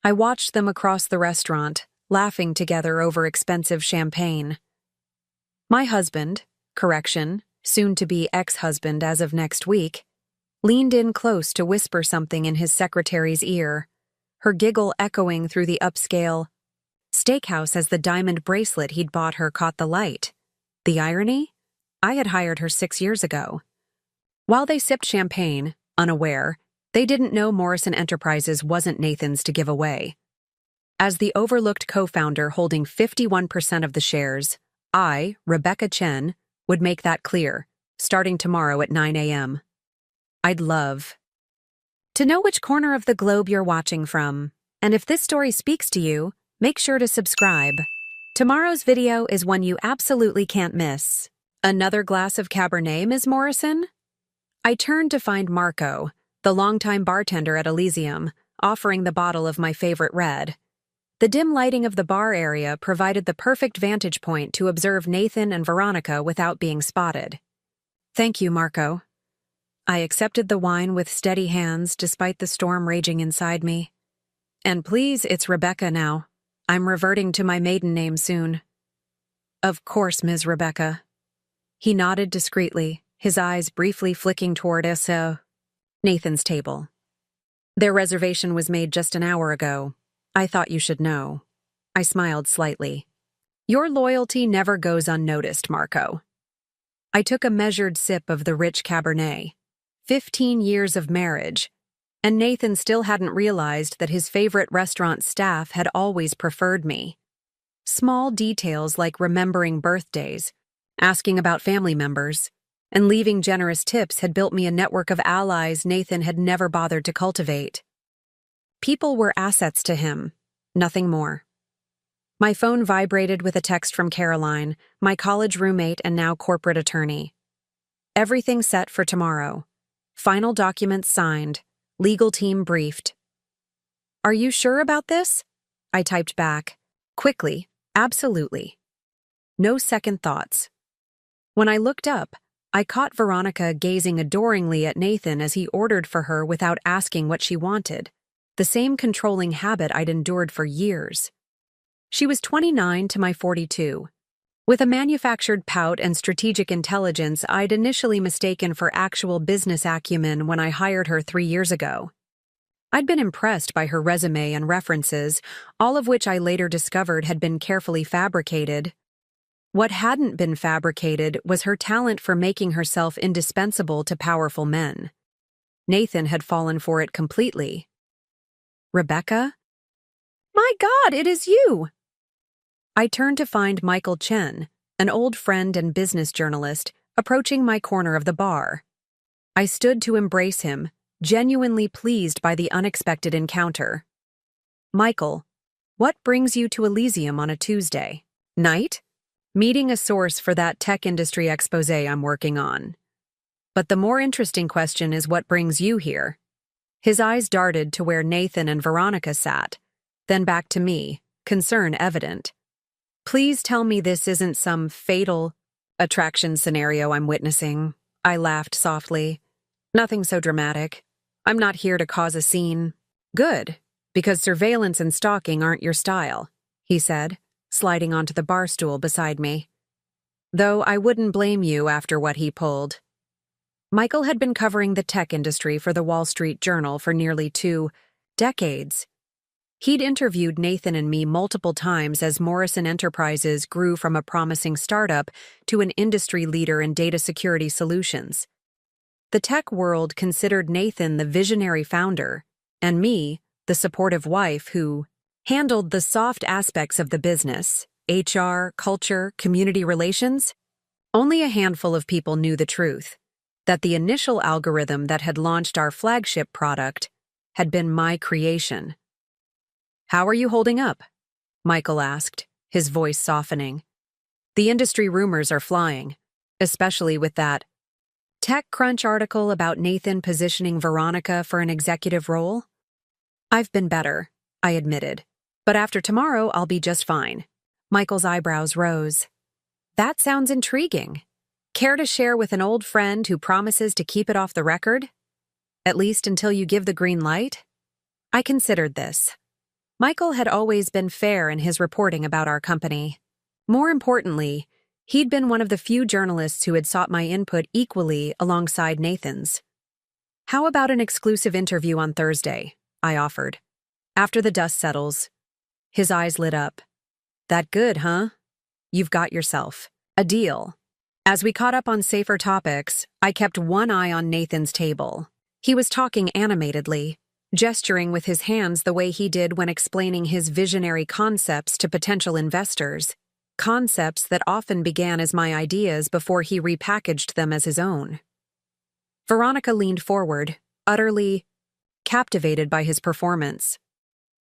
I watched them across the restaurant, laughing together over expensive champagne. My husband, soon-to-be ex-husband as of next week, leaned in close to whisper something in his secretary's ear, her giggle echoing through the upscale steakhouse as the diamond bracelet he'd bought her caught the light. The irony? I had hired her 6 years ago. While they sipped champagne, unaware, they didn't know Morrison Enterprises wasn't Nathan's to give away. As the overlooked co-founder holding 51% of the shares, I, Rebecca Chen, would make that clear, starting tomorrow at 9 a.m. I'd love to know which corner of the globe you're watching from, and if this story speaks to you, make sure to subscribe. Tomorrow's video is one you absolutely can't miss. Another glass of Cabernet, Ms. Morrison? I turned to find Marco, the longtime bartender at Elysium, offering the bottle of my favorite red. The dim lighting of the bar area provided the perfect vantage point to observe Nathan and Veronica without being spotted. Thank you, Marco. I accepted the wine with steady hands despite the storm raging inside me. And please, it's Rebecca now. I'm reverting to my maiden name soon. Of course, Ms. Rebecca. He nodded discreetly, his eyes briefly flicking toward Nathan's table. Their reservation was made just an hour ago. I thought you should know. I smiled slightly. Your loyalty never goes unnoticed, Marco. I took a measured sip of the rich Cabernet. 15 years of marriage, and Nathan still hadn't realized that his favorite restaurant staff had always preferred me. Small details like remembering birthdays, asking about family members, and leaving generous tips had built me a network of allies Nathan had never bothered to cultivate. People were assets to him, nothing more. My phone vibrated with a text from Caroline, my college roommate and now corporate attorney. Everything set for tomorrow. Final documents signed. Legal team briefed. Are you sure about this? I typed back. Quickly, absolutely. No second thoughts. When I looked up, I caught Veronica gazing adoringly at Nathan as he ordered for her without asking what she wanted, the same controlling habit I'd endured for years. She was 29 to my 42. With a manufactured pout and strategic intelligence I'd initially mistaken for actual business acumen when I hired her 3 years ago. I'd been impressed by her resume and references, all of which I later discovered had been carefully fabricated. What hadn't been fabricated was her talent for making herself indispensable to powerful men. Nathan had fallen for it completely. Rebecca? My God, it is you! I turned to find Michael Chen, an old friend and business journalist, approaching my corner of the bar. I stood to embrace him, genuinely pleased by the unexpected encounter. Michael, what brings you to Elysium on a Tuesday night? Meeting a source for that tech industry expose I'm working on. But the more interesting question is what brings you here? His eyes darted to where Nathan and Veronica sat, then back to me, concern evident. Please tell me this isn't some fatal attraction scenario I'm witnessing. I laughed softly. Nothing so dramatic. I'm not here to cause a scene. Good, because surveillance and stalking aren't your style, he said, sliding onto the bar stool beside me. Though I wouldn't blame you after what he pulled. Michael had been covering the tech industry for the Wall Street Journal for nearly 2 decades. He'd interviewed Nathan and me multiple times as Morrison Enterprises grew from a promising startup to an industry leader in data security solutions. The tech world considered Nathan the visionary founder, and me, the supportive wife who handled the soft aspects of the business, HR, culture, community relations. Only a handful of people knew the truth, that the initial algorithm that had launched our flagship product had been my creation. How are you holding up? Michael asked, his voice softening. The industry rumors are flying, especially with that TechCrunch article about Nathan positioning Veronica for an executive role. I've been better, I admitted, but after tomorrow I'll be just fine. Michael's eyebrows rose. That sounds intriguing. Care to share with an old friend who promises to keep it off the record? At least until you give the green light? I considered this. Michael had always been fair in his reporting about our company. More importantly, he'd been one of the few journalists who had sought my input equally alongside Nathan's. "How about an exclusive interview on Thursday?" I offered. "After the dust settles." His eyes lit up. "That good, huh? You've got yourself a deal." As we caught up on safer topics, I kept one eye on Nathan's table. He was talking animatedly, gesturing with his hands the way he did when explaining his visionary concepts to potential investors, concepts that often began as my ideas before he repackaged them as his own. Veronica leaned forward, utterly captivated by his performance.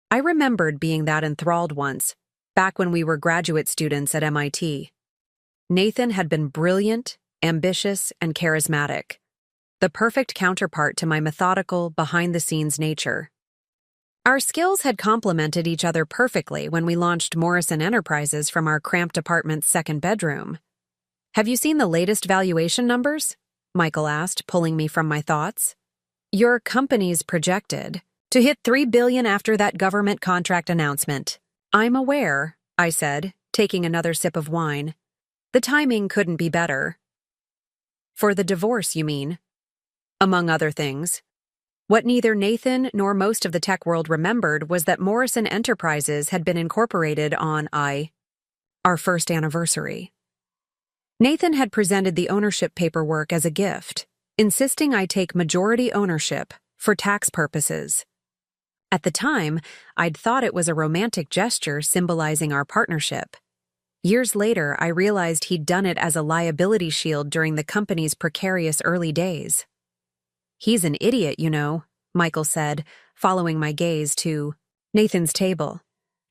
I remembered being that enthralled once, back when we were graduate students at MIT. Nathan had been brilliant, ambitious, and charismatic, the perfect counterpart to my methodical, behind-the-scenes nature. Our skills had complemented each other perfectly when we launched Morrison Enterprises from our cramped apartment's second bedroom. "Have you seen the latest valuation numbers?" Michael asked, pulling me from my thoughts. "Your company's projected to hit $3 billion after that government contract announcement." "I'm aware," I said, taking another sip of wine. "The timing couldn't be better." "For the divorce, you mean?" "Among other things." What neither Nathan nor most of the tech world remembered was that Morrison Enterprises had been incorporated on our first anniversary. Nathan had presented the ownership paperwork as a gift, insisting I take majority ownership for tax purposes. At the time, I'd thought it was a romantic gesture symbolizing our partnership. Years later, I realized he'd done it as a liability shield during the company's precarious early days. "He's an idiot, you know," Michael said, following my gaze to Nathan's table.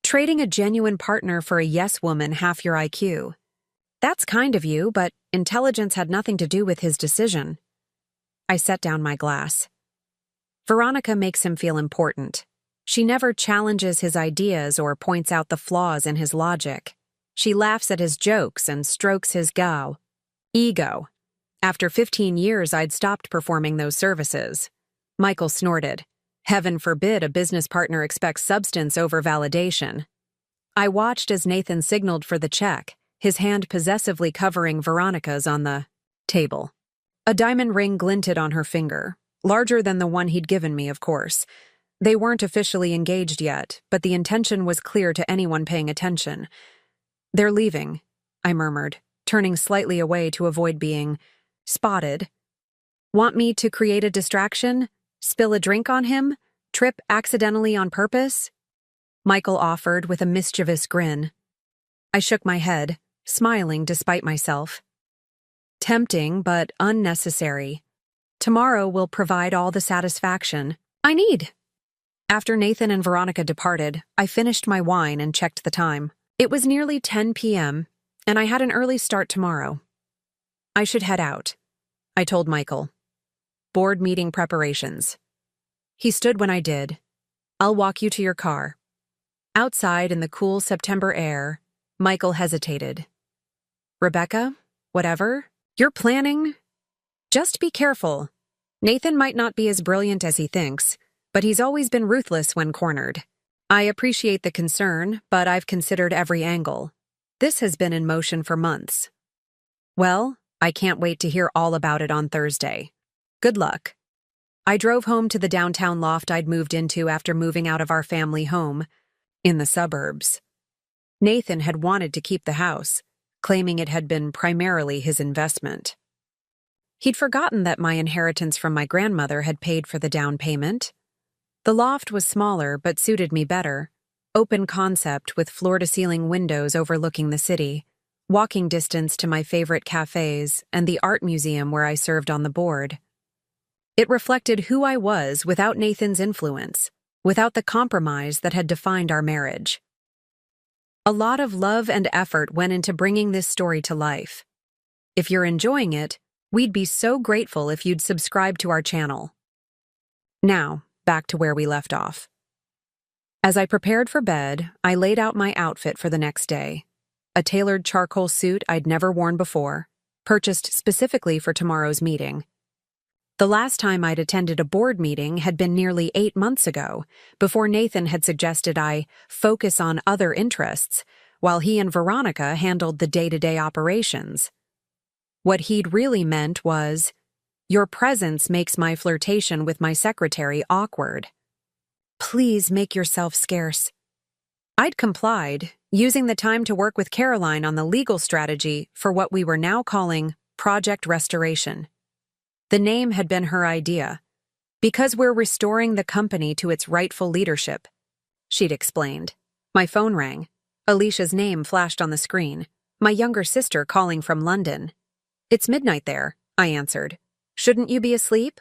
"Trading a genuine partner for a yes woman half your IQ. That's kind of you, but intelligence had nothing to do with his decision." I set down my glass. "Veronica makes him feel important. She never challenges his ideas or points out the flaws in his logic. She laughs at his jokes and strokes his ego. After 15 years, I'd stopped performing those services." Michael snorted. "Heaven forbid a business partner expects substance over validation." I watched as Nathan signaled for the check, his hand possessively covering Veronica's on the table. A diamond ring glinted on her finger, larger than the one he'd given me, of course. They weren't officially engaged yet, but the intention was clear to anyone paying attention. "They're leaving," I murmured, turning slightly away to avoid being spotted. "Want me to create a distraction? Spill a drink on him? Trip accidentally on purpose?" Michael offered with a mischievous grin. I shook my head, smiling despite myself. "Tempting, but unnecessary. Tomorrow will provide all the satisfaction I need." After Nathan and Veronica departed, I finished my wine and checked the time. It was nearly 10 p.m., and I had an early start tomorrow. "I should head out," I told Michael. "Board meeting preparations." He stood when I did. "I'll walk you to your car." Outside in the cool September air, Michael hesitated. "Rebecca, whatever you're planning, just be careful. Nathan might not be as brilliant as he thinks, but he's always been ruthless when cornered. I appreciate the concern, but I've considered every angle. This has been in motion for months." "Well, I can't wait to hear all about it on Thursday. Good luck." I drove home to the downtown loft I'd moved into after moving out of our family home in the suburbs. Nathan had wanted to keep the house, claiming it had been primarily his investment. He'd forgotten that my inheritance from my grandmother had paid for the down payment. The loft was smaller but suited me better, open concept with floor-to-ceiling windows overlooking the city, walking distance to my favorite cafes and the art museum where I served on the board. It reflected who I was without Nathan's influence, without the compromise that had defined our marriage. A lot of love and effort went into bringing this story to life. If you're enjoying it, we'd be so grateful if you'd subscribe to our channel. Now, back to where we left off. As I prepared for bed, I laid out my outfit for the next day. A tailored charcoal suit I'd never worn before, purchased specifically for tomorrow's meeting. The last time I'd attended a board meeting had been nearly 8 months ago, before Nathan had suggested I focus on other interests, while he and Veronica handled the day-to-day operations. What he'd really meant was, "Your presence makes my flirtation with my secretary awkward. Please make yourself scarce." I'd complied, using the time to work with Caroline on the legal strategy for what we were now calling Project Restoration. The name had been her idea, because we're restoring the company to its rightful leadership, she'd explained. My phone rang. Alicia's name flashed on the screen, my younger sister calling from London. "It's midnight there," I answered. "Shouldn't you be asleep?"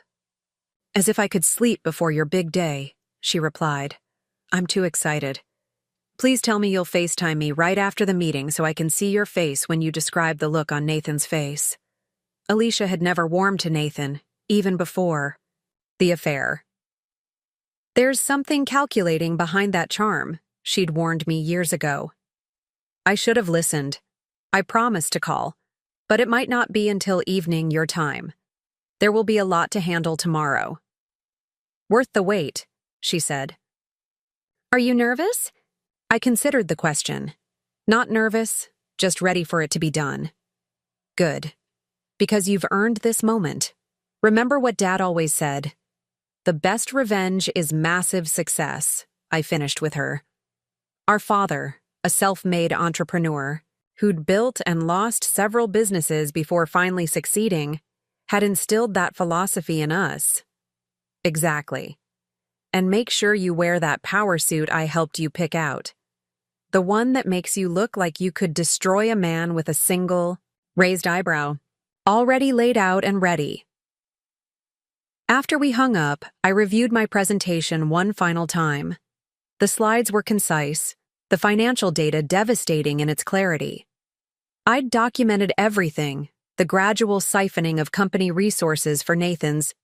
"As if I could sleep before your big day," she replied. "I'm too excited. Please tell me you'll FaceTime me right after the meeting so I can see your face when you describe the look on Nathan's face." Alicia had never warmed to Nathan, even before the affair. "There's something calculating behind that charm," she'd warned me years ago. I should have listened. I promised to call, but it might not be until evening your time. There will be a lot to handle tomorrow. "Worth the wait," she said. "Are you nervous?" I considered the question. Not nervous, just ready for it to be done. "Good. Because you've earned this moment. Remember what Dad always said. The best revenge is massive success," I finished with her. Our father, a self-made entrepreneur, who'd built and lost several businesses before finally succeeding, had instilled that philosophy in us. Exactly. And make sure you wear that power suit I helped you pick out. The one that makes you look like you could destroy a man with a single raised eyebrow. Already laid out and ready. After we hung up, I reviewed my presentation one final time. The slides were concise, the financial data devastating in its clarity. I'd documented everything, the gradual siphoning of company resources for Nathan's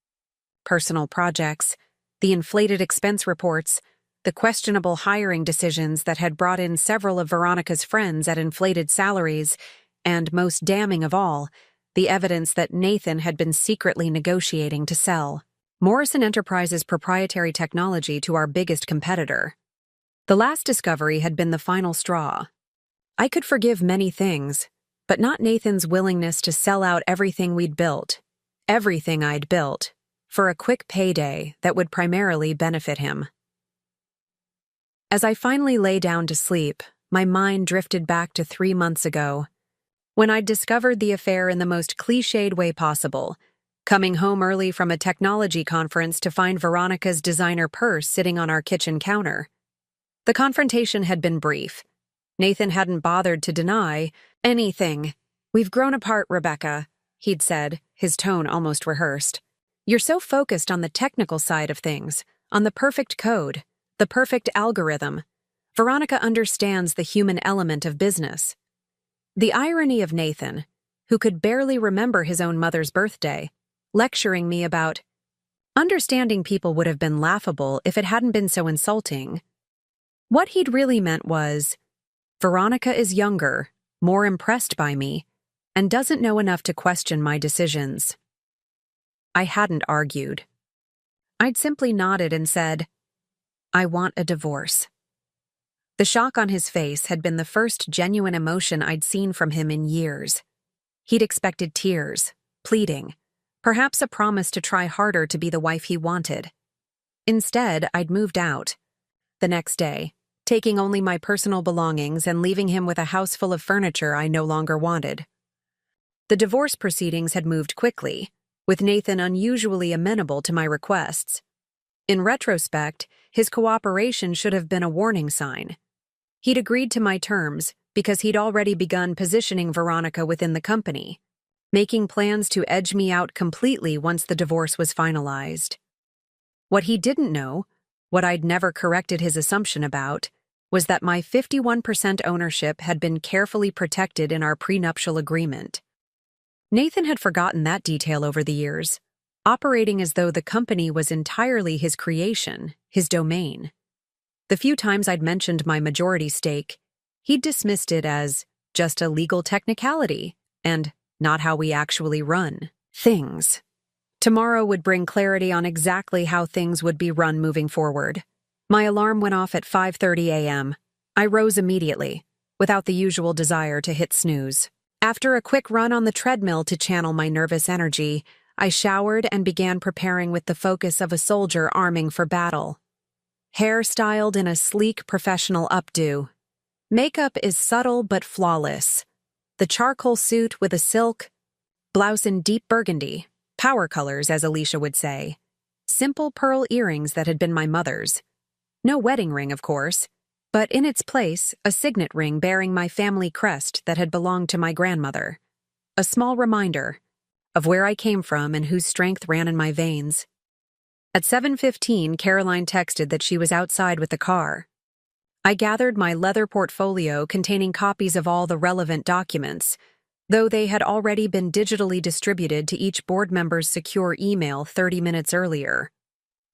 personal projects, the inflated expense reports, the questionable hiring decisions that had brought in several of Veronica's friends at inflated salaries, and most damning of all, the evidence that Nathan had been secretly negotiating to sell Morrison Enterprises' proprietary technology to our biggest competitor. The last discovery had been the final straw. I could forgive many things, but not Nathan's willingness to sell out everything we'd built, everything I'd built, for a quick payday that would primarily benefit him. As I finally lay down to sleep, my mind drifted back to 3 months ago, when I'd discovered the affair in the most cliched way possible, coming home early from a technology conference to find Veronica's designer purse sitting on our kitchen counter. The confrontation had been brief. Nathan hadn't bothered to deny anything. "We've grown apart, Rebecca," he'd said, his tone almost rehearsed. "You're so focused on the technical side of things, on the perfect code, the perfect algorithm. Veronica understands the human element of business." The irony of Nathan, who could barely remember his own mother's birthday, lecturing me about understanding people would have been laughable if it hadn't been so insulting. What he'd really meant was, Veronica is younger, more impressed by me, and doesn't know enough to question my decisions. I hadn't argued. I'd simply nodded and said, "I want a divorce." The shock on his face had been the first genuine emotion I'd seen from him in years. He'd expected tears, pleading, perhaps a promise to try harder to be the wife he wanted. Instead, I'd moved out. The next day, taking only my personal belongings and leaving him with a house full of furniture I no longer wanted. The divorce proceedings had moved quickly, with Nathan unusually amenable to my requests. In retrospect, his cooperation should have been a warning sign. He'd agreed to my terms because he'd already begun positioning Veronica within the company, making plans to edge me out completely once the divorce was finalized. What he didn't know, what I'd never corrected his assumption about, was that my 51% ownership had been carefully protected in our prenuptial agreement. Nathan had forgotten that detail over the years, operating as though the company was entirely his creation, his domain. The few times I'd mentioned my majority stake, he'd dismissed it as just a legal technicality and not how we actually run things. Tomorrow would bring clarity on exactly how things would be run moving forward. My alarm went off at 5:30 a.m. I rose immediately, without the usual desire to hit snooze. After a quick run on the treadmill to channel my nervous energy, I showered and began preparing with the focus of a soldier arming for battle. Hair styled in a sleek professional updo. Makeup is subtle but flawless. The charcoal suit with a silk blouse in deep burgundy, power colors as Alicia would say. Simple pearl earrings that had been my mother's. No wedding ring, of course, but in its place, a signet ring bearing my family crest that had belonged to my grandmother. A small reminder of where I came from and whose strength ran in my veins. At 7:15, Caroline texted that she was outside with the car. I gathered my leather portfolio containing copies of all the relevant documents, though they had already been digitally distributed to each board member's secure email 30 minutes earlier.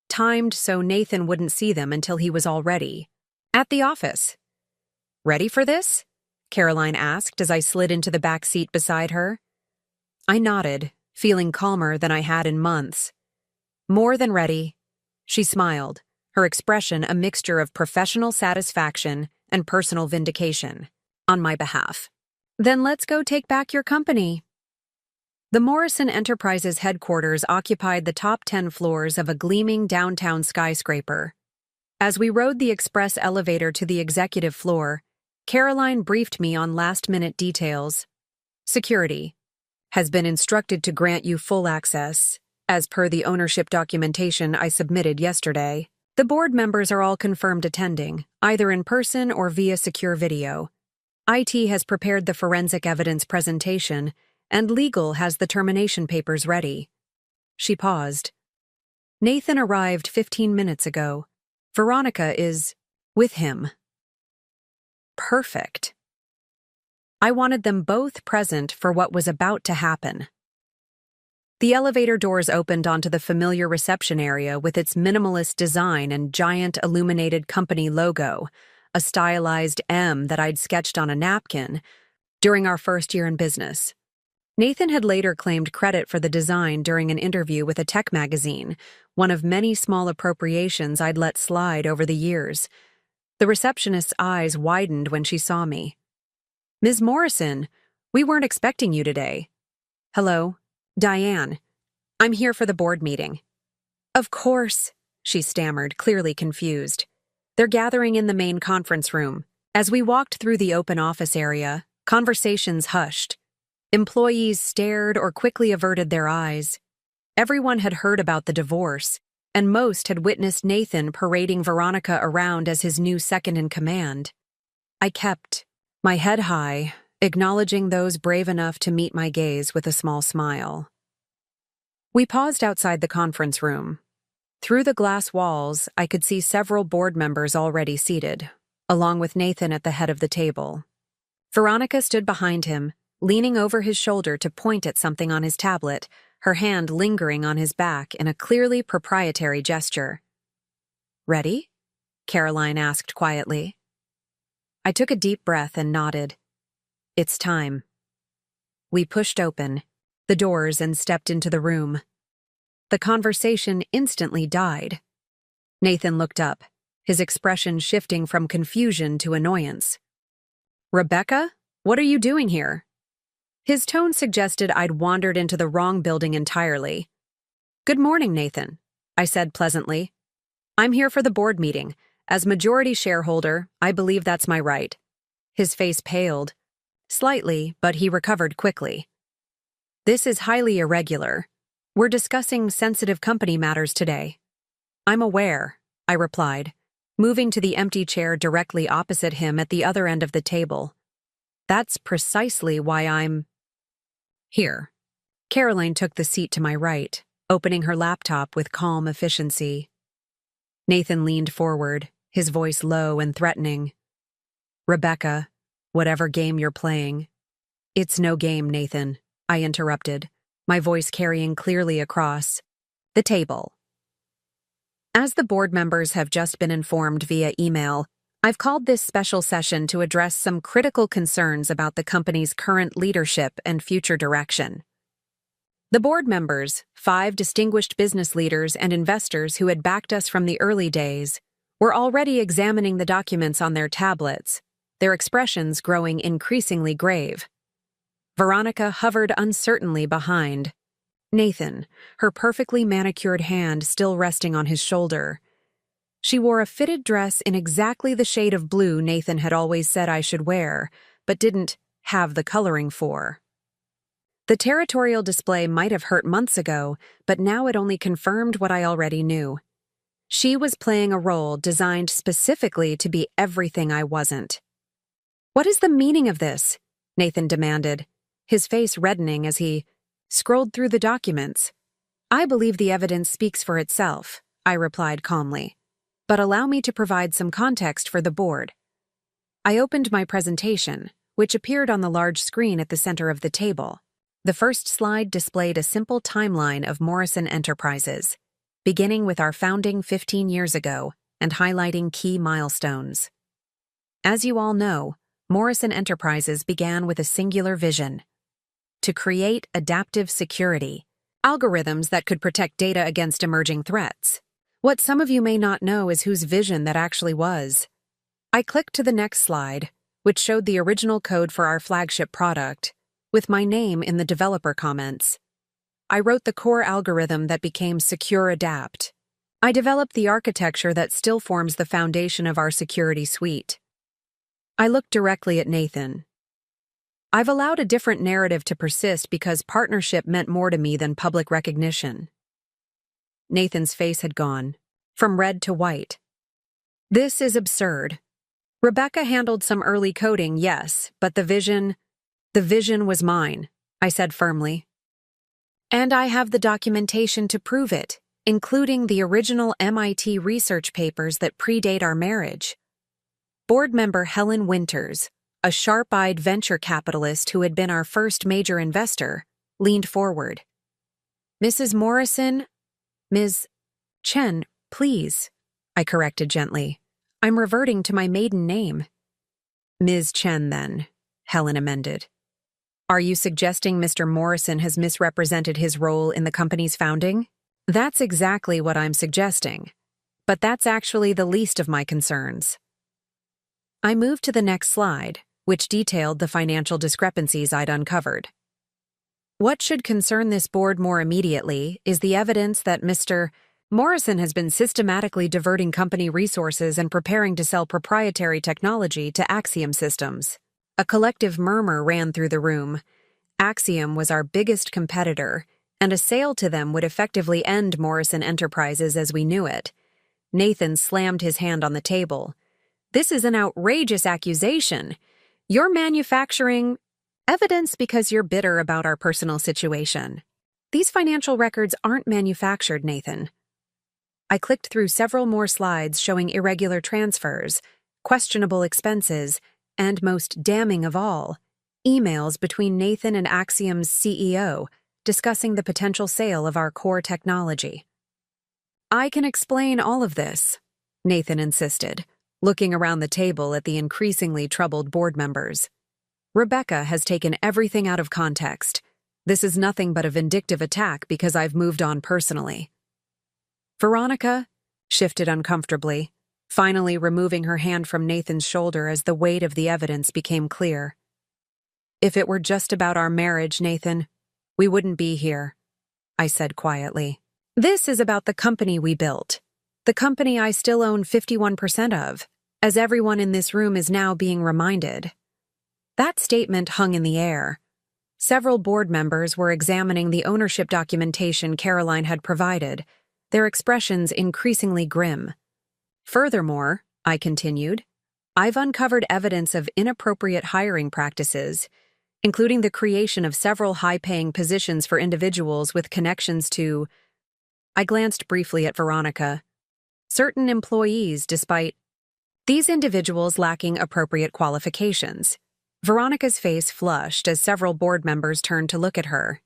Timed so Nathan wouldn't see them until he was all ready. At the office. "Ready for this?" Caroline asked as I slid into the back seat beside her. I nodded, feeling calmer than I had in months. "More than ready." She smiled, her expression a mixture of professional satisfaction and personal vindication, on my behalf. "Then let's go take back your company." The Morrison Enterprises headquarters occupied the top 10 floors of a gleaming downtown skyscraper. As we rode the express elevator to the executive floor, Caroline briefed me on last-minute details. "Security has been instructed to grant you full access, as per the ownership documentation I submitted yesterday. The board members are all confirmed attending, either in person or via secure video. IT has prepared the forensic evidence presentation, and legal has the termination papers ready." She paused. "Nathan arrived 15 minutes ago. Veronica is with him." Perfect. I wanted them both present for what was about to happen. The elevator doors opened onto the familiar reception area with its minimalist design and giant illuminated company logo, a stylized M that I'd sketched on a napkin during our first year in business. Nathan had later claimed credit for the design during an interview with a tech magazine, one of many small appropriations I'd let slide over the years. The receptionist's eyes widened when she saw me. "Ms. Morrison, we weren't expecting you today." "Hello, Diane. I'm here for the board meeting." "Of course," she stammered, clearly confused. "They're gathering in the main conference room." As we walked through the open office area, conversations hushed. Employees stared or quickly averted their eyes. Everyone had heard about the divorce, and most had witnessed Nathan parading Veronica around as his new second-in-command. I kept my head high, acknowledging those brave enough to meet my gaze with a small smile. We paused outside the conference room. Through the glass walls, I could see several board members already seated, along with Nathan at the head of the table. Veronica stood behind him, leaning over his shoulder to point at something on his tablet, her hand lingering on his back in a clearly proprietary gesture. "Ready?" Caroline asked quietly. I took a deep breath and nodded. "It's time." We pushed open the doors and stepped into the room. The conversation instantly died. Nathan looked up, his expression shifting from confusion to annoyance. "Rebecca, what are you doing here?" His tone suggested I'd wandered into the wrong building entirely. "Good morning, Nathan," I said pleasantly. "I'm here for the board meeting. As majority shareholder, I believe that's my right." His face paled. Slightly, but he recovered quickly. "This is highly irregular. We're discussing sensitive company matters today." "I'm aware," I replied, moving to the empty chair directly opposite him at the other end of the table. "That's precisely why I'm here." Caroline took the seat to my right, opening her laptop with calm efficiency. Nathan leaned forward, his voice low and threatening. "Rebecca, whatever game you're playing." "It's no game, Nathan," I interrupted, my voice carrying clearly across the table. As the board members have just been informed via email, I've called this special session to address some critical concerns about the company's current leadership and future direction. The board members, 5 distinguished business leaders and investors who had backed us from the early days, were already examining the documents on their tablets, their expressions growing increasingly grave. Veronica hovered uncertainly behind Nathan, her perfectly manicured hand still resting on his shoulder. She wore a fitted dress in exactly the shade of blue Nathan had always said I should wear, but didn't have the coloring for. The territorial display might have hurt months ago, but now it only confirmed what I already knew. She was playing a role designed specifically to be everything I wasn't. "What is the meaning of this?" Nathan demanded, his face reddening as he scrolled through the documents. "I believe the evidence speaks for itself," I replied calmly, "but allow me to provide some context for the board." I opened my presentation, which appeared on the large screen at the center of the table. The first slide displayed a simple timeline of Morrison Enterprises, beginning with our founding 15 years ago and highlighting key milestones. As you all know, Morrison Enterprises began with a singular vision: to create adaptive security, algorithms that could protect data against emerging threats. What some of you may not know is whose vision that actually was. I clicked to the next slide, which showed the original code for our flagship product, with my name in the developer comments. I wrote the core algorithm that became Secure Adapt. I developed the architecture that still forms the foundation of our security suite. I looked directly at Nathan. I've allowed a different narrative to persist because partnership meant more to me than public recognition. Nathan's face had gone from red to white. "This is absurd. Rebecca handled some early coding, yes, but the vision was mine," I said firmly. "And I have the documentation to prove it, including the original MIT research papers that predate our marriage." Board member Helen Winters, a sharp-eyed venture capitalist who had been our first major investor, leaned forward. "Mrs. Morrison, Ms. Chen, please," I corrected gently. "I'm reverting to my maiden name." "Ms. Chen, then," Helen amended. "Are you suggesting Mr. Morrison has misrepresented his role in the company's founding?" "That's exactly what I'm suggesting. But that's actually the least of my concerns." I moved to the next slide, which detailed the financial discrepancies I'd uncovered. What should concern this board more immediately is the evidence that Mr. Morrison has been systematically diverting company resources and preparing to sell proprietary technology to Axiom Systems. A collective murmur ran through the room. Axiom was our biggest competitor, and a sale to them would effectively end Morrison Enterprises as we knew it. Nathan slammed his hand on the table. "This is an outrageous accusation. You're manufacturing evidence because you're bitter about our personal situation. These financial records aren't manufactured, Nathan." I clicked through several more slides showing irregular transfers, questionable expenses, and most damning of all, emails between Nathan and Axiom's CEO discussing the potential sale of our core technology. "I can explain all of this," Nathan insisted, looking around the table at the increasingly troubled board members. "Rebecca has taken everything out of context. This is nothing but a vindictive attack because I've moved on personally." Veronica shifted uncomfortably, finally removing her hand from Nathan's shoulder as the weight of the evidence became clear. "If it were just about our marriage, Nathan, we wouldn't be here," I said quietly. "This is about the company we built, the company I still own 51% of, as everyone in this room is now being reminded." That statement hung in the air. Several board members were examining the ownership documentation Caroline had provided, their expressions increasingly grim. "Furthermore," I continued, "I've uncovered evidence of inappropriate hiring practices, including the creation of several high-paying positions for individuals with connections to—" I glanced briefly at Veronica. "Certain employees despite these individuals lacking appropriate qualifications." Veronica's face flushed as several board members turned to look at her.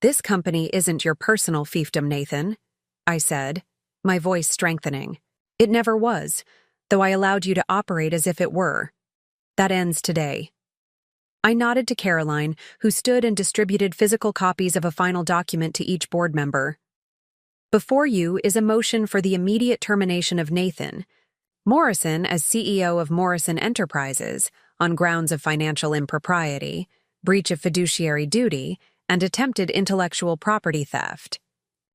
"This company isn't your personal fiefdom, Nathan," I said, my voice strengthening. "It never was, though I allowed you to operate as if it were. That ends today." I nodded to Caroline, who stood and distributed physical copies of a final document to each board member. Before you is a motion for the immediate termination of Nathan Morrison as CEO of Morrison Enterprises on grounds of financial impropriety, breach of fiduciary duty, and attempted intellectual property theft.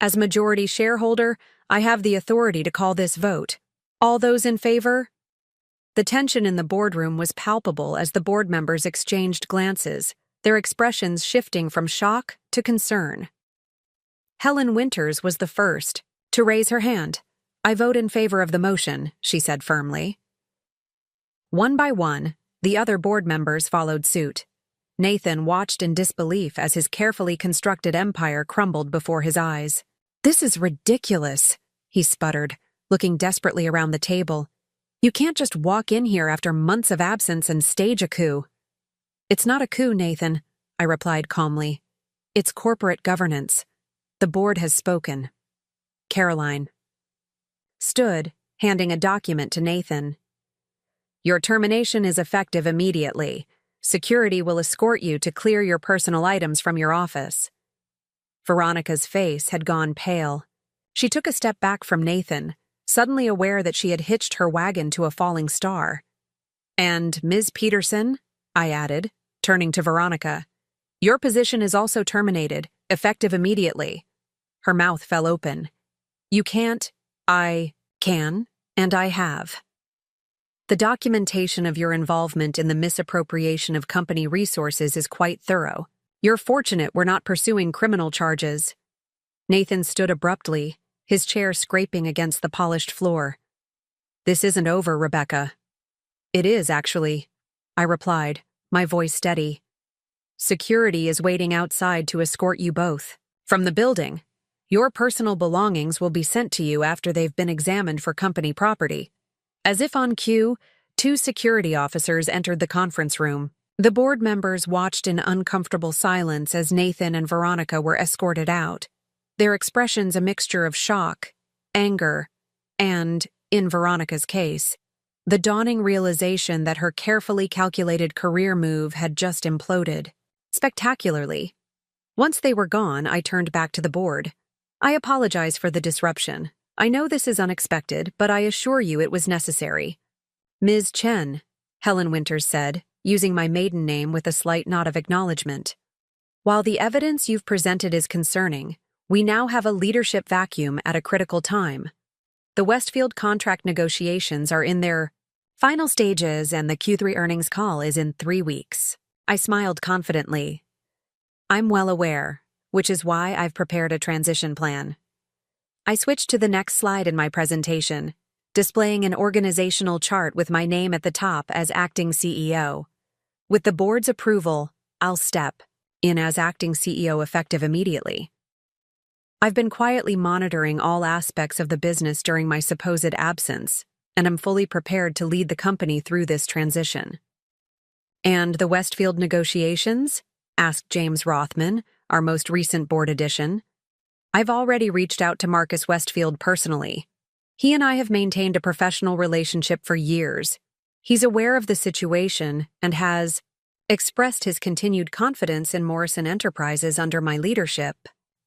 As majority shareholder, I have the authority to call this vote. All those in favor? The tension in the boardroom was palpable as the board members exchanged glances, their expressions shifting from shock to concern. Helen Winters was the first to raise her hand. I vote in favor of the motion, she said firmly. One by one, the other board members followed suit. Nathan watched in disbelief as his carefully constructed empire crumbled before his eyes. "This is ridiculous," he sputtered, looking desperately around the table. "You can't just walk in here after months of absence and stage a coup." "It's not a coup, Nathan," I replied calmly. "It's corporate governance. The board has spoken." Caroline stood, handing a document to Nathan. "Your termination is effective immediately. Security will escort you to clear your personal items from your office." Veronica's face had gone pale. She took a step back from Nathan, suddenly aware that she had hitched her wagon to a falling star. "And Ms. Peterson," I added, turning to Veronica, "your position is also terminated, effective immediately." Her mouth fell open. "You can't." "I can, and I have. The documentation of your involvement in the misappropriation of company resources is quite thorough. You're fortunate we're not pursuing criminal charges." Nathan stood abruptly, his chair scraping against the polished floor. "This isn't over, Rebecca." "It is, actually," I replied, my voice steady. "Security is waiting outside to escort you both from the building. Your personal belongings will be sent to you after they've been examined for company property." As if on cue, 2 security officers entered the conference room. The board members watched in uncomfortable silence as Nathan and Veronica were escorted out, their expressions a mixture of shock, anger, and, in Veronica's case, the dawning realization that her carefully calculated career move had just imploded, spectacularly. Once they were gone, I turned back to the board. "I apologize for the disruption. I know this is unexpected, but I assure you it was necessary." "Ms. Chen," Helen Winters said, using my maiden name with a slight nod of acknowledgement. "While the evidence you've presented is concerning, we now have a leadership vacuum at a critical time. The Westfield contract negotiations are in their final stages and the Q3 earnings call is in 3 weeks." I smiled confidently. "I'm well aware, which is why I've prepared a transition plan." I switched to the next slide in my presentation, displaying an organizational chart with my name at the top as acting CEO. With the board's approval, I'll step in as acting CEO effective immediately. I've been quietly monitoring all aspects of the business during my supposed absence, and I'm fully prepared to lead the company through this transition. "And the Westfield negotiations?" asked James Rothman, our most recent board addition. "I've already reached out to Marcus Westfield personally. He and I have maintained a professional relationship for years. He's aware of the situation and has expressed his continued confidence in Morrison Enterprises under my leadership."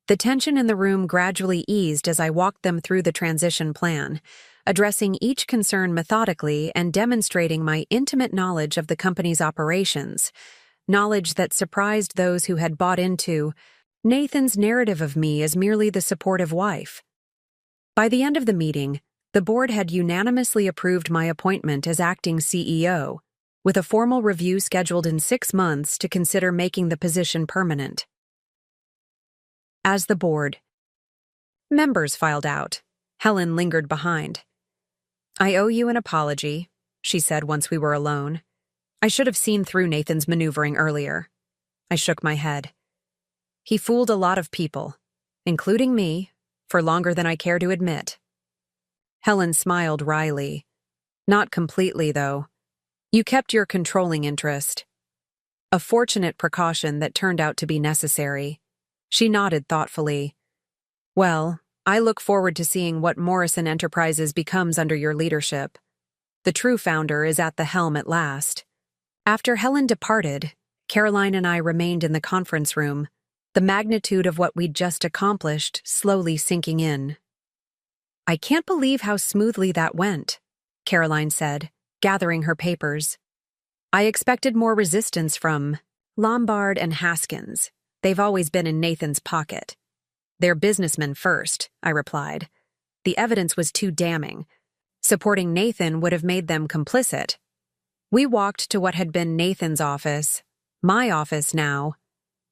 The tension in the room gradually eased as I walked them through the transition plan, addressing each concern methodically and demonstrating my intimate knowledge of the company's operations, knowledge that surprised those who had bought into Nathan's narrative of me as merely the supportive wife. By the end of the meeting, the board had unanimously approved my appointment as acting CEO, with a formal review scheduled in 6 months to consider making the position permanent. As the board members filed out, Helen lingered behind. "I owe you an apology," she said once we were alone. "I should have seen through Nathan's maneuvering earlier." I shook my head. "He fooled a lot of people, including me, for longer than I care to admit." Helen smiled wryly. "Not completely, though. You kept your controlling interest. A fortunate precaution that turned out to be necessary." She nodded thoughtfully. "Well, I look forward to seeing what Morrison Enterprises becomes under your leadership. The true founder is at the helm at last." After Helen departed, Caroline and I remained in the conference room, the magnitude of what we'd just accomplished slowly sinking in. "I can't believe how smoothly that went," Caroline said, gathering her papers. "I expected more resistance from Lombard and Haskins. They've always been in Nathan's pocket." "They're businessmen first," I replied. "The evidence was too damning. Supporting Nathan would have made them complicit." We walked to what had been Nathan's office, my office now.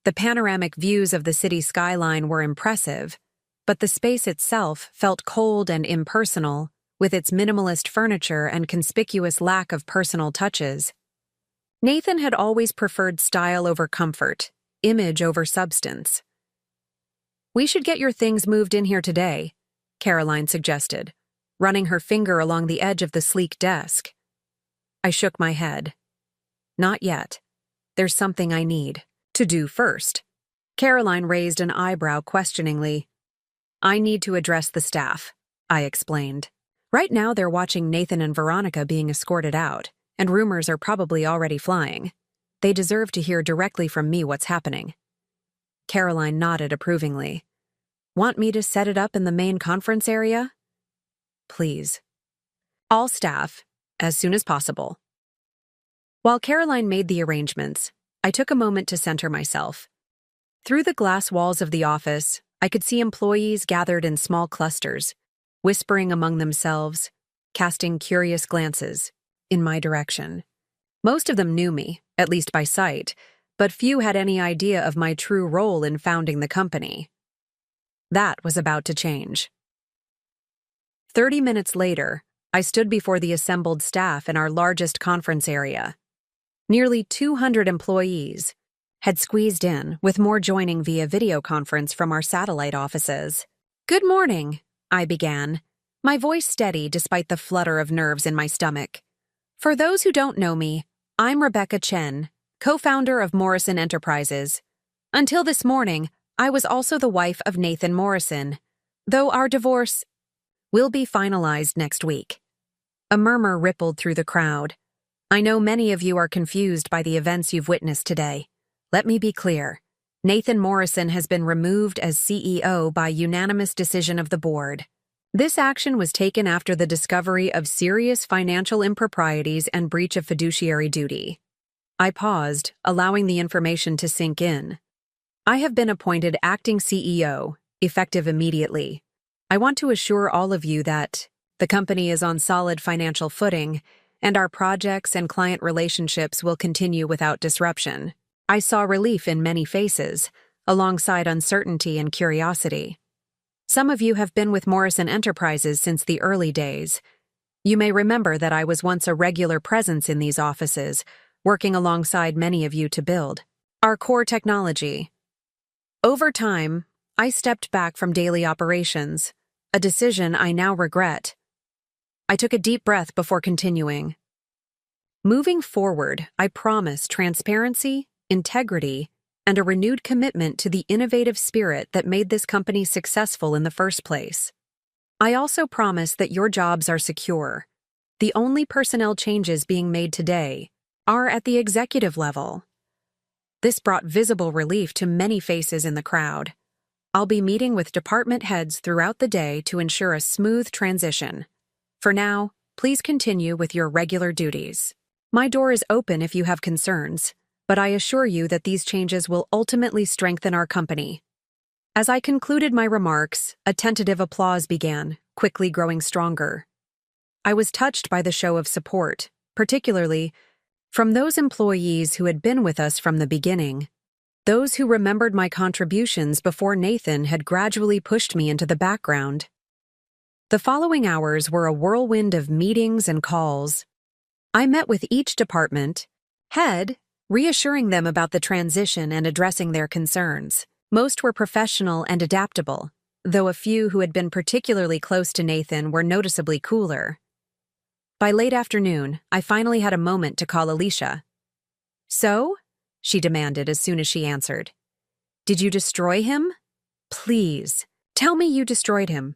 The panoramic views of the city skyline were impressive, but the space itself felt cold and impersonal, with its minimalist furniture and conspicuous lack of personal touches. Nathan had always preferred style over comfort, image over substance. "We should get your things moved in here today," Caroline suggested, running her finger along the edge of the sleek desk. I shook my head. "Not yet. There's something I need to do first." Caroline raised an eyebrow questioningly. "I need to address the staff," I explained. "Right now they're watching Nathan and Veronica being escorted out, and rumors are probably already flying. They deserve to hear directly from me what's happening." Caroline nodded approvingly. "Want me to set it up in the main conference area?" "Please." "All staff, as soon as possible." While Caroline made the arrangements, I took a moment to center myself. Through the glass walls of the office, I could see employees gathered in small clusters, whispering among themselves, casting curious glances in my direction. Most of them knew me, at least by sight, but few had any idea of my true role in founding the company. That was about to change. 30 minutes later, I stood before the assembled staff in our largest conference area. Nearly 200 employees had squeezed in, with more joining via video conference from our satellite offices. "Good morning," I began, my voice steady despite the flutter of nerves in my stomach. "For those who don't know me, I'm Rebecca Chen, co-founder of Morrison Enterprises. Until this morning, I was also the wife of Nathan Morrison, though our divorce will be finalized next week." A murmur rippled through the crowd. "I know many of you are confused by the events you've witnessed today. Let me be clear. Nathan Morrison has been removed as CEO by unanimous decision of the board. This action was taken after the discovery of serious financial improprieties and breach of fiduciary duty." I paused, allowing the information to sink in. "I have been appointed acting CEO, effective immediately. I want to assure all of you that the company is on solid financial footing, and our projects and client relationships will continue without disruption." I saw relief in many faces, alongside uncertainty and curiosity. Some of you have been with Morrison Enterprises since the early days. You may remember that I was once a regular presence in these offices, working alongside many of you to build our core technology. Over time, I stepped back from daily operations, a decision I now regret. I took a deep breath before continuing. "Moving forward, I promise transparency, integrity, and a renewed commitment to the innovative spirit that made this company successful in the first place. I also promise that your jobs are secure. The only personnel changes being made today are at the executive level." This brought visible relief to many faces in the crowd. "I'll be meeting with department heads throughout the day to ensure a smooth transition. For now, please continue with your regular duties. My door is open if you have concerns, but I assure you that these changes will ultimately strengthen our company." As I concluded my remarks, a tentative applause began, quickly growing stronger. I was touched by the show of support, particularly from those employees who had been with us from the beginning, those who remembered my contributions before Nathan had gradually pushed me into the background. The following hours were a whirlwind of meetings and calls. I met with each department head, reassuring them about the transition and addressing their concerns. Most were professional and adaptable, though a few who had been particularly close to Nathan were noticeably cooler. By late afternoon, I finally had a moment to call Alicia. "So?" she demanded as soon as she answered. "Did you destroy him? Please, tell me you destroyed him."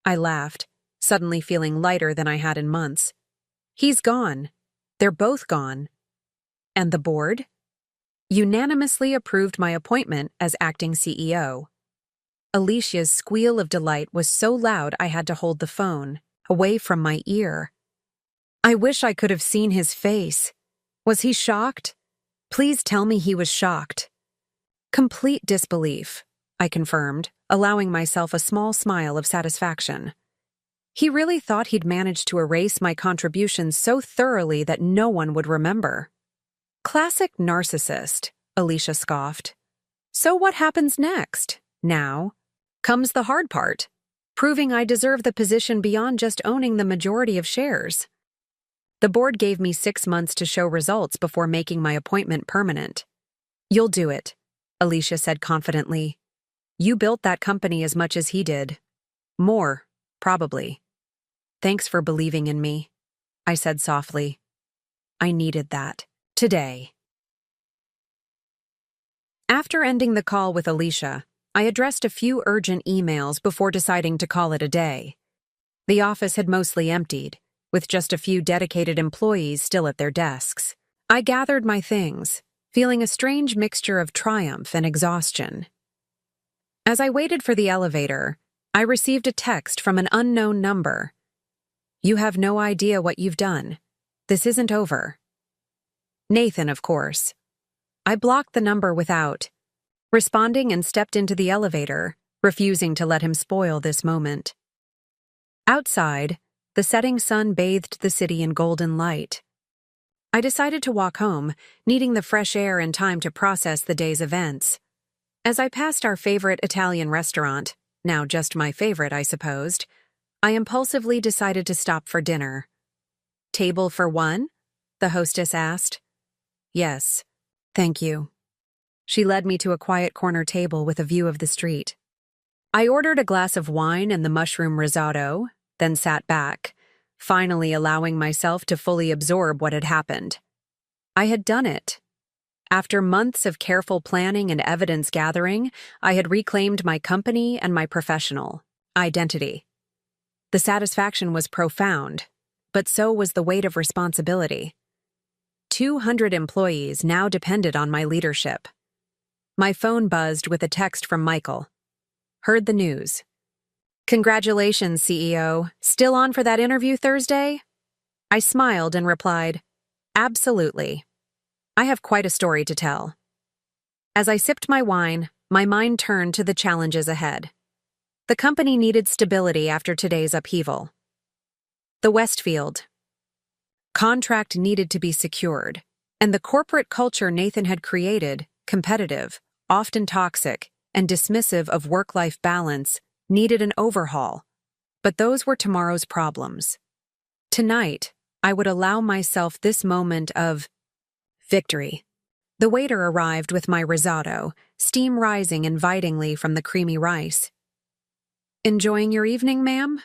I laughed, suddenly feeling lighter than I had in months. "He's gone. They're both gone." "And the board?" unanimously approved my appointment as acting CEO. Alicia's squeal of delight was so loud I had to hold the phone away from my ear. I wish I could have seen his face. Was he shocked? Please tell me he was shocked. Complete disbelief, I confirmed, allowing myself a small smile of satisfaction. He really thought he'd managed to erase my contributions so thoroughly that no one would remember. Classic narcissist, Alicia scoffed. So what happens next? Now comes the hard part, proving I deserve the position beyond just owning the majority of shares. The board gave me 6 months to show results before making my appointment permanent. You'll do it, Alicia said confidently. You built that company as much as he did. More, probably. Thanks for believing in me, I said softly. I needed that. Today. After ending the call with Alicia, I addressed a few urgent emails before deciding to call it a day. The office had mostly emptied, with just a few dedicated employees still at their desks. I gathered my things, feeling a strange mixture of triumph and exhaustion. As I waited for the elevator, I received a text from an unknown number. You have no idea what you've done. This isn't over. Nathan, of course. I blocked the number without responding and stepped into the elevator, refusing to let him spoil this moment. Outside, the setting sun bathed the city in golden light. I decided to walk home, needing the fresh air and time to process the day's events. As I passed our favorite Italian restaurant, now just my favorite, I supposed, I impulsively decided to stop for dinner. Table for one? The hostess asked. Yes, thank you. She led me to a quiet corner table with a view of the street. I ordered a glass of wine and the mushroom risotto, then sat back, finally allowing myself to fully absorb what had happened. I had done it. After months of careful planning and evidence gathering, I had reclaimed my company and my professional identity. The satisfaction was profound, but so was the weight of responsibility. 200 employees now depended on my leadership. My phone buzzed with a text from Michael. Heard the news. Congratulations, CEO. Still on for that interview Thursday? I smiled and replied, absolutely. I have quite a story to tell. As I sipped my wine, my mind turned to the challenges ahead. The company needed stability after today's upheaval. The Westfield contract needed to be secured, and the corporate culture Nathan had created, competitive, often toxic, and dismissive of work-life balance, needed an overhaul. But those were tomorrow's problems. Tonight, I would allow myself this moment of victory. The waiter arrived with my risotto, steam rising invitingly from the creamy rice. Enjoying your evening, ma'am?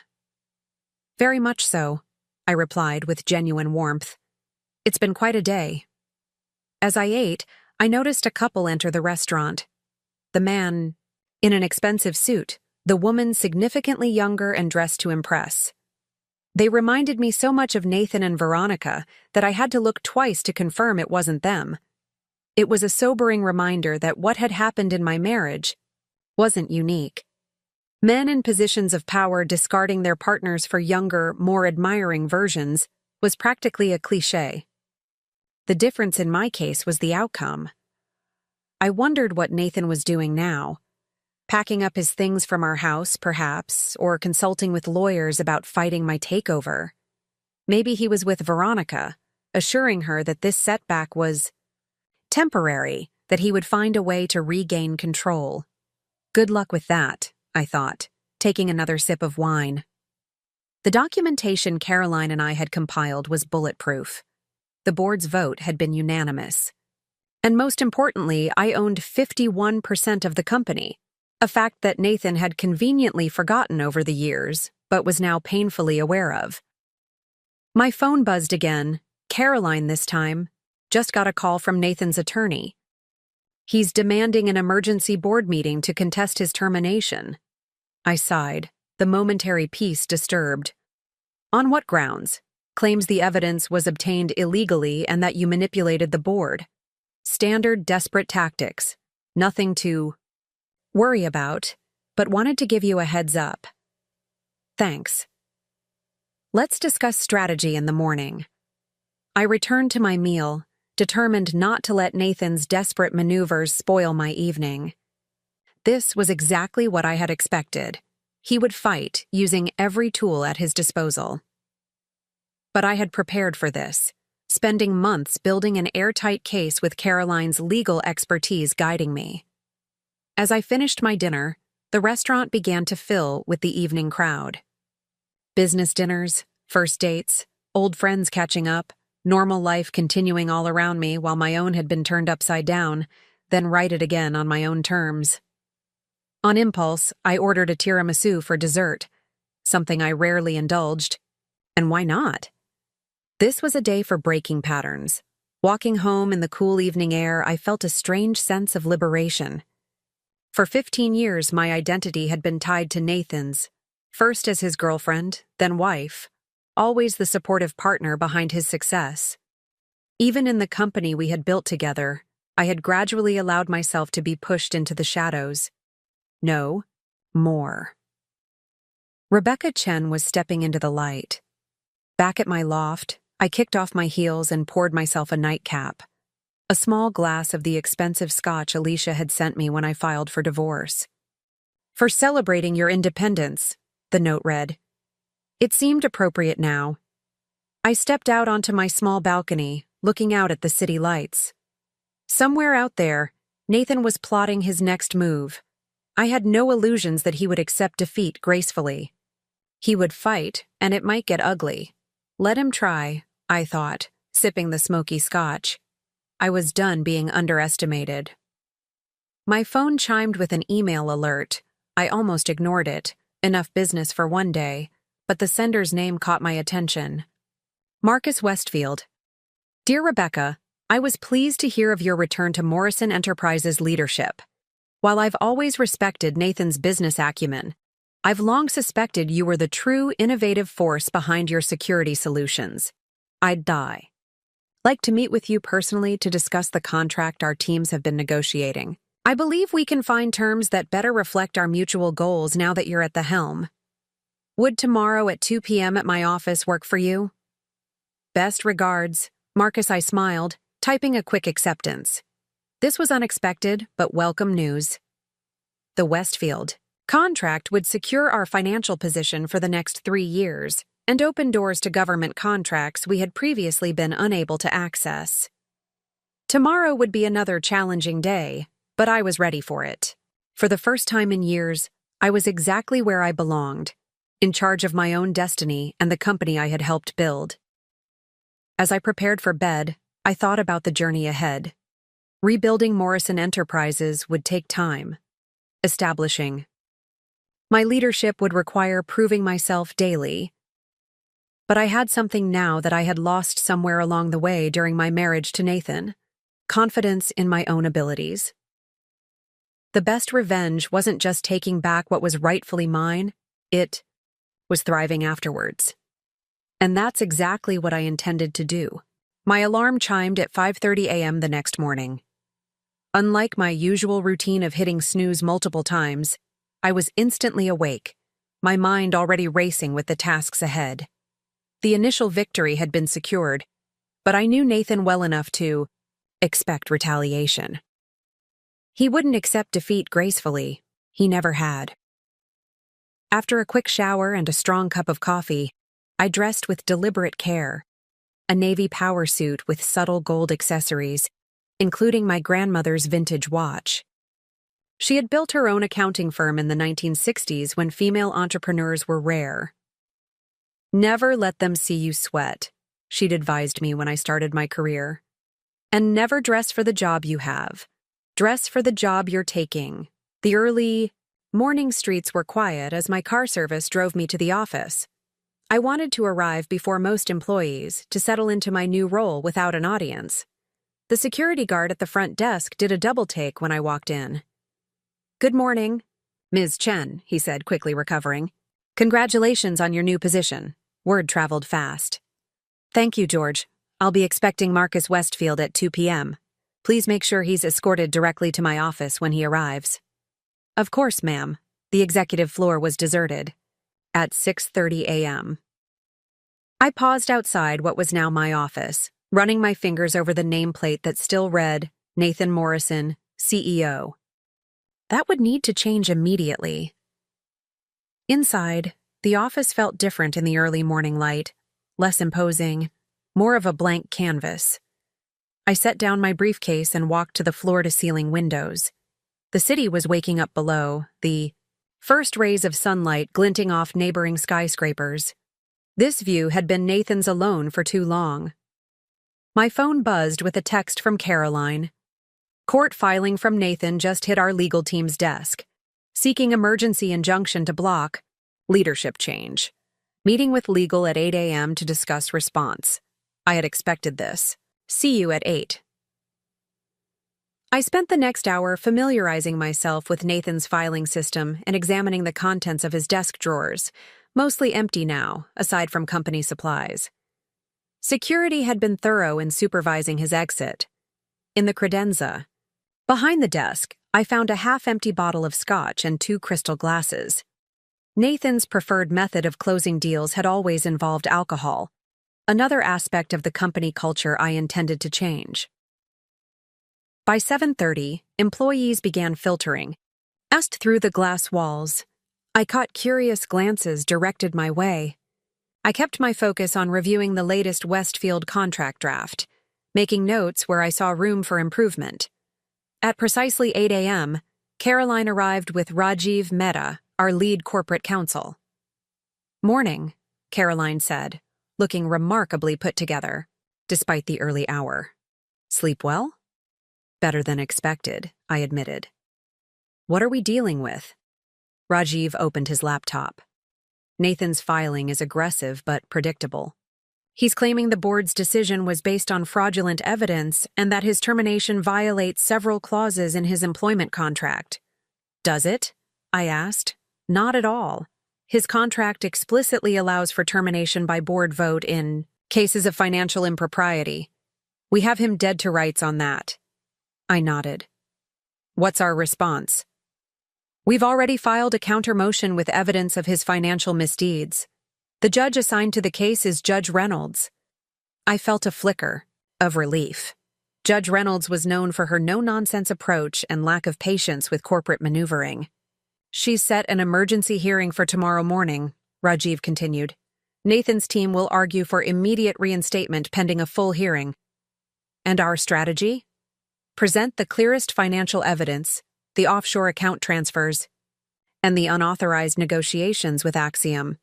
Very much so, I replied with genuine warmth. It's been quite a day. As I ate, I noticed a couple enter the restaurant. The man in an expensive suit, the woman significantly younger and dressed to impress. They reminded me so much of Nathan and Veronica that I had to look twice to confirm it wasn't them. It was a sobering reminder that what had happened in my marriage wasn't unique. Men in positions of power discarding their partners for younger, more admiring versions was practically a cliché. The difference in my case was the outcome. I wondered what Nathan was doing now. Packing up his things from our house, perhaps, or consulting with lawyers about fighting my takeover. Maybe he was with Veronica, assuring her that this setback was temporary, that he would find a way to regain control. Good luck with that, I thought, taking another sip of wine. The documentation Caroline and I had compiled was bulletproof. The board's vote had been unanimous. And most importantly, I owned 51% of the company. A fact that Nathan had conveniently forgotten over the years, but was now painfully aware of. My phone buzzed again, Caroline this time, just got a call from Nathan's attorney. He's demanding an emergency board meeting to contest his termination. I sighed, the momentary peace disturbed. On what grounds? Claims the evidence was obtained illegally and that you manipulated the board. Standard desperate tactics. Nothing to worry about, but wanted to give you a heads up. Thanks. Let's discuss strategy in the morning. I returned to my meal, determined not to let Nathan's desperate maneuvers spoil my evening. This was exactly what I had expected. He would fight, using every tool at his disposal. But I had prepared for this, spending months building an airtight case with Caroline's legal expertise guiding me. As I finished my dinner, the restaurant began to fill with the evening crowd. Business dinners, first dates, old friends catching up, normal life continuing all around me while my own had been turned upside down, then righted again on my own terms. On impulse, I ordered a tiramisu for dessert, something I rarely indulged. And why not? This was a day for breaking patterns. Walking home in the cool evening air, I felt a strange sense of liberation. For 15 years, my identity had been tied to Nathan's, first as his girlfriend, then wife, always the supportive partner behind his success. Even in the company we had built together, I had gradually allowed myself to be pushed into the shadows. No, more. Rebecca Chen was stepping into the light. Back at my loft, I kicked off my heels and poured myself a nightcap, a small glass of the expensive scotch Alicia had sent me when I filed for divorce. For celebrating your independence, the note read. It seemed appropriate now. I stepped out onto my small balcony, looking out at the city lights. Somewhere out there, Nathan was plotting his next move. I had no illusions that he would accept defeat gracefully. He would fight, and it might get ugly. Let him try, I thought, sipping the smoky scotch. I was done being underestimated. My phone chimed with an email alert. I almost ignored it. Enough business for one day, but the sender's name caught my attention. Marcus Westfield. Dear Rebecca, I was pleased to hear of your return to Morrison Enterprises leadership. While I've always respected Nathan's business acumen, I've long suspected you were the true innovative force behind your security solutions. I'd die. Like to meet with you personally to discuss the contract our teams have been negotiating. I believe we can find terms that better reflect our mutual goals now that you're at the helm. Would tomorrow at 2 p.m. at my office work for you? Best regards, Marcus. I smiled, typing a quick acceptance. This was unexpected, but welcome news. The Westfield contract would secure our financial position for the next 3 years and open doors to government contracts we had previously been unable to access. Tomorrow would be another challenging day, but I was ready for it. For the first time in years, I was exactly where I belonged, in charge of my own destiny and the company I had helped build. As I prepared for bed, I thought about the journey ahead. Rebuilding Morrison Enterprises would take time. Establishing my leadership would require proving myself daily. But I had something now that I had lost somewhere along the way during my marriage to Nathan: confidence in my own abilities. The best revenge wasn't just taking back what was rightfully mine, it was thriving afterwards. And that's exactly what I intended to do. My alarm chimed at 5:30 a.m. the next morning. Unlike my usual routine of hitting snooze multiple times, I was instantly awake, my mind already racing with the tasks ahead. The initial victory had been secured, but I knew Nathan well enough to expect retaliation. He wouldn't accept defeat gracefully. He never had. After a quick shower and a strong cup of coffee, I dressed with deliberate care. A navy power suit with subtle gold accessories, including my grandmother's vintage watch. She had built her own accounting firm in the 1960s when female entrepreneurs were rare. Never let them see you sweat, she'd advised me when I started my career. And never dress for the job you have. Dress for the job you're taking. The early morning streets were quiet as my car service drove me to the office. I wanted to arrive before most employees to settle into my new role without an audience. The security guard at the front desk did a double take when I walked in. Good morning, Ms. Chen, he said, quickly recovering. Congratulations on your new position. Word traveled fast. Thank you, George. I'll be expecting Marcus Westfield at 2 p.m. Please make sure he's escorted directly to my office when he arrives. Of course, ma'am. The executive floor was deserted. At 6:30 a.m. I paused outside what was now my office, running my fingers over the nameplate that still read, Nathan Morrison, CEO. That would need to change immediately. Inside, the office felt different in the early morning light, less imposing, more of a blank canvas. I set down my briefcase and walked to the floor-to-ceiling windows. The city was waking up below, the first rays of sunlight glinting off neighboring skyscrapers. This view had been Nathan's alone for too long. My phone buzzed with a text from Caroline. Court filing from Nathan just hit our legal team's desk. Seeking emergency injunction to block. Leadership change. Meeting with legal at 8 a.m. to discuss response. I had expected this. See you at 8. I spent the next hour familiarizing myself with Nathan's filing system and examining the contents of his desk drawers, mostly empty now, aside from company supplies. Security had been thorough in supervising his exit. In the credenza, behind the desk, I found a half-empty bottle of scotch and 2 crystal glasses. Nathan's preferred method of closing deals had always involved alcohol, another aspect of the company culture I intended to change. By 7:30, employees began filtering. Passed through the glass walls. I caught curious glances directed my way. I kept my focus on reviewing the latest Westfield contract draft, making notes where I saw room for improvement. At precisely 8 a.m., Caroline arrived with Rajiv Mehta, our lead corporate counsel. Morning, Caroline said, looking remarkably put together, despite the early hour. Sleep well? Better than expected, I admitted. What are we dealing with? Rajiv opened his laptop. Nathan's filing is aggressive but predictable. He's claiming the board's decision was based on fraudulent evidence and that his termination violates several clauses in his employment contract. Does it? I asked. Not at all. His contract explicitly allows for termination by board vote in cases of financial impropriety. We have him dead to rights on that. I nodded. What's our response? We've already filed a counter-motion with evidence of his financial misdeeds. The judge assigned to the case is Judge Reynolds. I felt a flicker of relief. Judge Reynolds was known for her no-nonsense approach and lack of patience with corporate maneuvering. She's set an emergency hearing for tomorrow morning, Rajiv continued. Nathan's team will argue for immediate reinstatement pending a full hearing. And our strategy? Present the clearest financial evidence, the offshore account transfers, and the unauthorized negotiations with Axiom.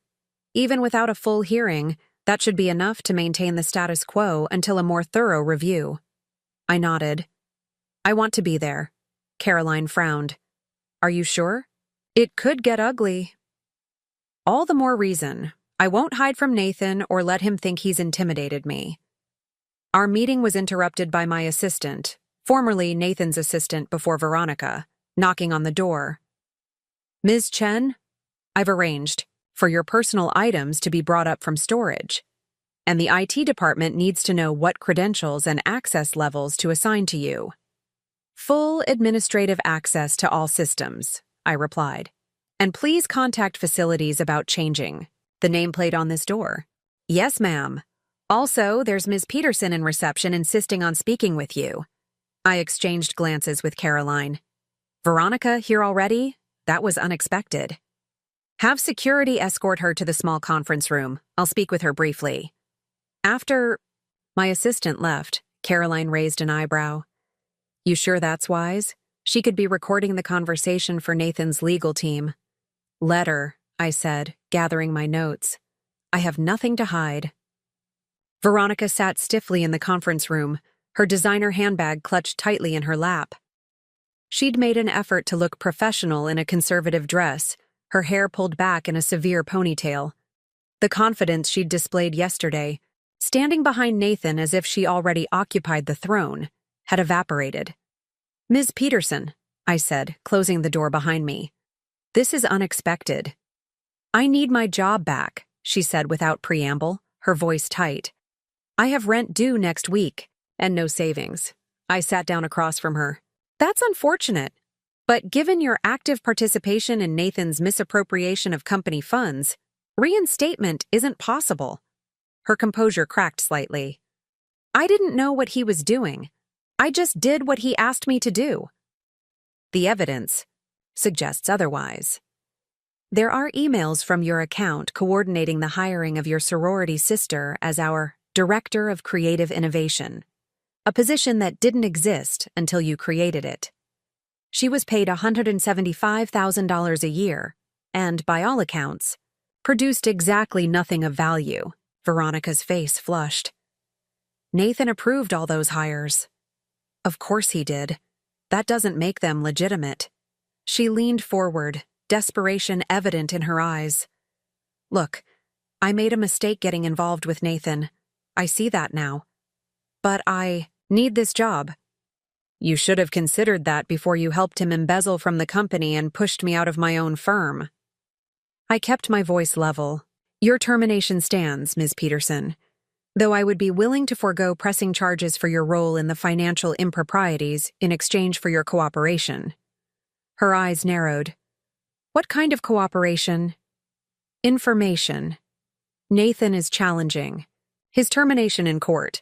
Even without a full hearing, that should be enough to maintain the status quo until a more thorough review. I nodded. I want to be there. Caroline frowned. Are you sure? It could get ugly. All the more reason. I won't hide from Nathan or let him think he's intimidated me. Our meeting was interrupted by my assistant, formerly Nathan's assistant before Veronica, knocking on the door. Ms. Chen, I've arranged for your personal items to be brought up from storage, and the IT department needs to know what credentials and access levels to assign to you. Full administrative access to all systems, I replied. And please contact facilities about changing the nameplate on this door. Yes, ma'am. Also, there's Ms. Peterson in reception insisting on speaking with you. I exchanged glances with Caroline. Veronica here already? That was unexpected. Have security escort her to the small conference room. I'll speak with her briefly. After my assistant left, Caroline raised an eyebrow. You sure that's wise? She could be recording the conversation for Nathan's legal team. Let her, I said, gathering my notes. I have nothing to hide. Veronica sat stiffly in the conference room, her designer handbag clutched tightly in her lap. She'd made an effort to look professional in a conservative dress, her hair pulled back in a severe ponytail. The confidence she'd displayed yesterday, standing behind Nathan as if she already occupied the throne, had evaporated. Ms. Peterson, I said, closing the door behind me. This is unexpected. I need my job back, she said without preamble, her voice tight. I have rent due next week, and no savings. I sat down across from her. That's unfortunate. But given your active participation in Nathan's misappropriation of company funds, reinstatement isn't possible. Her composure cracked slightly. I didn't know what he was doing. I just did what he asked me to do. The evidence suggests otherwise. There are emails from your account coordinating the hiring of your sorority sister as our Director of Creative Innovation, a position that didn't exist until you created it. She was paid $175,000 a year and, by all accounts, produced exactly nothing of value. Veronica's face flushed. Nathan approved all those hires. Of course he did. That doesn't make them legitimate. She leaned forward, desperation evident in her eyes. Look, I made a mistake getting involved with Nathan. I see that now. But I need this job. You should have considered that before you helped him embezzle from the company and pushed me out of my own firm. I kept my voice level. Your termination stands, Ms. Peterson, though I would be willing to forego pressing charges for your role in the financial improprieties in exchange for your cooperation. Her eyes narrowed. What kind of cooperation? Information. Nathan is challenging. His termination in court.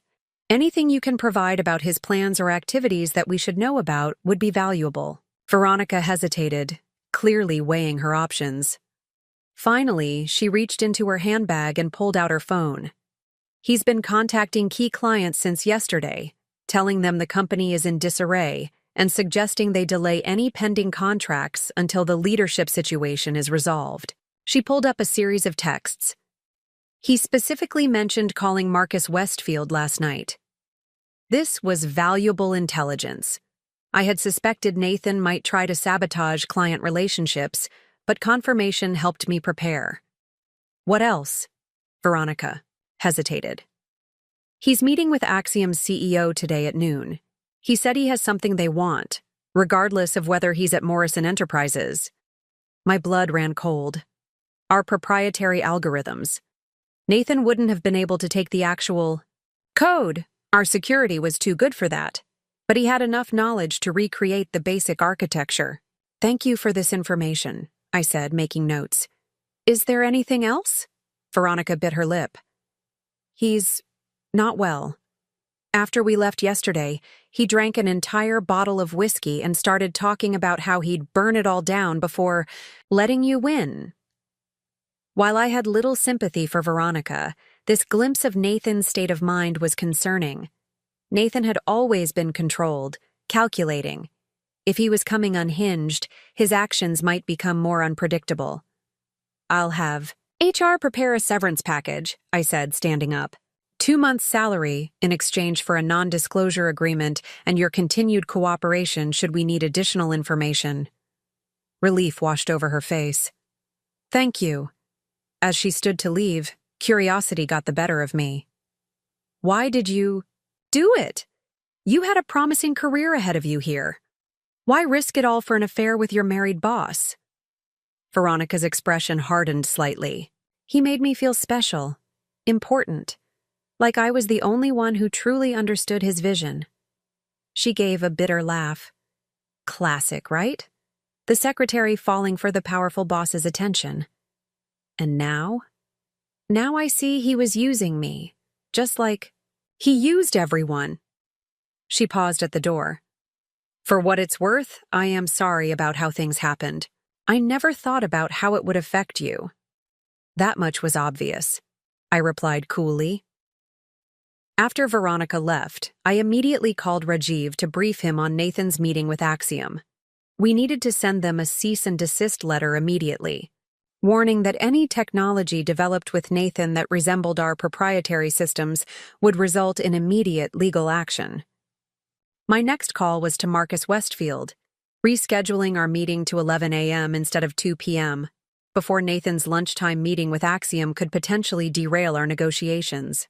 Anything you can provide about his plans or activities that we should know about would be valuable. Veronica hesitated, clearly weighing her options. Finally, she reached into her handbag and pulled out her phone. He's been contacting key clients since yesterday, telling them the company is in disarray and suggesting they delay any pending contracts until the leadership situation is resolved. She pulled up a series of texts. He specifically mentioned calling Marcus Westfield last night. This was valuable intelligence. I had suspected Nathan might try to sabotage client relationships, but confirmation helped me prepare. What else? Veronica hesitated. He's meeting with Axiom's CEO today at noon. He said he has something they want, regardless of whether he's at Morrison Enterprises. My blood ran cold. Our proprietary algorithms. Nathan wouldn't have been able to take the actual code. Our security was too good for that, but he had enough knowledge to recreate the basic architecture. Thank you for this information, I said, making notes. Is there anything else? Veronica bit her lip. He's not well. After we left yesterday, he drank an entire bottle of whiskey and started talking about how he'd burn it all down before letting you win. While I had little sympathy for Veronica, this glimpse of Nathan's state of mind was concerning. Nathan had always been controlled, calculating. If he was coming unhinged, his actions might become more unpredictable. I'll have HR prepare a severance package, I said, standing up. 2 months' salary in exchange for a non-disclosure agreement and your continued cooperation should we need additional information. Relief washed over her face. Thank you. As she stood to leave, curiosity got the better of me. Why did you do it? You had a promising career ahead of you here. Why risk it all for an affair with your married boss? Veronica's expression hardened slightly. He made me feel special, important, like I was the only one who truly understood his vision. She gave a bitter laugh. Classic, right? The secretary falling for the powerful boss's attention. And now? Now I see he was using me, just like he used everyone. She paused at the door. For what it's worth, I am sorry about how things happened. I never thought about how it would affect you. That much was obvious, I replied coolly. After Veronica left, I immediately called Rajiv to brief him on Nathan's meeting with Axiom. We needed to send them a cease and desist letter immediately, warning that any technology developed with Nathan that resembled our proprietary systems would result in immediate legal action. My next call was to Marcus Westfield, rescheduling our meeting to 11 a.m. instead of 2 p.m., before Nathan's lunchtime meeting with Axiom could potentially derail our negotiations.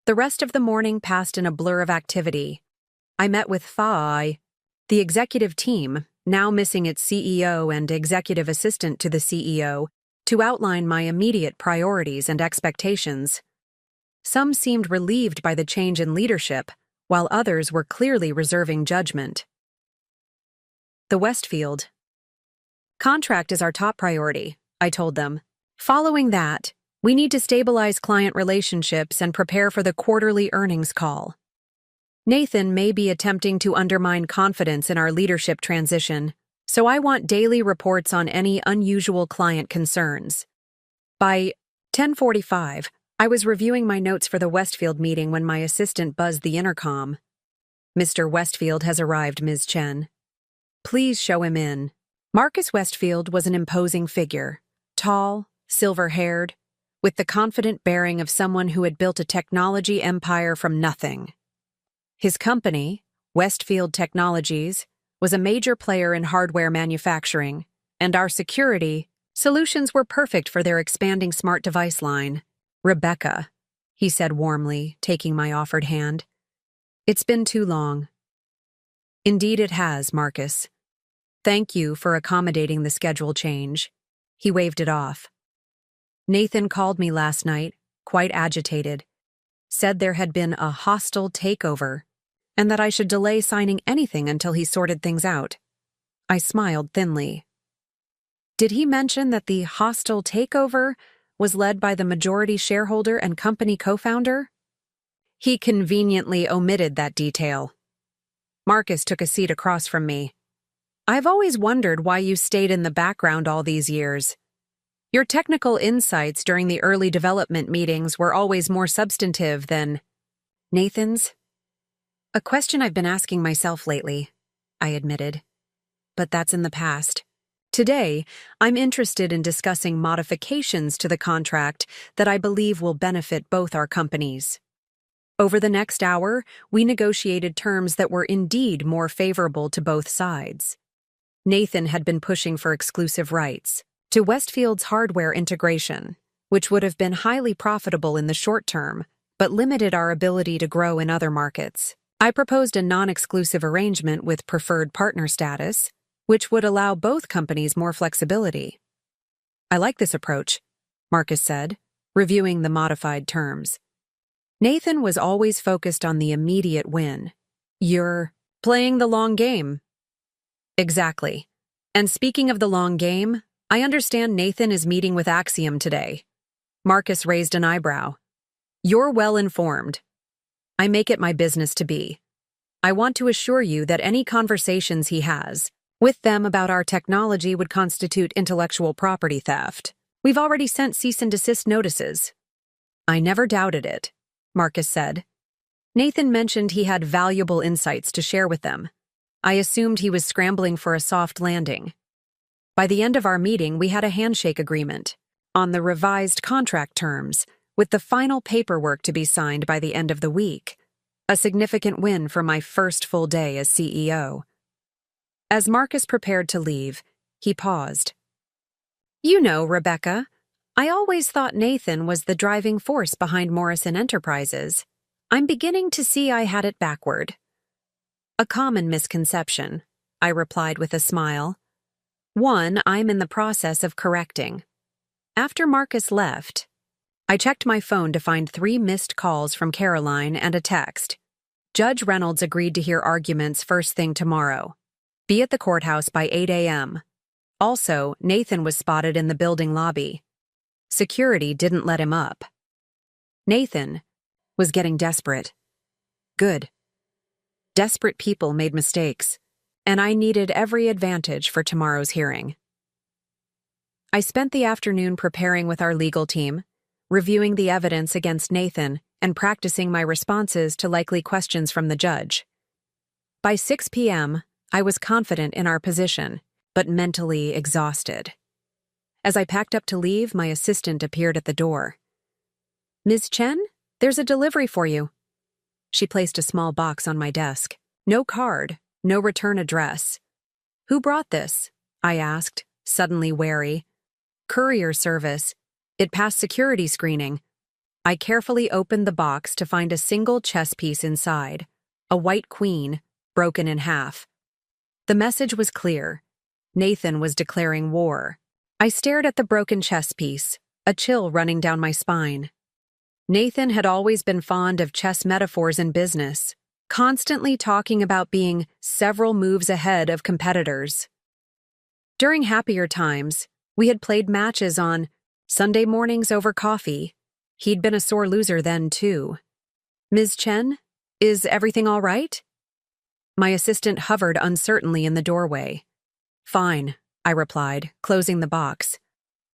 The rest of the morning passed in a blur of activity. I met with FAI, the executive team, now missing its CEO and executive assistant to the CEO, to outline my immediate priorities and expectations. Some seemed relieved by the change in leadership, while others were clearly reserving judgment. The Westfield contract is our top priority, I told them. Following that, we need to stabilize client relationships and prepare for the quarterly earnings call. Nathan may be attempting to undermine confidence in our leadership transition, so I want daily reports on any unusual client concerns. By 10:45, I was reviewing my notes for the Westfield meeting when my assistant buzzed the intercom. "Mr. Westfield has arrived, Ms. Chen. Please show him in." Marcus Westfield was an imposing figure, tall, silver-haired, with the confident bearing of someone who had built a technology empire from nothing. His company, Westfield Technologies, was a major player in hardware manufacturing, and our security solutions were perfect for their expanding smart device line. "Rebecca," he said warmly, taking my offered hand. "It's been too long." "Indeed it has, Marcus. Thank you for accommodating the schedule change." He waved it off. "Nathan called me last night, quite agitated, said there had been a hostile takeover, and that I should delay signing anything until he sorted things out." I smiled thinly. "Did he mention that the hostile takeover was led by the majority shareholder and company co-founder?" "He conveniently omitted that detail." Marcus took a seat across from me. "I've always wondered why you stayed in the background all these years. Your technical insights during the early development meetings were always more substantive than Nathan's." "A question I've been asking myself lately," I admitted. "But that's in the past. Today, I'm interested in discussing modifications to the contract that I believe will benefit both our companies." Over the next hour, we negotiated terms that were indeed more favorable to both sides. Nathan had been pushing for exclusive rights to Westfield's hardware integration, which would have been highly profitable in the short term, but limited our ability to grow in other markets. I proposed a non-exclusive arrangement with preferred partner status, which would allow both companies more flexibility. "I like this approach," Marcus said, reviewing the modified terms. Nathan was always focused on the immediate win. "You're playing the long game." "Exactly. And speaking of the long game, I understand Nathan is meeting with Axiom today." Marcus raised an eyebrow. "You're well informed. I make it my business to be. I want to assure you that any conversations he has with them about our technology would constitute intellectual property theft. We've already sent cease and desist notices." "I never doubted it," Marcus said. "Nathan mentioned he had valuable insights to share with them. I assumed he was scrambling for a soft landing." By the end of our meeting, we had a handshake agreement on the revised contract terms, with the final paperwork to be signed by the end of the week, a significant win for my first full day as CEO. As Marcus prepared to leave, he paused. "You know, Rebecca, I always thought Nathan was the driving force behind Morrison Enterprises. I'm beginning to see I had it backward." "A common misconception," I replied with a smile. "One I'm in the process of correcting." After Marcus left, I checked my phone to find 3 missed calls from Caroline and a text. Judge Reynolds agreed to hear arguments first thing tomorrow. Be at the courthouse by 8 a.m. Also, Nathan was spotted in the building lobby. Security didn't let him up. Nathan was getting desperate. Good. Desperate people made mistakes, and I needed every advantage for tomorrow's hearing. I spent the afternoon preparing with our legal team, reviewing the evidence against Nathan, and practicing my responses to likely questions from the judge. By 6 p.m., I was confident in our position, but mentally exhausted. As I packed up to leave, my assistant appeared at the door. "Ms. Chen, there's a delivery for you." She placed a small box on my desk. No card, no return address. "Who brought this?" I asked, suddenly wary. "Courier service. It passed security screening." I carefully opened the box to find a single chess piece inside, a white queen, broken in half. The message was clear. Nathan was declaring war. I stared at the broken chess piece, a chill running down my spine. Nathan had always been fond of chess metaphors in business, constantly talking about being several moves ahead of competitors. During happier times, we had played matches on Sunday mornings over coffee. He'd been a sore loser then, too. "Ms. Chen, is everything all right?" My assistant hovered uncertainly in the doorway. "Fine," I replied, closing the box.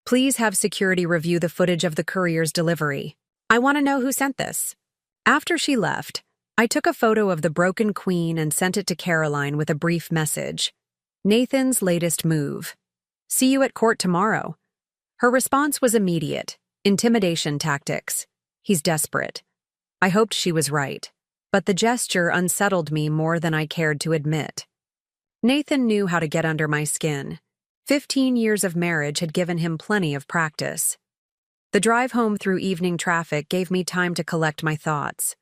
"Please have security review the footage of the courier's delivery. I want to know who sent this." After she left, I took a photo of the broken queen and sent it to Caroline with a brief message. "Nathan's latest move. See you at court tomorrow." Her response was immediate. "Intimidation tactics. He's desperate." I hoped she was right, but the gesture unsettled me more than I cared to admit. Nathan knew how to get under my skin. 15 years of marriage had given him plenty of practice. The drive home through evening traffic gave me time to collect my thoughts.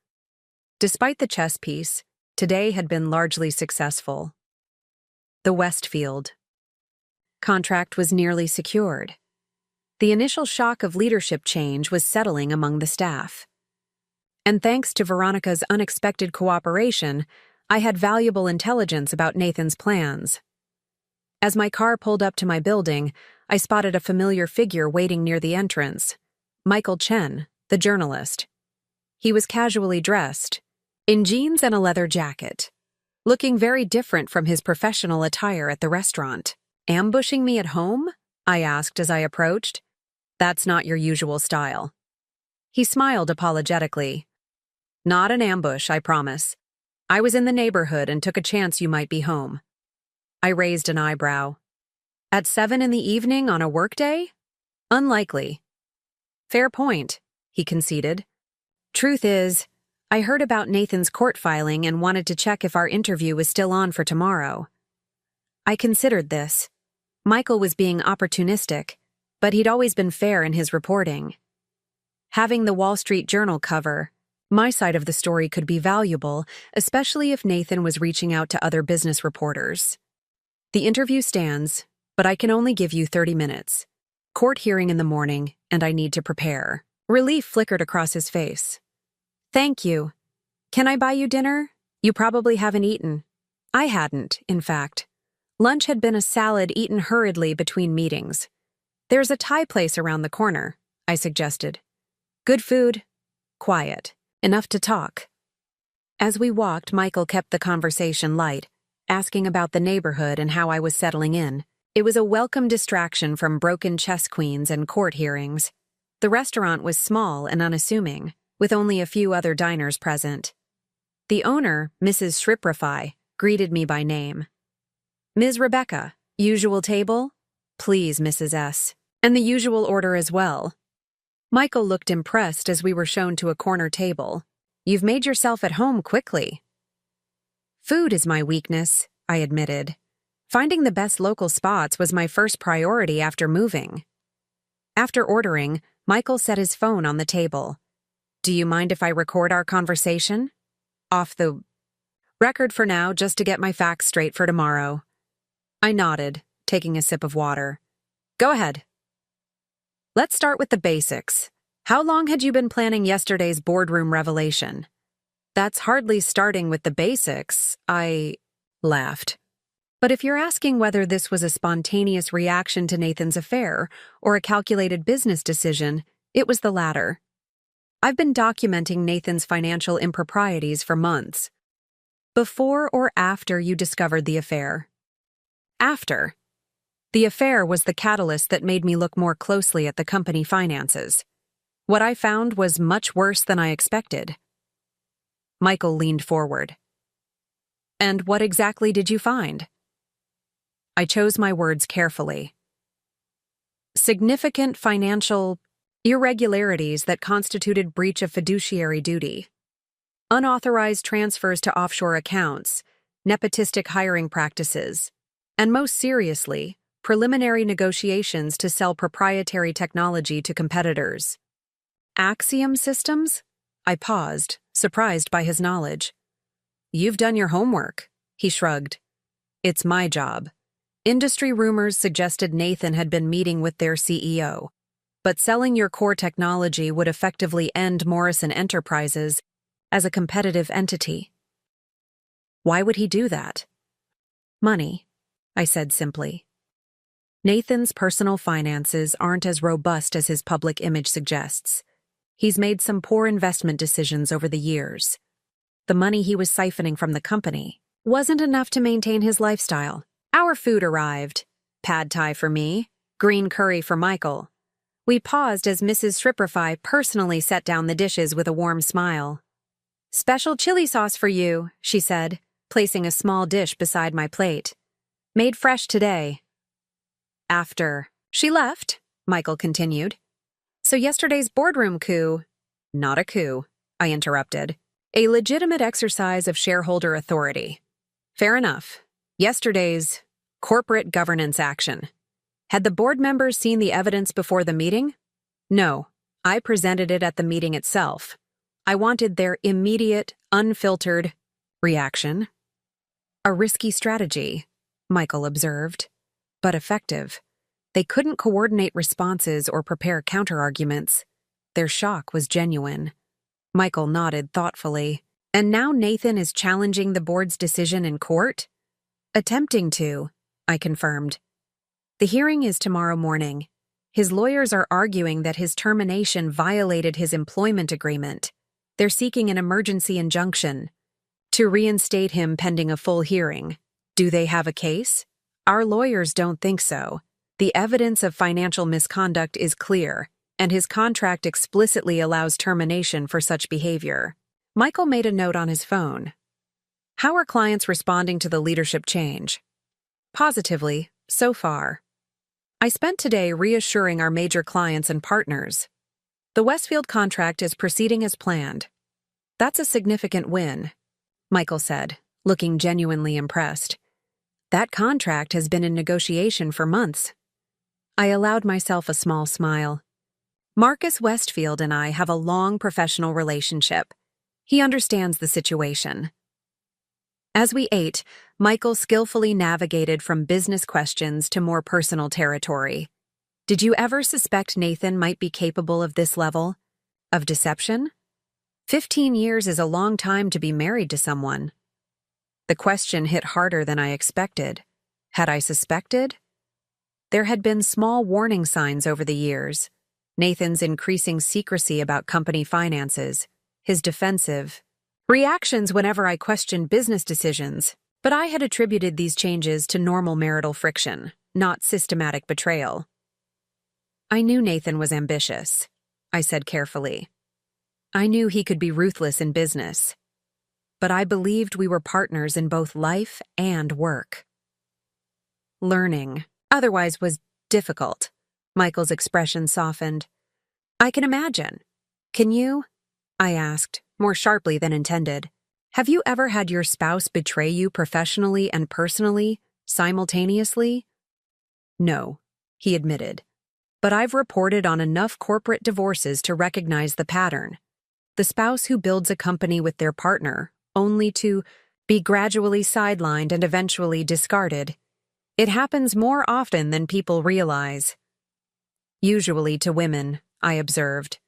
Despite the chess piece, today had been largely successful. The Westfield contract was nearly secured. The initial shock of leadership change was settling among the staff. And thanks to Veronica's unexpected cooperation, I had valuable intelligence about Nathan's plans. As my car pulled up to my building, I spotted a familiar figure waiting near the entrance. Michael Chen, the journalist. He was casually dressed, in jeans and a leather jacket, looking very different from his professional attire at the restaurant. "Ambushing me at home?" I asked as I approached. "That's not your usual style." He smiled apologetically. "Not an ambush, I promise. I was in the neighborhood and took a chance you might be home." I raised an eyebrow. "At 7 in the evening on a workday? Unlikely." "Fair point," he conceded. "Truth is, I heard about Nathan's court filing and wanted to check if our interview was still on for tomorrow." I considered this. Michael was being opportunistic, but he'd always been fair in his reporting. Having the Wall Street Journal cover, my side of the story could be valuable, especially if Nathan was reaching out to other business reporters. "The interview stands, but I can only give you 30 minutes. Court hearing in the morning, and I need to prepare." Relief flickered across his face. "Thank you. Can I buy you dinner? You probably haven't eaten." I hadn't, in fact. Lunch had been a salad eaten hurriedly between meetings. "There's a Thai place around the corner," I suggested. "Good food, quiet, enough to talk." As we walked, Michael kept the conversation light, asking about the neighborhood and how I was settling in. It was a welcome distraction from broken chess queens and court hearings. The restaurant was small and unassuming, with only a few other diners present. The owner, Mrs. Shriprafai, greeted me by name. "Ms. Rebecca, usual table?" "Please, Mrs. S. And the usual order as well." Michael looked impressed as we were shown to a corner table. "You've made yourself at home quickly." "Food is my weakness," I admitted. Finding the best local spots was my first priority after moving. After ordering, Michael set his phone on the table. "Do you mind if I record our conversation?" "Off the record for now, just to get my facts straight for tomorrow." I nodded, taking a sip of water. "Go ahead." "Let's start with the basics. How long had you been planning yesterday's boardroom revelation?" "That's hardly starting with the basics," I laughed. "But if you're asking whether this was a spontaneous reaction to Nathan's affair or a calculated business decision, it was the latter. I've been documenting Nathan's financial improprieties for months." "Before or after you discovered the affair?" "After. The affair was the catalyst that made me look more closely at the company finances. What I found was much worse than I expected." Michael leaned forward. "And what exactly did you find?" I chose my words carefully. "Significant financial irregularities that constituted breach of fiduciary duty. Unauthorized transfers to offshore accounts, nepotistic hiring practices, and most seriously, preliminary negotiations to sell proprietary technology to competitors." "Axiom Systems?" I paused, surprised by his knowledge. "You've done your homework," he shrugged. "It's my job. Industry rumors suggested Nathan had been meeting with their CEO, but selling your core technology would effectively end Morrison Enterprises as a competitive entity." Why would he do that? Money, I said simply. Nathan's personal finances aren't as robust as his public image suggests. He's made some poor investment decisions over the years. The money he was siphoning from the company wasn't enough to maintain his lifestyle. Our food arrived. Pad thai for me, green curry for Michael. We paused as Mrs. Shripperfy personally set down the dishes with a warm smile. "Special chili sauce for you," she said, placing a small dish beside my plate. "Made fresh today." After she left, Michael continued. "So yesterday's boardroom coup—" "Not a coup," I interrupted. "A legitimate exercise of shareholder authority." "Fair enough. Yesterday's corporate governance action. Had the board members seen the evidence before the meeting?" "No. I presented it at the meeting itself. I wanted their immediate, unfiltered reaction." "A risky strategy," Michael observed, "but effective. They couldn't coordinate responses or prepare counterarguments. Their shock was genuine." Michael nodded thoughtfully. "And now Nathan is challenging the board's decision in court?" "Attempting to," I confirmed. "The hearing is tomorrow morning. His lawyers are arguing that his termination violated his employment agreement. They're seeking an emergency injunction to reinstate him pending a full hearing. Do they have a case? Our lawyers don't think so. The evidence of financial misconduct is clear, and his contract explicitly allows termination for such behavior." Michael made a note on his phone. "How are clients responding to the leadership change?" "Positively, so far. I spent today reassuring our major clients and partners. The Westfield contract is proceeding as planned." "That's a significant win," Michael said, looking genuinely impressed. "That contract has been in negotiation for months." I allowed myself a small smile. "Marcus Westfield and I have a long professional relationship. He understands the situation." As we ate, Michael skillfully navigated from business questions to more personal territory. "Did you ever suspect Nathan might be capable of this level of deception? 15 years is a long time to be married to someone." The question hit harder than I expected. Had I suspected? There had been small warning signs over the years. Nathan's increasing secrecy about company finances, his defensive reactions whenever I questioned business decisions, but I had attributed these changes to normal marital friction, not systematic betrayal. "I knew Nathan was ambitious," I said carefully. "I knew he could be ruthless in business. But I believed we were partners in both life and work." "Learning, otherwise, was difficult." Michael's expression softened. "I can imagine. Can you?" I asked, more sharply than intended. "Have you ever had your spouse betray you professionally and personally, simultaneously?" "No," he admitted. "But I've reported on enough corporate divorces to recognize the pattern. The spouse who builds a company with their partner, only to be gradually sidelined and eventually discarded. It happens more often than people realize." "Usually to women," I observed.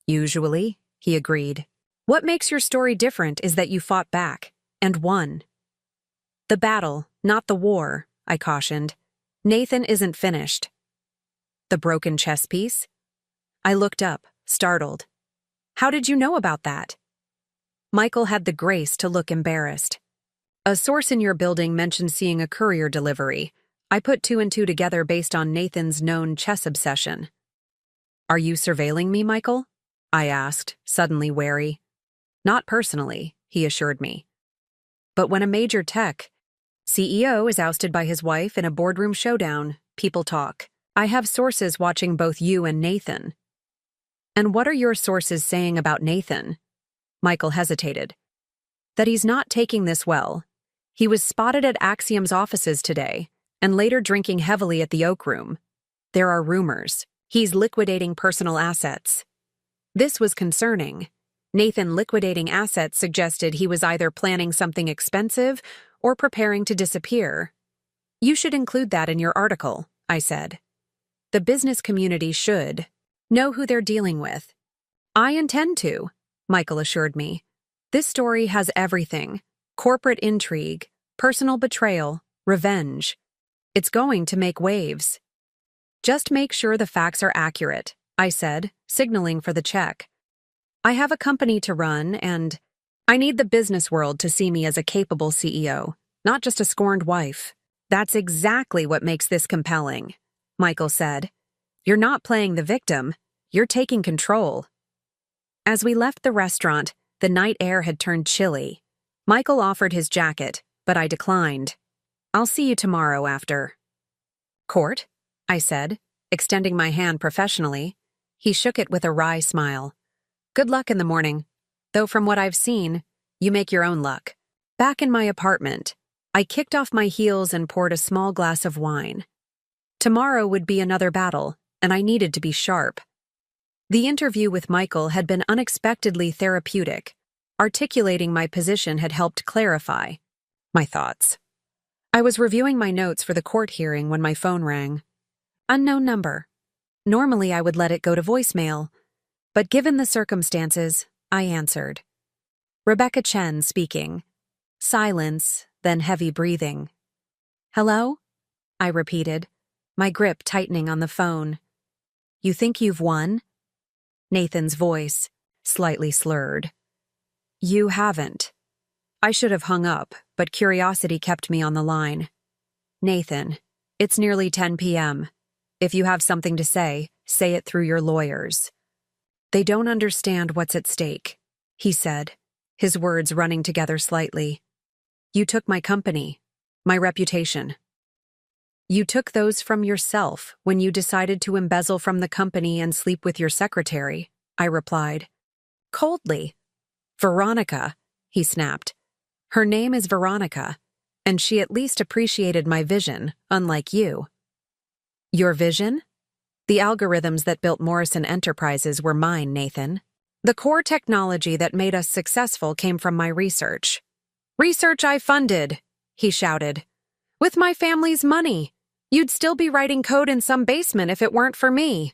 "Usually," he agreed. "What makes your story different is that you fought back, and won." "The battle, not the war," I cautioned. "Nathan isn't finished." "The broken chess piece?" I looked up, startled. "How did you know about that?" Michael had the grace to look embarrassed. "A source in your building mentioned seeing a courier delivery. I put two and two together based on Nathan's known chess obsession." "Are you surveilling me, Michael?" I asked, suddenly wary. "Not personally," he assured me. "But when a major tech CEO is ousted by his wife in a boardroom showdown, people talk. I have sources watching both you and Nathan." "And what are your sources saying about Nathan?" Michael hesitated. "That he's not taking this well. He was spotted at Axiom's offices today, and later drinking heavily at the Oak Room. There are rumors. He's liquidating personal assets." This was concerning. Nathan liquidating assets suggested he was either planning something expensive or preparing to disappear. "You should include that in your article," I said. "The business community should know who they're dealing with." "I intend to," Michael assured me. "This story has everything. Corporate intrigue, personal betrayal, revenge. It's going to make waves. Just make sure the facts are accurate, I said, signaling for the check. I have a company to run, and I need the business world to see me as a capable CEO, not just a scorned wife. That's exactly what makes this compelling, Michael said. You're not playing the victim, you're taking control. As we left the restaurant, the night air had turned chilly. Michael offered his jacket, but I declined. I'll see you tomorrow after. Court? I said, extending my hand professionally. He shook it with a wry smile. Good luck in the morning. Though from what I've seen, you make your own luck. Back in my apartment, I kicked off my heels and poured a small glass of wine. Tomorrow would be another battle, and I needed to be sharp. The interview with Michael had been unexpectedly therapeutic. Articulating my position had helped clarify my thoughts. I was reviewing my notes for the court hearing when my phone rang. Unknown number. Normally I would let it go to voicemail, but given the circumstances, I answered. Rebecca Chen speaking. Silence, then heavy breathing. Hello? I repeated, my grip tightening on the phone. You think you've won? Nathan's voice, slightly slurred. You haven't. I should have hung up, but curiosity kept me on the line. Nathan, it's nearly 10 p.m. If you have something to say it through your lawyers. They don't understand what's at stake, he said, his words running together slightly. You took my company, my reputation. You took those from yourself when you decided to embezzle from the company and sleep with your secretary, I replied. Coldly. Veronica, he snapped. Her name is Veronica, and she at least appreciated my vision, unlike you. Your vision? The algorithms that built Morrison Enterprises were mine, Nathan. The core technology that made us successful came from my research. Research I funded, he shouted. With my family's money. You'd still be writing code in some basement if it weren't for me.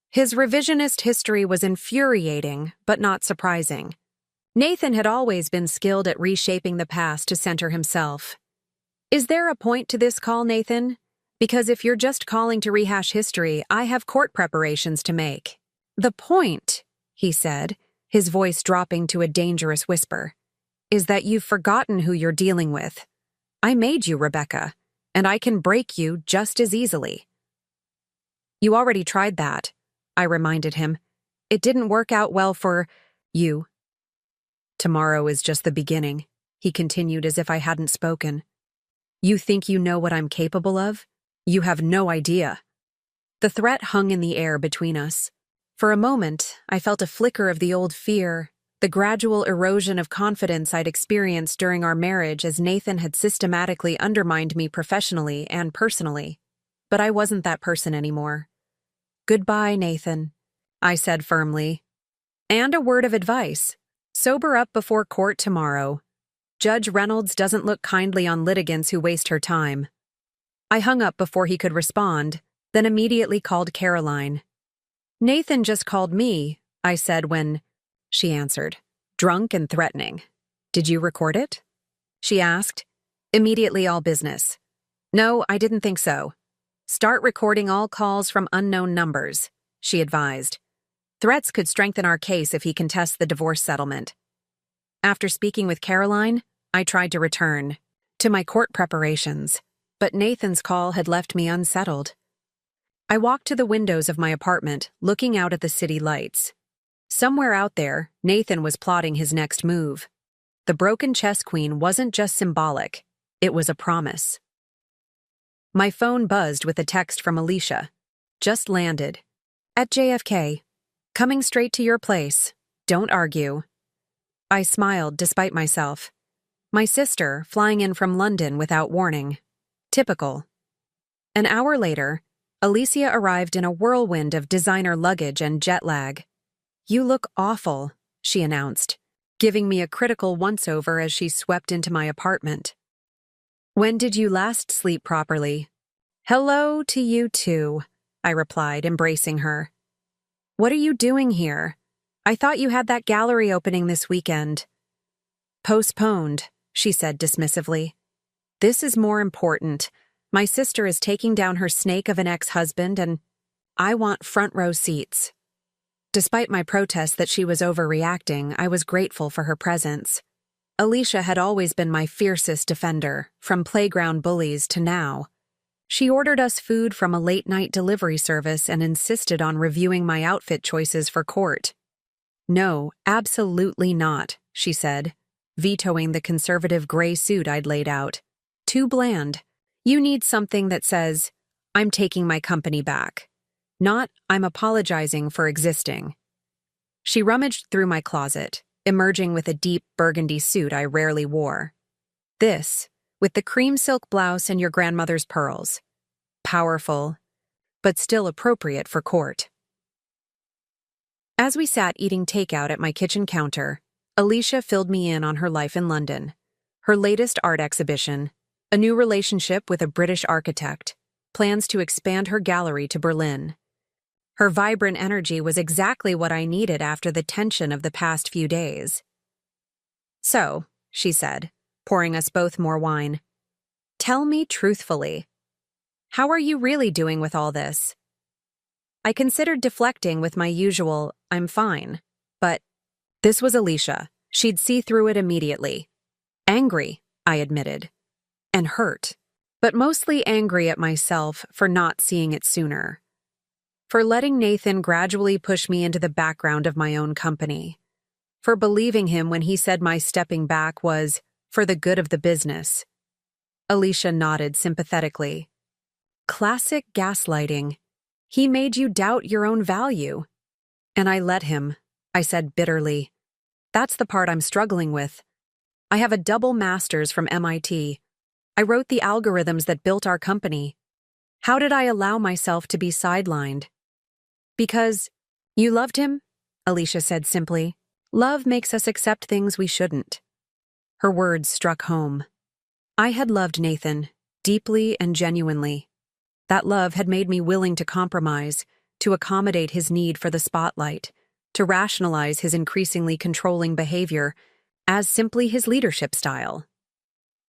His revisionist history was infuriating, but not surprising. Nathan had always been skilled at reshaping the past to center himself. Is there a point to this call, Nathan? Because if you're just calling to rehash history, I have court preparations to make. The point, he said, his voice dropping to a dangerous whisper, is that you've forgotten who you're dealing with. I made you, Rebecca, and I can break you just as easily. You already tried that, I reminded him. It didn't work out well for you. Tomorrow is just the beginning, he continued as if I hadn't spoken. You think you know what I'm capable of? You have no idea. The threat hung in the air between us. For a moment, I felt a flicker of the old fear, the gradual erosion of confidence I'd experienced during our marriage as Nathan had systematically undermined me professionally and personally. But I wasn't that person anymore. Goodbye, Nathan, I said firmly. And a word of advice. Sober up before court tomorrow. Judge Reynolds doesn't look kindly on litigants who waste her time. I hung up before he could respond, then immediately called Caroline. Nathan just called me, I said when she answered, drunk and threatening. Did you record it? She asked. Immediately all business. No, I didn't think so. Start recording all calls from unknown numbers, she advised. Threats could strengthen our case if he contests the divorce settlement. After speaking with Caroline, I tried to return to my court preparations, but Nathan's call had left me unsettled. I walked to the windows of my apartment, looking out at the city lights. Somewhere out there, Nathan was plotting his next move. The broken chess queen wasn't just symbolic, it was a promise. My phone buzzed with a text from Alicia. Just landed. At JFK. Coming straight to your place. Don't argue. I smiled despite myself. My sister, flying in from London without warning. Typical. An hour later, Alicia arrived in a whirlwind of designer luggage and jet lag. You look awful, she announced, giving me a critical once-over as she swept into my apartment. When did you last sleep properly? Hello to you too, I replied, embracing her. What are you doing here? I thought you had that gallery opening this weekend. Postponed, she said dismissively. This is more important. My sister is taking down her snake of an ex-husband, and I want front row seats. Despite my protest that she was overreacting, I was grateful for her presence. Alicia had always been my fiercest defender, from playground bullies to now. She ordered us food from a late-night delivery service and insisted on reviewing my outfit choices for court. No, absolutely not, she said, vetoing the conservative gray suit I'd laid out. Too bland. You need something that says, I'm taking my company back. Not, I'm apologizing for existing. She rummaged through my closet, emerging with a deep burgundy suit I rarely wore. This, with the cream silk blouse and your grandmother's pearls. Powerful, but still appropriate for court. As we sat eating takeout at my kitchen counter, Alicia filled me in on her life in London, her latest art exhibition, a new relationship with a British architect, plans to expand her gallery to Berlin. Her vibrant energy was exactly what I needed after the tension of the past few days. So, she said, pouring us both more wine, tell me truthfully, how are you really doing with all this? I considered deflecting with my usual, I'm fine, but this was Alicia. She'd see through it immediately. Angry, I admitted, and hurt, but mostly angry at myself for not seeing it sooner. For letting Nathan gradually push me into the background of my own company. For believing him when he said my stepping back was for the good of the business. Alicia nodded sympathetically. Classic gaslighting. He made you doubt your own value. And I let him, I said bitterly. That's the part I'm struggling with. I have a double master's from MIT. I wrote the algorithms that built our company. How did I allow myself to be sidelined? Because you loved him, Alicia said simply. Love makes us accept things we shouldn't. Her words struck home. I had loved Nathan, deeply and genuinely. That love had made me willing to compromise, to accommodate his need for the spotlight, to rationalize his increasingly controlling behavior as simply his leadership style.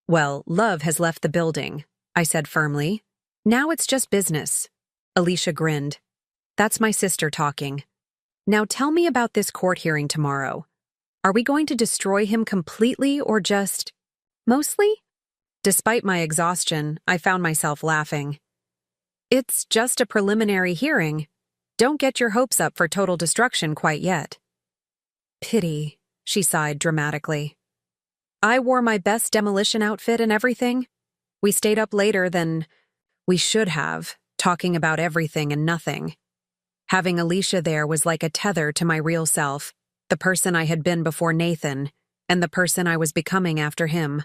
Well, love has left the building, I said firmly. Now it's just business. Alicia grinned. That's my sister talking. Now tell me about this court hearing tomorrow. Are we going to destroy him completely or just mostly? Despite my exhaustion, I found myself laughing. It's just a preliminary hearing. Don't get your hopes up for total destruction quite yet. Pity, she sighed dramatically. I wore my best demolition outfit and everything. We stayed up later than we should have, talking about everything and nothing. Having Alicia there was like a tether to my real self, the person I had been before Nathan, and the person I was becoming after him.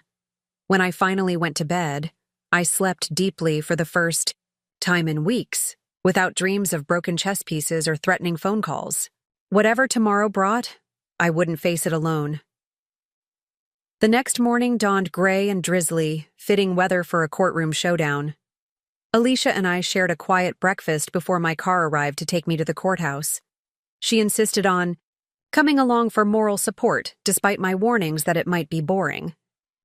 When I finally went to bed, I slept deeply for the first time in weeks, without dreams of broken chess pieces or threatening phone calls. Whatever tomorrow brought, I wouldn't face it alone. The next morning dawned gray and drizzly, fitting weather for a courtroom showdown. Alicia and I shared a quiet breakfast before my car arrived to take me to the courthouse. She insisted on coming along for moral support, despite my warnings that it might be boring.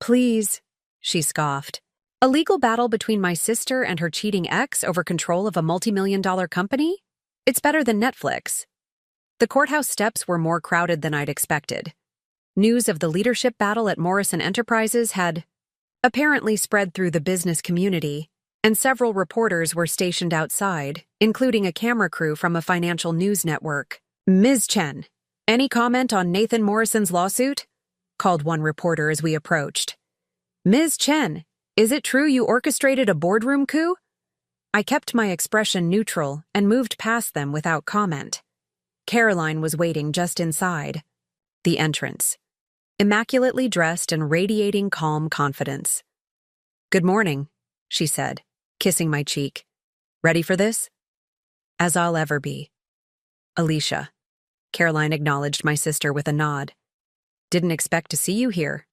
Please, she scoffed. A legal battle between my sister and her cheating ex over control of a multi-million-dollar company? It's better than Netflix. The courthouse steps were more crowded than I'd expected. News of the leadership battle at Morrison Enterprises had apparently spread through the business community, and several reporters were stationed outside, including a camera crew from a financial news network. Ms. Chen, any comment on Nathan Morrison's lawsuit? Called one reporter as we approached. Ms. Chen, is it true you orchestrated a boardroom coup? I kept my expression neutral and moved past them without comment. Caroline was waiting just inside. The entrance. Immaculately dressed and radiating calm confidence. Good morning, she said, kissing my cheek. Ready for this? As I'll ever be. Alicia. Caroline acknowledged my sister with a nod. Didn't expect to see you here.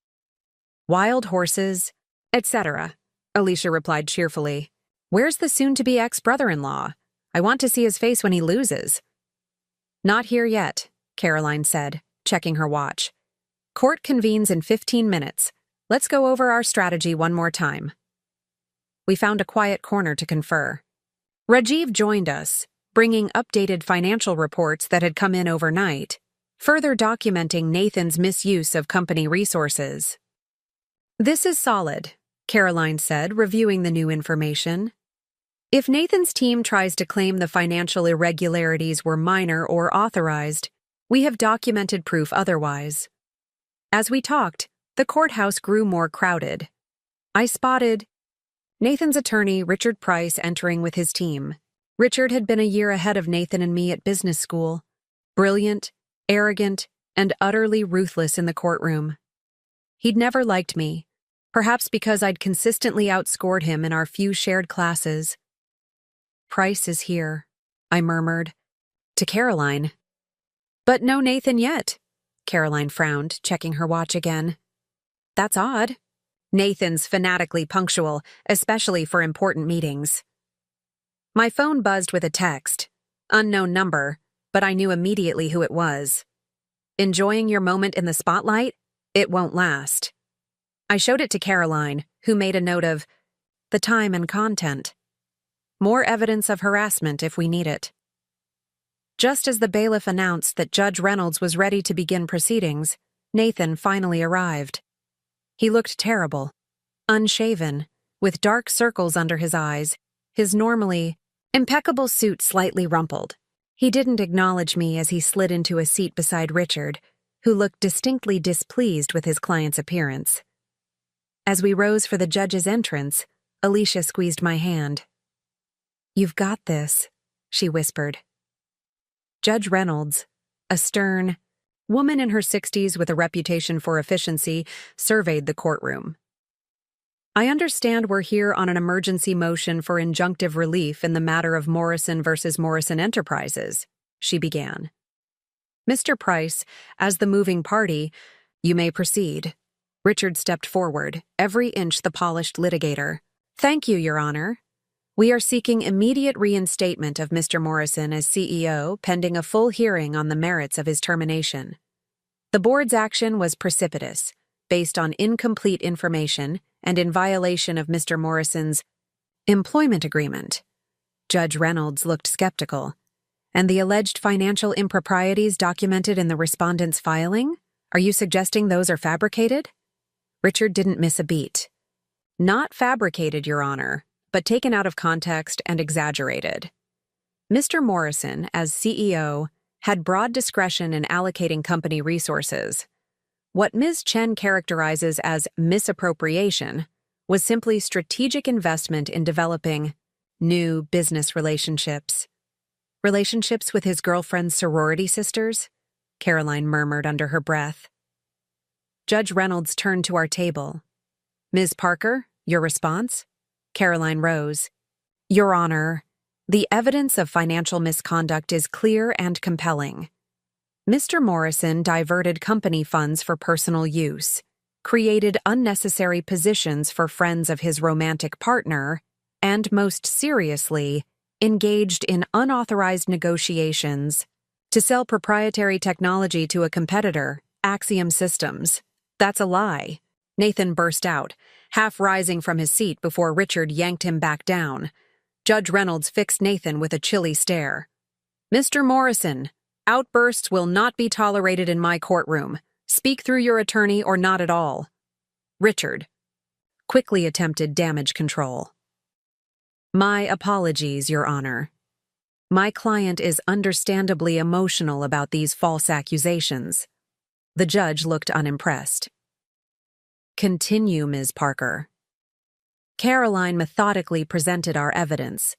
Wild horses, etc., Alicia replied cheerfully. Where's the soon-to-be ex-brother-in-law? I want to see his face when he loses. Not here yet, Caroline said, checking her watch. Court convenes in 15 minutes. Let's go over our strategy one more time. We found a quiet corner to confer. Rajiv joined us, bringing updated financial reports that had come in overnight, further documenting Nathan's misuse of company resources. "This is solid," Caroline said, reviewing the new information. "If Nathan's team tries to claim the financial irregularities were minor or authorized, we have documented proof otherwise." As we talked, the courthouse grew more crowded. I spotted Nathan's attorney, Richard Price, entering with his team. Richard had been a year ahead of Nathan and me at business school. Brilliant, arrogant, and utterly ruthless in the courtroom. He'd never liked me, perhaps because I'd consistently outscored him in our few shared classes. "Price is here," I murmured. To Caroline. "But no Nathan yet." Caroline frowned, checking her watch again. "That's odd. Nathan's fanatically punctual, especially for important meetings." My phone buzzed with a text. Unknown number, but I knew immediately who it was. "Enjoying your moment in the spotlight? It won't last." I showed it to Caroline, who made a note of the time and content. More evidence of harassment if we need it. Just as the bailiff announced that Judge Reynolds was ready to begin proceedings, Nathan finally arrived. He looked terrible, unshaven, with dark circles under his eyes, his normally impeccable suit slightly rumpled. He didn't acknowledge me as he slid into a seat beside Richard, who looked distinctly displeased with his client's appearance. As we rose for the judge's entrance, Alicia squeezed my hand. "You've got this," she whispered. Judge Reynolds, a stern woman in her 60s with a reputation for efficiency, surveyed the courtroom. "I understand we're here on an emergency motion for injunctive relief in the matter of Morrison versus Morrison Enterprises," she began. "Mr. Price, as the moving party, you may proceed." Richard stepped forward, every inch the polished litigator. "Thank you, Your Honor. We are seeking immediate reinstatement of Mr. Morrison as CEO pending a full hearing on the merits of his termination. The board's action was precipitous, based on incomplete information and in violation of Mr. Morrison's employment agreement." Judge Reynolds looked skeptical. "And the alleged financial improprieties documented in the respondent's filing? Are you suggesting those are fabricated?" Richard didn't miss a beat. "Not fabricated, Your Honor, but taken out of context and exaggerated. Mr. Morrison, as CEO, had broad discretion in allocating company resources. What Ms. Chen characterizes as misappropriation was simply strategic investment in developing new business relationships. Relationships with his girlfriend's sorority sisters?" Caroline murmured under her breath. Judge Reynolds turned to our table. "Ms. Parker, your response?" Caroline rose. "Your Honor, the evidence of financial misconduct is clear and compelling. Mr. Morrison diverted company funds for personal use, created unnecessary positions for friends of his romantic partner, and most seriously, engaged in unauthorized negotiations to sell proprietary technology to a competitor, Axiom Systems. That's a lie." Nathan burst out, half rising from his seat before Richard yanked him back down. Judge Reynolds fixed Nathan with a chilly stare. "Mr. Morrison, outbursts will not be tolerated in my courtroom. Speak through your attorney or not at all." Richard quickly attempted damage control. "My apologies, Your Honor. My client is understandably emotional about these false accusations." The judge looked unimpressed. "Continue, Ms. Parker." Caroline methodically presented our evidence.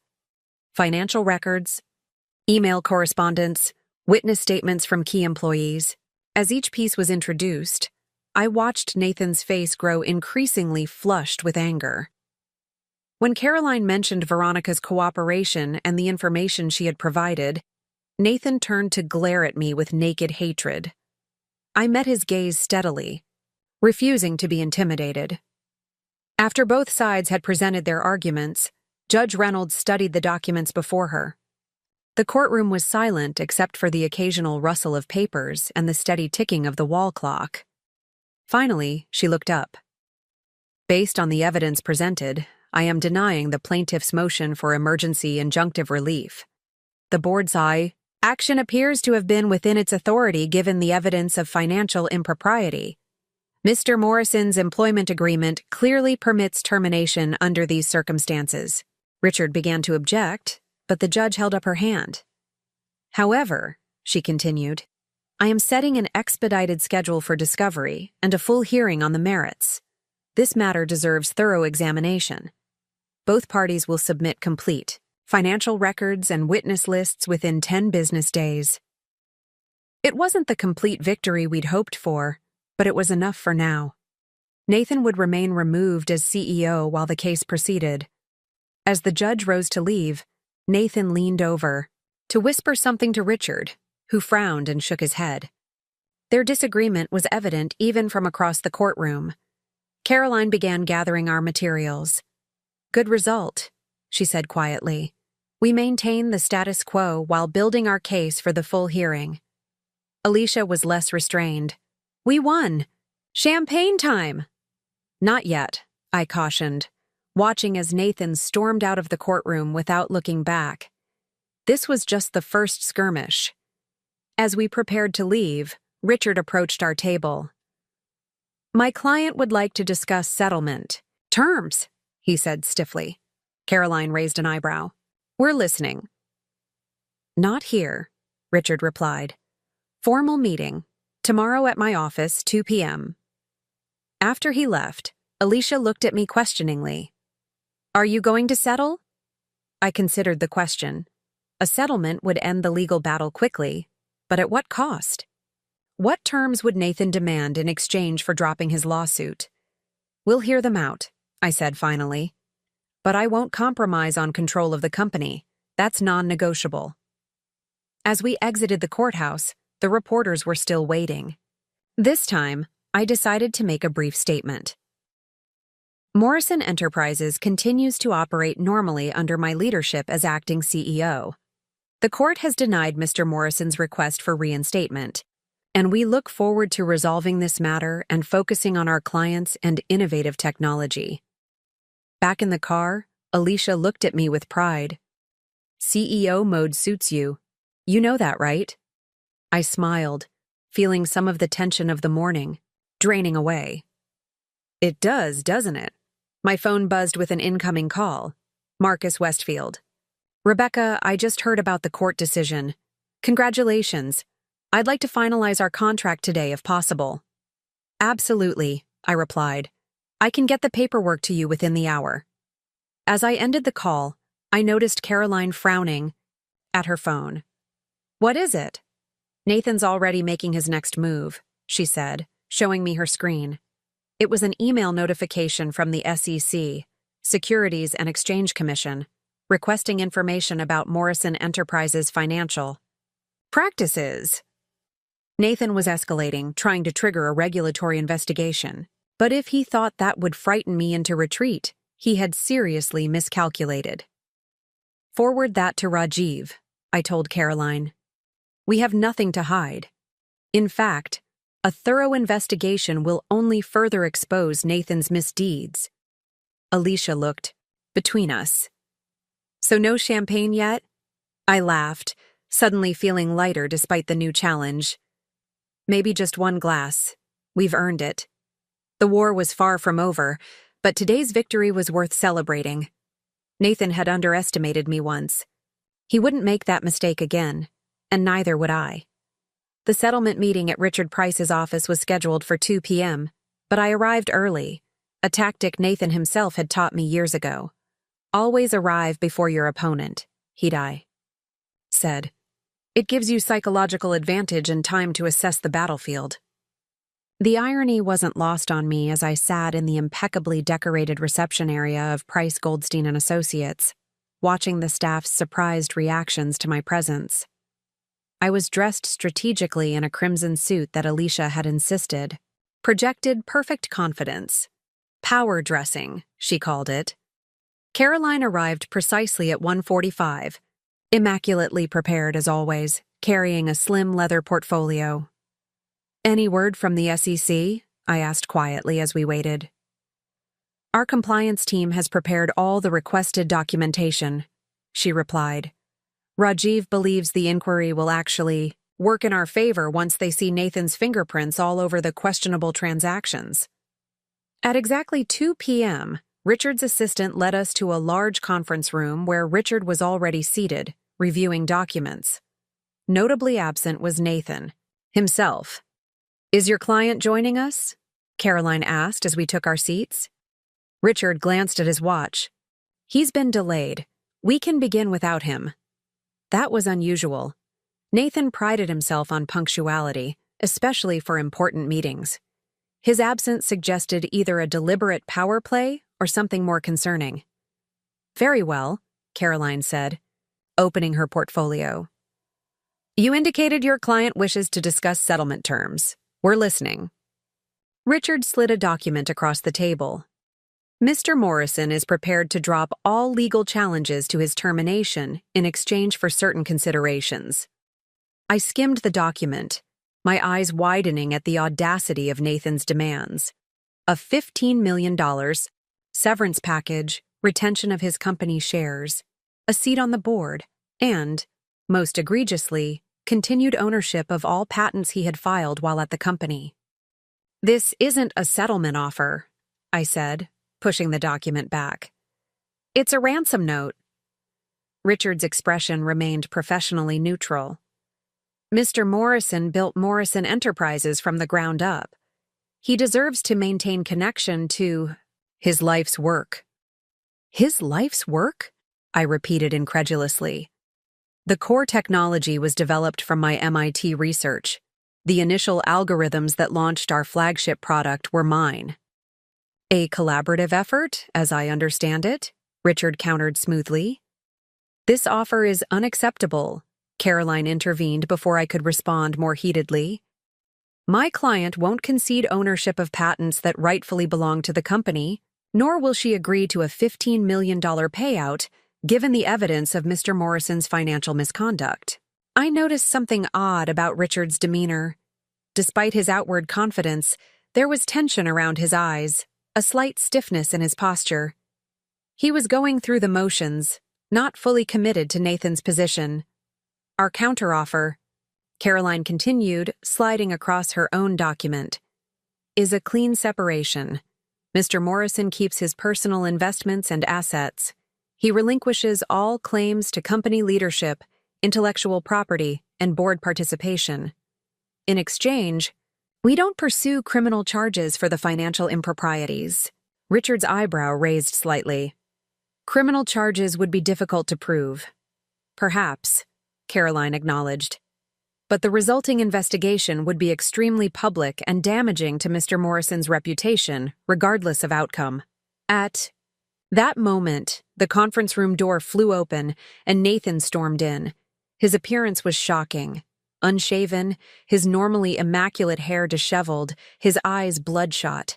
Financial records, email correspondence, witness statements from key employees. As each piece was introduced, I watched Nathan's face grow increasingly flushed with anger. When Caroline mentioned Veronica's cooperation and the information she had provided, Nathan turned to glare at me with naked hatred. I met his gaze steadily, refusing to be intimidated. After both sides had presented their arguments, Judge Reynolds studied the documents before her. The courtroom was silent except for the occasional rustle of papers and the steady ticking of the wall clock. Finally, she looked up. Based on the evidence presented, I am denying the plaintiff's motion for emergency injunctive relief. The board's action appears to have been within its authority given the evidence of financial impropriety. Mr. Morrison's employment agreement clearly permits termination under these circumstances. Richard began to object, but the judge held up her hand. However, she continued, I am setting an expedited schedule for discovery and a full hearing on the merits. This matter deserves thorough examination. Both parties will submit complete financial records and witness lists within 10 business days. It wasn't the complete victory we'd hoped for, but it was enough for now. Nathan would remain removed as CEO while the case proceeded. As the judge rose to leave, Nathan leaned over to whisper something to Richard, who frowned and shook his head. Their disagreement was evident even from across the courtroom. Caroline began gathering our materials. Good result, she said quietly. We maintain the status quo while building our case for the full hearing. Alicia was less restrained. We won! Champagne time! Not yet, I cautioned, watching as Nathan stormed out of the courtroom without looking back. This was just the first skirmish. As we prepared to leave, Richard approached our table. My client would like to discuss settlement. Terms, he said stiffly. Caroline raised an eyebrow. We're listening. Not here, Richard replied. Formal meeting. Tomorrow at my office, 2 p.m. After he left, Alicia looked at me questioningly. Are you going to settle? I considered the question. A settlement would end the legal battle quickly, but at what cost? What terms would Nathan demand in exchange for dropping his lawsuit? We'll hear them out, I said finally. But I won't compromise on control of the company. That's non-negotiable. As we exited the courthouse, the reporters were still waiting. This time, I decided to make a brief statement. Morrison Enterprises continues to operate normally under my leadership as acting CEO. The court has denied Mr. Morrison's request for reinstatement, and we look forward to resolving this matter and focusing on our clients and innovative technology. Back in the car, Alicia looked at me with pride. CEO mode suits you. You know that, right? I smiled, feeling some of the tension of the morning, draining away. It does, doesn't it? My phone buzzed with an incoming call. Marcus Westfield. Rebecca, I just heard about the court decision. Congratulations. I'd like to finalize our contract today if possible. Absolutely, I replied. I can get the paperwork to you within the hour. As I ended the call, I noticed Caroline frowning at her phone. What is it? Nathan's already making his next move, she said, showing me her screen. It was an email notification from the SEC, Securities and Exchange Commission, requesting information about Morrison Enterprises' financial practices. Nathan was escalating, trying to trigger a regulatory investigation. But if he thought that would frighten me into retreat, he had seriously miscalculated. Forward that to Rajiv, I told Caroline. We have nothing to hide. In fact, a thorough investigation will only further expose Nathan's misdeeds. Alicia looked between us. So no champagne yet? I laughed, suddenly feeling lighter despite the new challenge. Maybe just one glass. We've earned it. The war was far from over, but today's victory was worth celebrating. Nathan had underestimated me once. He wouldn't make that mistake again, and neither would I. The settlement meeting at Richard Price's office was scheduled for 2 p.m., but I arrived early, a tactic Nathan himself had taught me years ago. Always arrive before your opponent, he'd said. It gives you psychological advantage and time to assess the battlefield. The irony wasn't lost on me as I sat in the impeccably decorated reception area of Price Goldstein and Associates, watching the staff's surprised reactions to my presence. I was dressed strategically in a crimson suit that Alicia had insisted, projected perfect confidence. Power dressing, she called it. Caroline arrived precisely at 1:45, immaculately prepared as always, carrying a slim leather portfolio. Any word from the SEC? I asked quietly as we waited. Our compliance team has prepared all the requested documentation, she replied. Rajiv believes the inquiry will actually work in our favor once they see Nathan's fingerprints all over the questionable transactions. At exactly 2 p.m., Richard's assistant led us to a large conference room where Richard was already seated, reviewing documents. Notably absent was Nathan himself. "Is your client joining us?" Caroline asked as we took our seats. Richard glanced at his watch. "He's been delayed. We can begin without him." That was unusual. Nathan prided himself on punctuality, especially for important meetings. His absence suggested either a deliberate power play or something more concerning. "Very well," Caroline said, opening her portfolio. "You indicated your client wishes to discuss settlement terms. We're listening." Richard slid a document across the table. "Mr. Morrison is prepared to drop all legal challenges to his termination in exchange for certain considerations." I skimmed the document, my eyes widening at the audacity of Nathan's demands. A $15 million, severance package, retention of his company shares, a seat on the board, and, most egregiously, continued ownership of all patents he had filed while at the company. "This isn't a settlement offer," I said, pushing the document back. "It's a ransom note." Richard's expression remained professionally neutral. "Mr. Morrison built Morrison Enterprises from the ground up. He deserves to maintain connection to his life's work." "His life's work?" I repeated incredulously. "The core technology was developed from my MIT research. The initial algorithms that launched our flagship product were mine." "A collaborative effort, as I understand it," Richard countered smoothly. "This offer is unacceptable," Caroline intervened before I could respond more heatedly. "My client won't concede ownership of patents that rightfully belong to the company, nor will she agree to a $15 million payout given the evidence of Mr. Morrison's financial misconduct." I noticed something odd about Richard's demeanor. Despite his outward confidence, there was tension around his eyes, a slight stiffness in his posture. He was going through the motions, not fully committed to Nathan's position. "Our counteroffer," Caroline continued, sliding across her own document, "is a clean separation. Mr. Morrison keeps his personal investments and assets. He relinquishes all claims to company leadership, intellectual property, and board participation. In exchange, we don't pursue criminal charges for the financial improprieties." Richard's eyebrow raised slightly. "Criminal charges would be difficult to prove." "Perhaps," Caroline acknowledged. "But the resulting investigation would be extremely public and damaging to Mr. Morrison's reputation, regardless of outcome." At that moment, the conference room door flew open and Nathan stormed in. His appearance was shocking. Unshaven, his normally immaculate hair disheveled, his eyes bloodshot.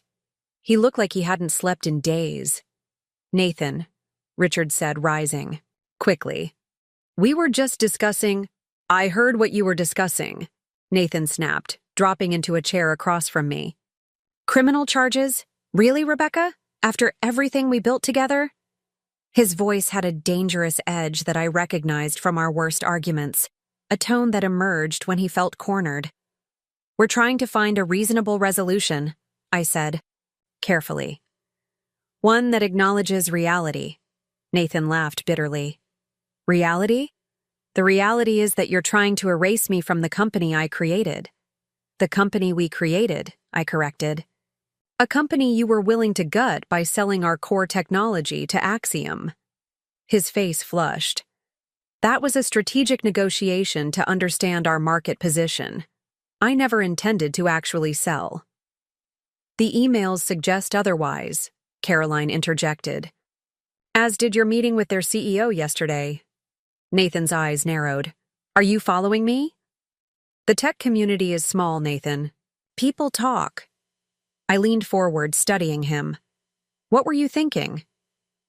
He looked like he hadn't slept in days. "Nathan," Richard said, rising quickly. "We were just discussing—" "I heard what you were discussing," Nathan snapped, dropping into a chair across from me. "Criminal charges? Really, Rebecca? After everything we built together?" His voice had a dangerous edge that I recognized from our worst arguments, a tone that emerged when he felt cornered. "We're trying to find a reasonable resolution," I said, carefully. "One that acknowledges reality." Nathan laughed bitterly. "Reality? The reality is that you're trying to erase me from the company I created." "The company we created," I corrected. "A company you were willing to gut by selling our core technology to Axiom." His face flushed. "That was a strategic negotiation to understand our market position. I never intended to actually sell." "The emails suggest otherwise," Caroline interjected. "As did your meeting with their CEO yesterday." Nathan's eyes narrowed. "Are you following me?" "The tech community is small, Nathan. People talk." I leaned forward, studying him. "What were you thinking?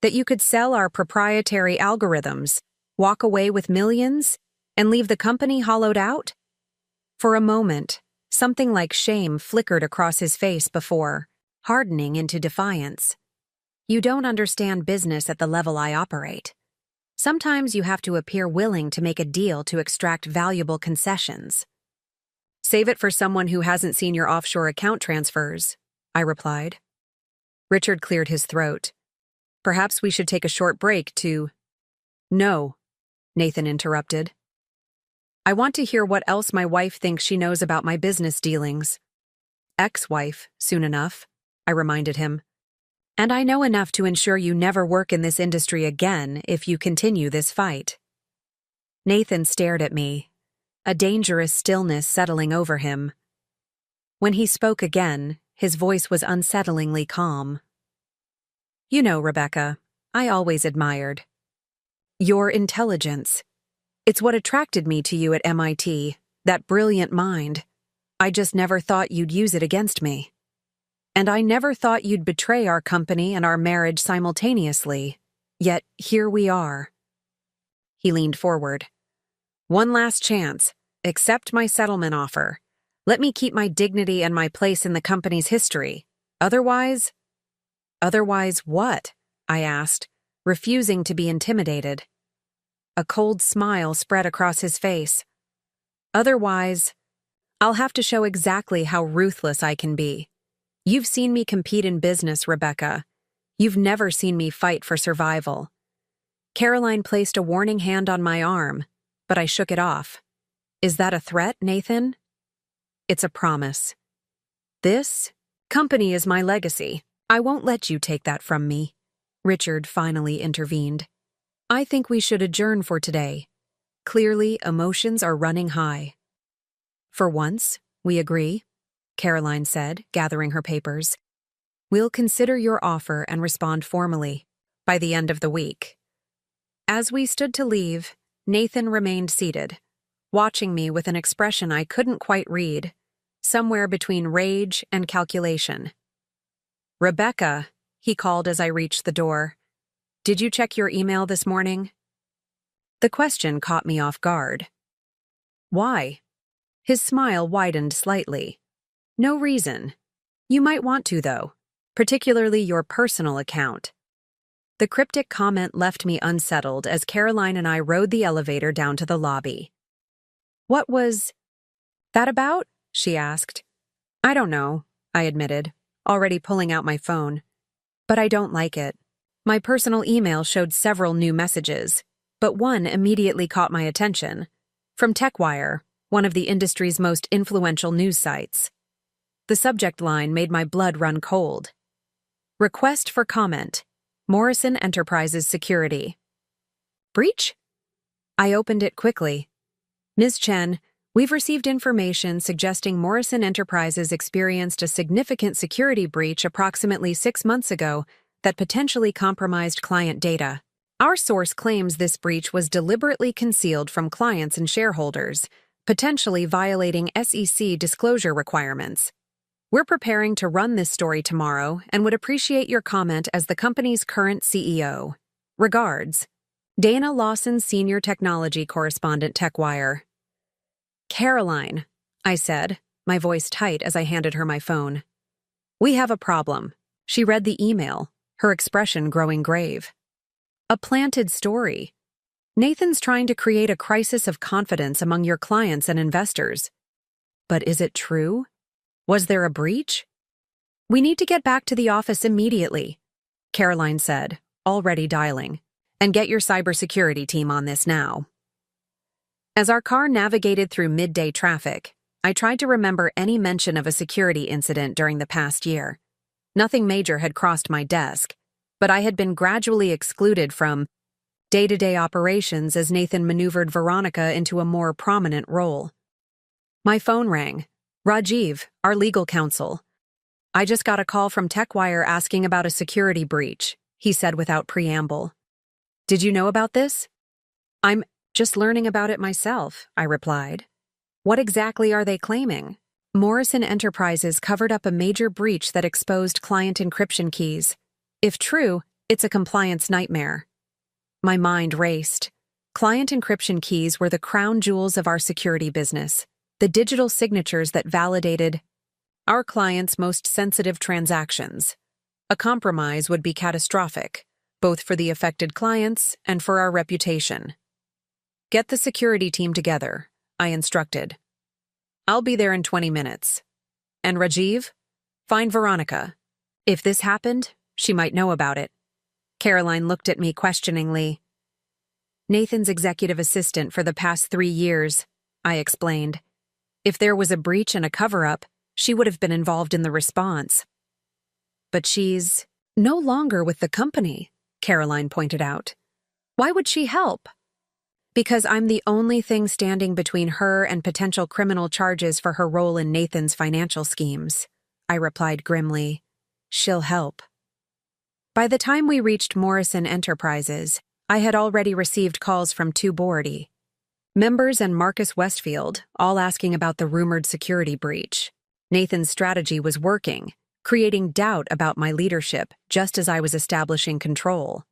That you could sell our proprietary algorithms, walk away with millions, and leave the company hollowed out?" For a moment, something like shame flickered across his face before, hardening into defiance. You don't understand business at the level I operate. Sometimes you have to appear willing to make a deal to extract valuable concessions. Save it for someone who hasn't seen your offshore account transfers, I replied. Richard cleared his throat. Perhaps we should take a short break to— No, Nathan interrupted. I want to hear what else my wife thinks she knows about my business dealings. Ex-wife, soon enough, I reminded him. And I know enough to ensure you never work in this industry again if you continue this fight. Nathan stared at me, a dangerous stillness settling over him. When he spoke again, his voice was unsettlingly calm. You know, Rebecca, I always admired your intelligence. It's what attracted me to you at MIT, that brilliant mind. I just never thought you'd use it against me. And I never thought you'd betray our company and our marriage simultaneously. Yet here we are. He leaned forward. One last chance. Accept my settlement offer. Let me keep my dignity and my place in the company's history. Otherwise— Otherwise what? I asked, refusing to be intimidated. A cold smile spread across his face. Otherwise, I'll have to show exactly how ruthless I can be. You've seen me compete in business, Rebecca. You've never seen me fight for survival. Caroline placed a warning hand on my arm, but I shook it off. Is that a threat, Nathan? It's a promise. This company is my legacy. I won't let you take that from me. Richard finally intervened. I think we should adjourn for today. Clearly, emotions are running high. For once, we agree, Caroline said, gathering her papers. We'll consider your offer and respond formally by the end of the week. As we stood to leave, Nathan remained seated, watching me with an expression I couldn't quite read, somewhere between rage and calculation. Rebecca, he called as I reached the door. Did you check your email this morning? The question caught me off guard. Why? His smile widened slightly. No reason. You might want to, though, particularly your personal account. The cryptic comment left me unsettled as Caroline and I rode the elevator down to the lobby. What was that about? She asked. I don't know, I admitted, already pulling out my phone. But I don't like it. My personal email showed several new messages, but one immediately caught my attention. From TechWire, one of the industry's most influential news sites. The subject line made my blood run cold. Request for comment. Morrison Enterprises Security. Breach? I opened it quickly. Ms. Chen, we've received information suggesting Morrison Enterprises experienced a significant security breach approximately 6 months ago that potentially compromised client data. Our source claims this breach was deliberately concealed from clients and shareholders, potentially violating SEC disclosure requirements. We're preparing to run this story tomorrow and would appreciate your comment as the company's current CEO. Regards, Dana Lawson, Senior Technology Correspondent, TechWire. Caroline, I said, my voice tight as I handed her my phone. We have a problem. She read the email, her expression growing grave. A planted story. Nathan's trying to create a crisis of confidence among your clients and investors. But is it true? Was there a breach? We need to get back to the office immediately, Caroline said, already dialing, and get your cybersecurity team on this now. As our car navigated through midday traffic, I tried to remember any mention of a security incident during the past year. Nothing major had crossed my desk, but I had been gradually excluded from day-to-day operations as Nathan maneuvered Veronica into a more prominent role. My phone rang. Rajiv, our legal counsel. I just got a call from TechWire asking about a security breach, he said without preamble. Did you know about this? I'm just learning about it myself, I replied. What exactly are they claiming? Morrison Enterprises covered up a major breach that exposed client encryption keys. If true, it's a compliance nightmare. My mind raced. Client encryption keys were the crown jewels of our security business, the digital signatures that validated our clients' most sensitive transactions. A compromise would be catastrophic, both for the affected clients and for our reputation. Get the security team together, I instructed. I'll be there in 20 minutes. And Rajiv? Find Veronica. If this happened, she might know about it. Caroline looked at me questioningly. Nathan's executive assistant for the past 3 years, I explained. If there was a breach and a cover-up, she would have been involved in the response. But she's no longer with the company, Caroline pointed out. Why would she help? Because I'm the only thing standing between her and potential criminal charges for her role in Nathan's financial schemes, I replied grimly. She'll help. By the time we reached Morrison Enterprises, I had already received calls from 2 boardy members and Marcus Westfield, all asking about the rumored security breach. Nathan's strategy was working, creating doubt about my leadership just as I was establishing control.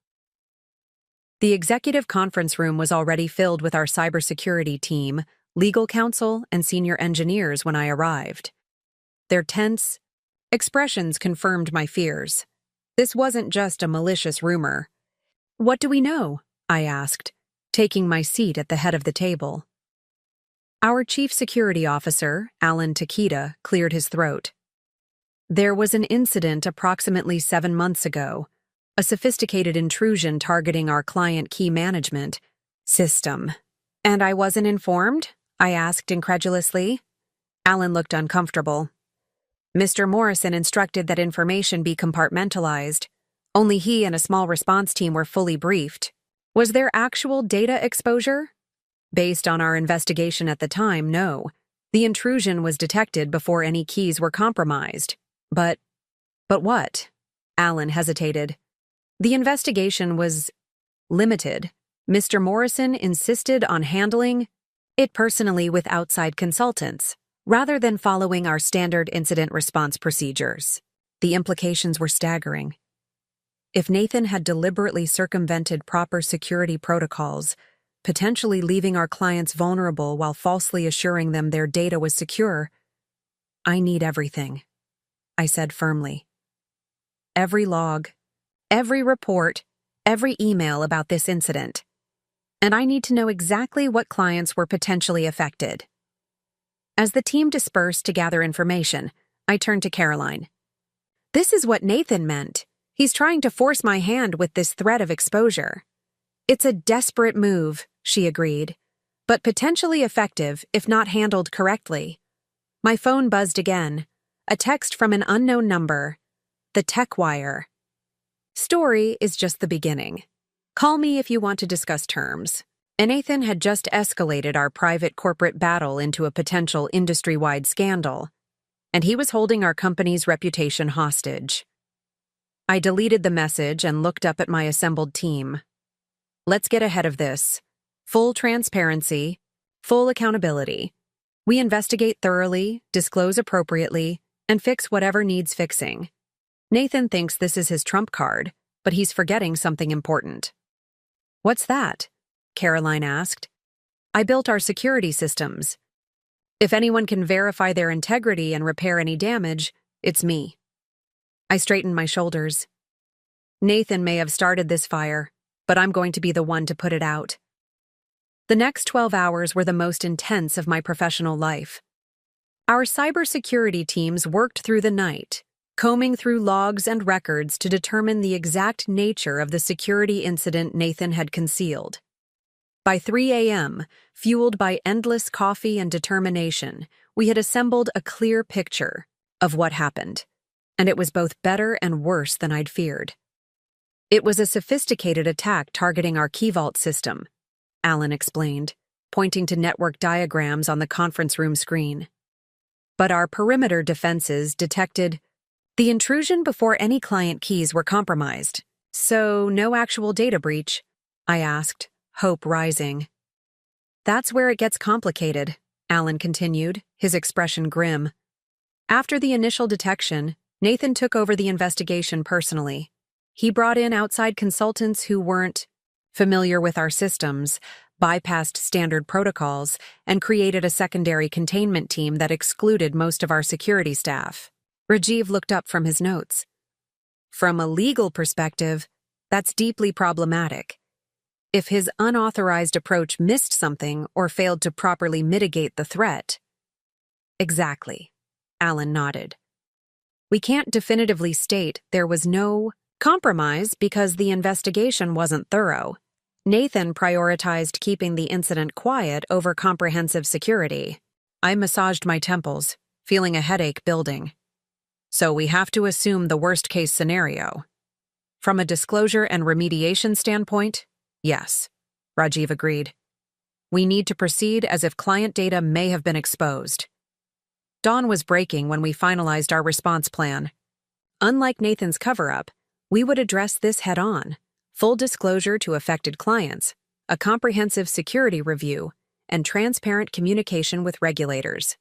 The executive conference room was already filled with our cybersecurity team, legal counsel, and senior engineers when I arrived. Their tense expressions confirmed my fears. This wasn't just a malicious rumor. What do we know? I asked, taking my seat at the head of the table. Our chief security officer, Alan Takeda, cleared his throat. There was an incident approximately 7 months ago, a sophisticated intrusion targeting our client key management system. And I wasn't informed? I asked incredulously. Alan looked uncomfortable. Mr. Morrison instructed that information be compartmentalized. Only he and a small response team were fully briefed. Was there actual data exposure? Based on our investigation at the time, no. The intrusion was detected before any keys were compromised. But what? Alan hesitated. The investigation was limited. Mr. Morrison insisted on handling it personally with outside consultants, rather than following our standard incident response procedures. The implications were staggering. If Nathan had deliberately circumvented proper security protocols, potentially leaving our clients vulnerable while falsely assuring them their data was secure, I need everything, I said firmly. Every log, every report, every email about this incident. And I need to know exactly what clients were potentially affected. As the team dispersed to gather information, I turned to Caroline. This is what Nathan meant. He's trying to force my hand with this threat of exposure. It's a desperate move, she agreed, but potentially effective if not handled correctly. My phone buzzed again. A text from an unknown number. The tech wire. Story is just the beginning. Call me if you want to discuss terms. And Nathan had just escalated our private corporate battle into a potential industry-wide scandal, and he was holding our company's reputation hostage. I deleted the message and looked up at my assembled team. Let's get ahead of this. Full transparency, full accountability. We investigate thoroughly, disclose appropriately, and fix whatever needs fixing. Nathan thinks this is his trump card, but he's forgetting something important. What's that? Caroline asked. I built our security systems. If anyone can verify their integrity and repair any damage, it's me. I straightened my shoulders. Nathan may have started this fire, but I'm going to be the one to put it out. The next 12 hours were the most intense of my professional life. Our cybersecurity teams worked through the night, combing through logs and records to determine the exact nature of the security incident Nathan had concealed. By 3 a.m., fueled by endless coffee and determination, we had assembled a clear picture of what happened, and it was both better and worse than I'd feared. It was a sophisticated attack targeting our key vault system, Alan explained, pointing to network diagrams on the conference room screen. But our perimeter defenses detected the intrusion before any client keys were compromised. So, no actual data breach? I asked, hope rising. That's where it gets complicated, Alan continued, his expression grim. After the initial detection, Nathan took over the investigation personally. He brought in outside consultants who weren't familiar with our systems, bypassed standard protocols, and created a secondary containment team that excluded most of our security staff. Rajiv looked up from his notes. From a legal perspective, that's deeply problematic. If his unauthorized approach missed something or failed to properly mitigate the threat. Exactly, Alan nodded. We can't definitively state there was no compromise because the investigation wasn't thorough. Nathan prioritized keeping the incident quiet over comprehensive security. I massaged my temples, feeling a headache building. So we have to assume the worst-case scenario. From a disclosure and remediation standpoint, yes, Rajiv agreed. We need to proceed as if client data may have been exposed. Dawn was breaking when we finalized our response plan. Unlike Nathan's cover-up, we would address this head-on. Full disclosure to affected clients, a comprehensive security review, and transparent communication with regulators.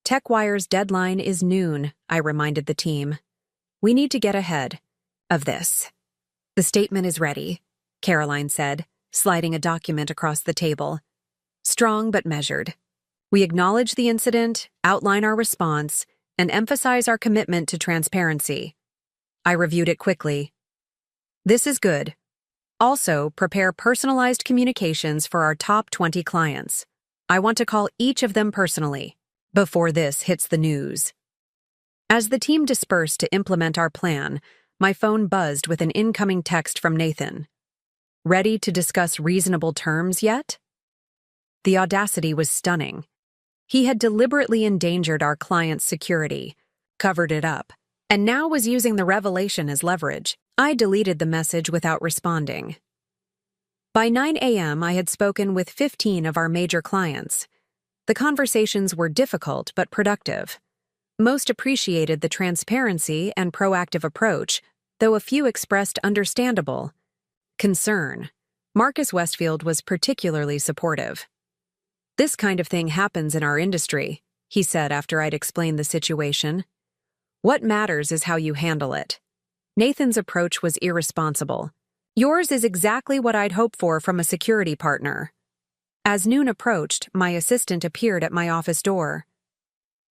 TechWire's deadline is noon, I reminded the team. We need to get ahead of this. The statement is ready, Caroline said, sliding a document across the table. Strong but measured. We acknowledge the incident, outline our response, and emphasize our commitment to transparency. I reviewed it quickly. This is good. Also, prepare personalized communications for our top 20 clients. I want to call each of them personally before this hits the news. As the team dispersed to implement our plan, my phone buzzed with an incoming text from Nathan. Ready to discuss reasonable terms yet? The audacity was stunning. He had deliberately endangered our client's security, covered it up, and now was using the revelation as leverage. I deleted the message without responding. By 9 a.m., I had spoken with 15 of our major clients. The conversations were difficult but productive. Most appreciated the transparency and proactive approach, though a few expressed understandable concern. Marcus Westfield was particularly supportive. This kind of thing happens in our industry, he said after I'd explained the situation. What matters is how you handle it. Nathan's approach was irresponsible. Yours is exactly what I'd hoped for from a security partner. As noon approached, my assistant appeared at my office door.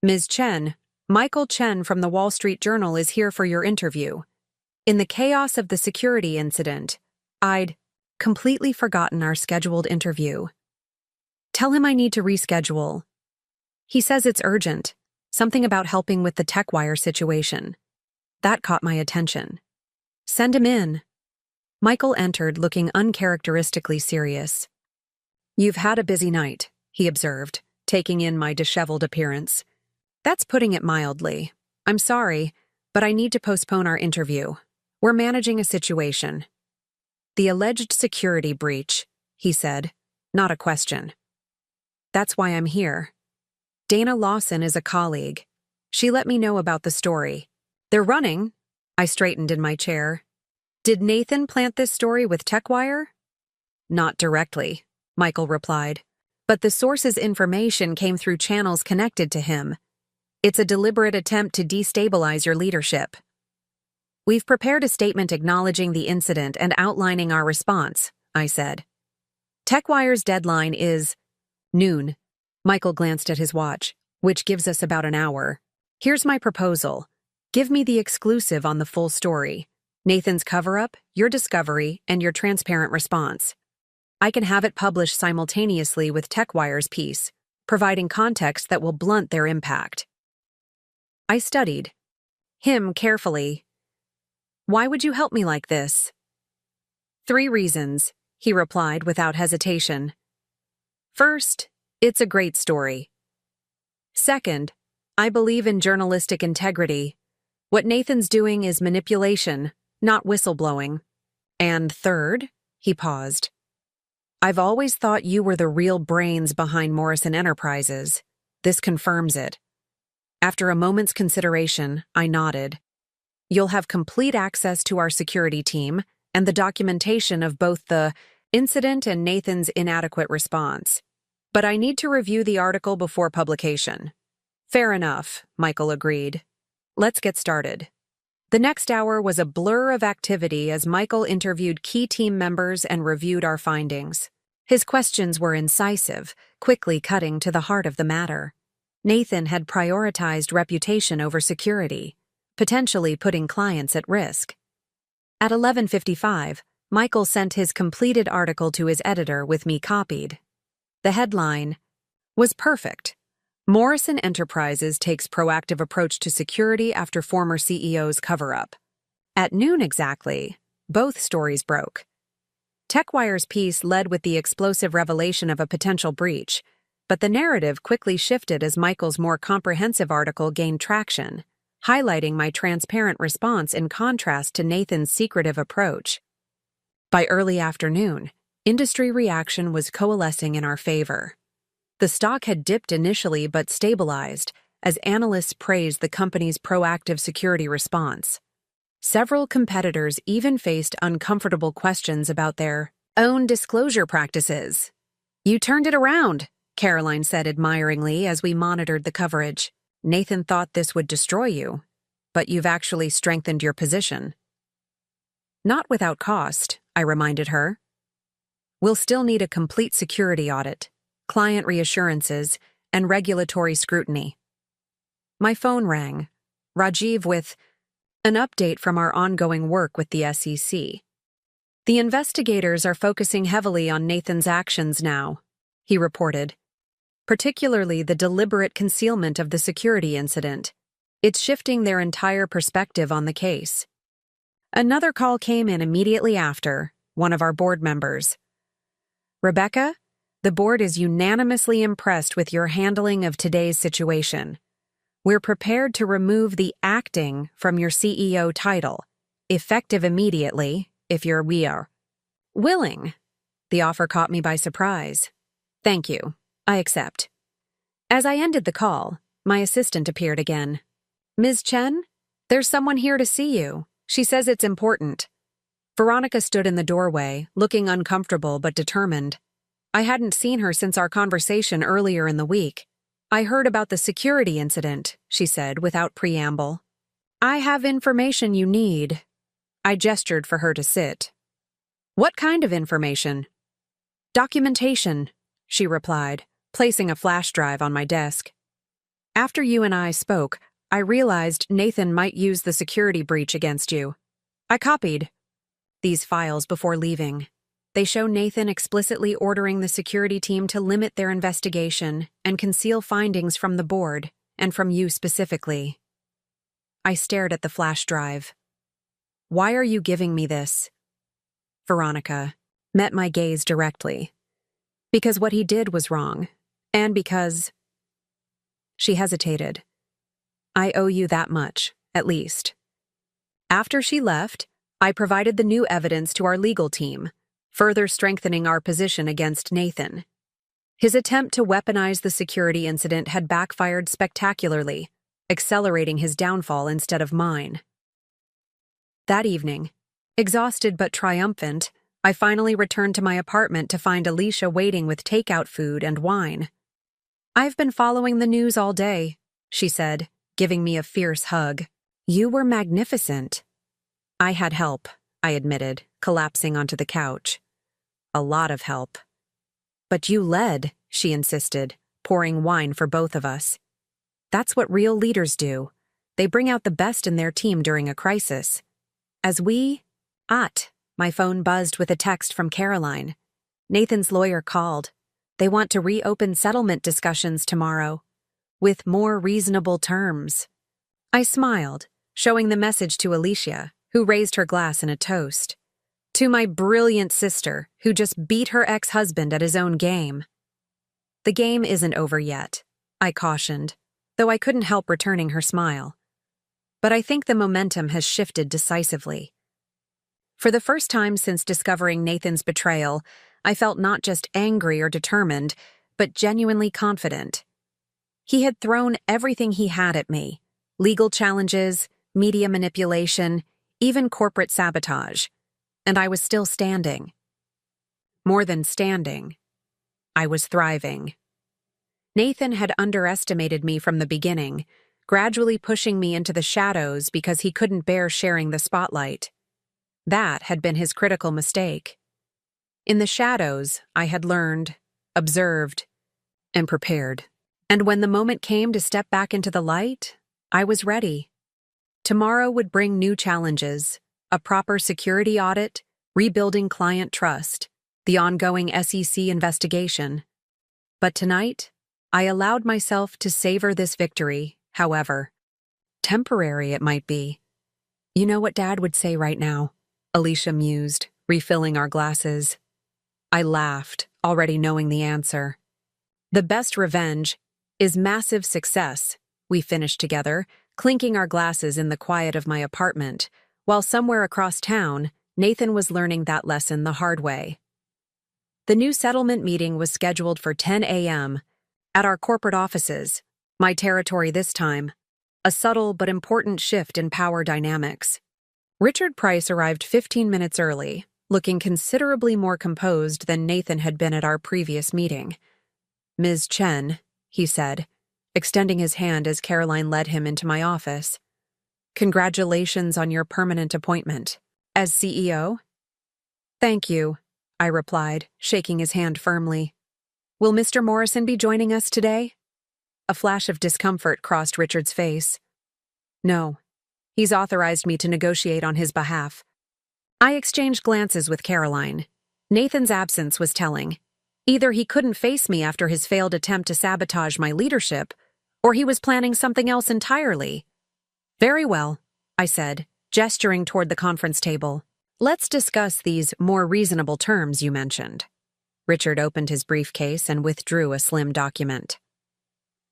Ms. Chen, Michael Chen from the Wall Street Journal is here for your interview. In the chaos of the security incident, I'd completely forgotten our scheduled interview. Tell him I need to reschedule. He says it's urgent, something about helping with the TechWire situation. That caught my attention. Send him in. Michael entered looking uncharacteristically serious. You've had a busy night, he observed, taking in my disheveled appearance. That's putting it mildly. I'm sorry, but I need to postpone our interview. We're managing a situation. The alleged security breach, he said, not a question. That's why I'm here. Dana Lawson is a colleague. She let me know about the story. They're running. I straightened in my chair. Did Nathan plant this story with TechWire? Not directly, Michael replied. But the source's information came through channels connected to him. It's a deliberate attempt to destabilize your leadership. We've prepared a statement acknowledging the incident and outlining our response, I said. TechWire's deadline is noon. Michael glanced at his watch, which gives us about an hour. Here's my proposal. Give me the exclusive on the full story. Nathan's cover-up, your discovery, and your transparent response. I can have it published simultaneously with TechWire's piece, providing context that will blunt their impact. I studied him carefully. Why would you help me like this? 3 reasons, he replied without hesitation. First, it's a great story. Second, I believe in journalistic integrity. What Nathan's doing is manipulation, not whistleblowing. And third, he paused. I've always thought you were the real brains behind Morrison Enterprises. This confirms it. After a moment's consideration, I nodded. You'll have complete access to our security team and the documentation of both the incident and Nathan's inadequate response. But I need to review the article before publication. Fair enough, Michael agreed. Let's get started. The next hour was a blur of activity as Michael interviewed key team members and reviewed our findings. His questions were incisive, quickly cutting to the heart of the matter. Nathan had prioritized reputation over security. potentially putting clients at risk. At 11:55, Michael sent his completed article to his editor with me copied. The headline was perfect. Morrison Enterprises takes proactive approach to security after former CEO's cover-up. At noon exactly, both stories broke. TechWire's piece led with the explosive revelation of a potential breach, but the narrative quickly shifted as Michael's more comprehensive article gained traction, highlighting my transparent response in contrast to Nathan's secretive approach. By early afternoon, industry reaction was coalescing in our favor. The stock had dipped initially but stabilized as analysts praised the company's proactive security response. Several competitors even faced uncomfortable questions about their own disclosure practices. "You turned it around," Caroline said admiringly as we monitored the coverage. "Nathan thought this would destroy you, but you've actually strengthened your position." "Not without cost," I reminded her. "We'll still need a complete security audit, client reassurances, and regulatory scrutiny." My phone rang. Rajiv with an update from our ongoing work with the SEC. "The investigators are focusing heavily on Nathan's actions now," he reported, "particularly the deliberate concealment of the security incident. It's shifting their entire perspective on the case." Another call came in immediately after, one of our board members. "Rebecca, the board is unanimously impressed with your handling of today's situation. We're prepared to remove the acting from your CEO title, effective immediately, if we are willing." The offer caught me by surprise. "Thank you. I accept." As I ended the call, my assistant appeared again. "Ms. Chen, there's someone here to see you. She says it's important." Veronica stood in the doorway, looking uncomfortable but determined. I hadn't seen her since our conversation earlier in the week. "I heard about the security incident," she said without preamble. "I have information you need." I gestured for her to sit. "What kind of information?" "Documentation," she replied, placing a flash drive on my desk. "After you and I spoke, I realized Nathan might use the security breach against you. I copied these files before leaving. They show Nathan explicitly ordering the security team to limit their investigation and conceal findings from the board, and from you specifically." I stared at the flash drive. "Why are you giving me this?" Veronica met my gaze directly. "Because what he did was wrong, and because—" She hesitated. "I owe you that much, at least." After she left, I provided the new evidence to our legal team, further strengthening our position against Nathan. His attempt to weaponize the security incident had backfired spectacularly, accelerating his downfall instead of mine. That evening, exhausted but triumphant, I finally returned to my apartment to find Alicia waiting with takeout food and wine. "I've been following the news all day," she said, giving me a fierce hug. "You were magnificent." "I had help," I admitted, collapsing onto the couch. "A lot of help." "But you led," she insisted, pouring wine for both of us. "That's what real leaders do. They bring out the best in their team during a crisis." My phone buzzed with a text from Caroline. Nathan's lawyer called. They want to reopen settlement discussions tomorrow, with more reasonable terms. I smiled, showing the message to Alicia, who raised her glass in a toast. "To my brilliant sister, who just beat her ex-husband at his own game." "The game isn't over yet," I cautioned, though I couldn't help returning her smile. "But I think the momentum has shifted decisively." For the first time since discovering Nathan's betrayal, I felt not just angry or determined, but genuinely confident. He had thrown everything he had at me: legal challenges, media manipulation, even corporate sabotage, and I was still standing. More than standing, I was thriving. Nathan had underestimated me from the beginning, gradually pushing me into the shadows because he couldn't bear sharing the spotlight. That had been his critical mistake. In the shadows, I had learned, observed, and prepared. And when the moment came to step back into the light, I was ready. Tomorrow would bring new challenges, a proper security audit, rebuilding client trust, the ongoing SEC investigation. But tonight, I allowed myself to savor this victory, however. Temporary it might be. You know what Dad would say right now, Alicia mused, refilling our glasses. I laughed, already knowing the answer. The best revenge is massive success, we finished together, clinking our glasses in the quiet of my apartment, while somewhere across town, Nathan was learning that lesson the hard way. The new settlement meeting was scheduled for 10 a.m. at our corporate offices, my territory this time, a subtle but important shift in power dynamics. Richard Price arrived 15 minutes early, looking considerably more composed than Nathan had been at our previous meeting. "Ms. Chen," he said, extending his hand as Caroline led him into my office. "Congratulations on your permanent appointment. As CEO?" "Thank you," I replied, shaking his hand firmly. "Will Mr. Morrison be joining us today?" A flash of discomfort crossed Richard's face. "No. He's authorized me to negotiate on his behalf." I exchanged glances with Caroline. Nathan's absence was telling. Either he couldn't face me after his failed attempt to sabotage my leadership, or he was planning something else entirely. "Very well," I said, gesturing toward the conference table. "Let's discuss these more reasonable terms you mentioned." Richard opened his briefcase and withdrew a slim document.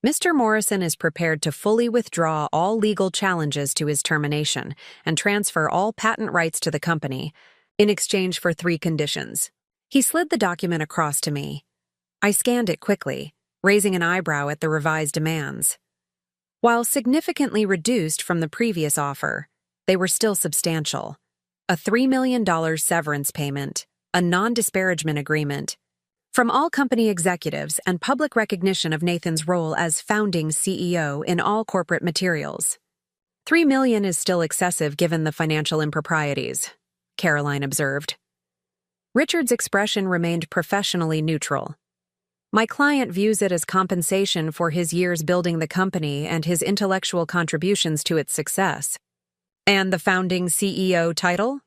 "Mr. Morrison is prepared to fully withdraw all legal challenges to his termination and transfer all patent rights to the company in exchange for 3 conditions. He slid the document across to me. I scanned it quickly, raising an eyebrow at the revised demands. While significantly reduced from the previous offer, they were still substantial. A $3 million severance payment, a non-disparagement agreement, from all company executives and public recognition of Nathan's role as founding CEO in all corporate materials. $3 million is still excessive given the financial improprieties, Caroline observed. Richard's expression remained professionally neutral. My client views it as compensation for his years building the company and his intellectual contributions to its success. "And the founding CEO title?"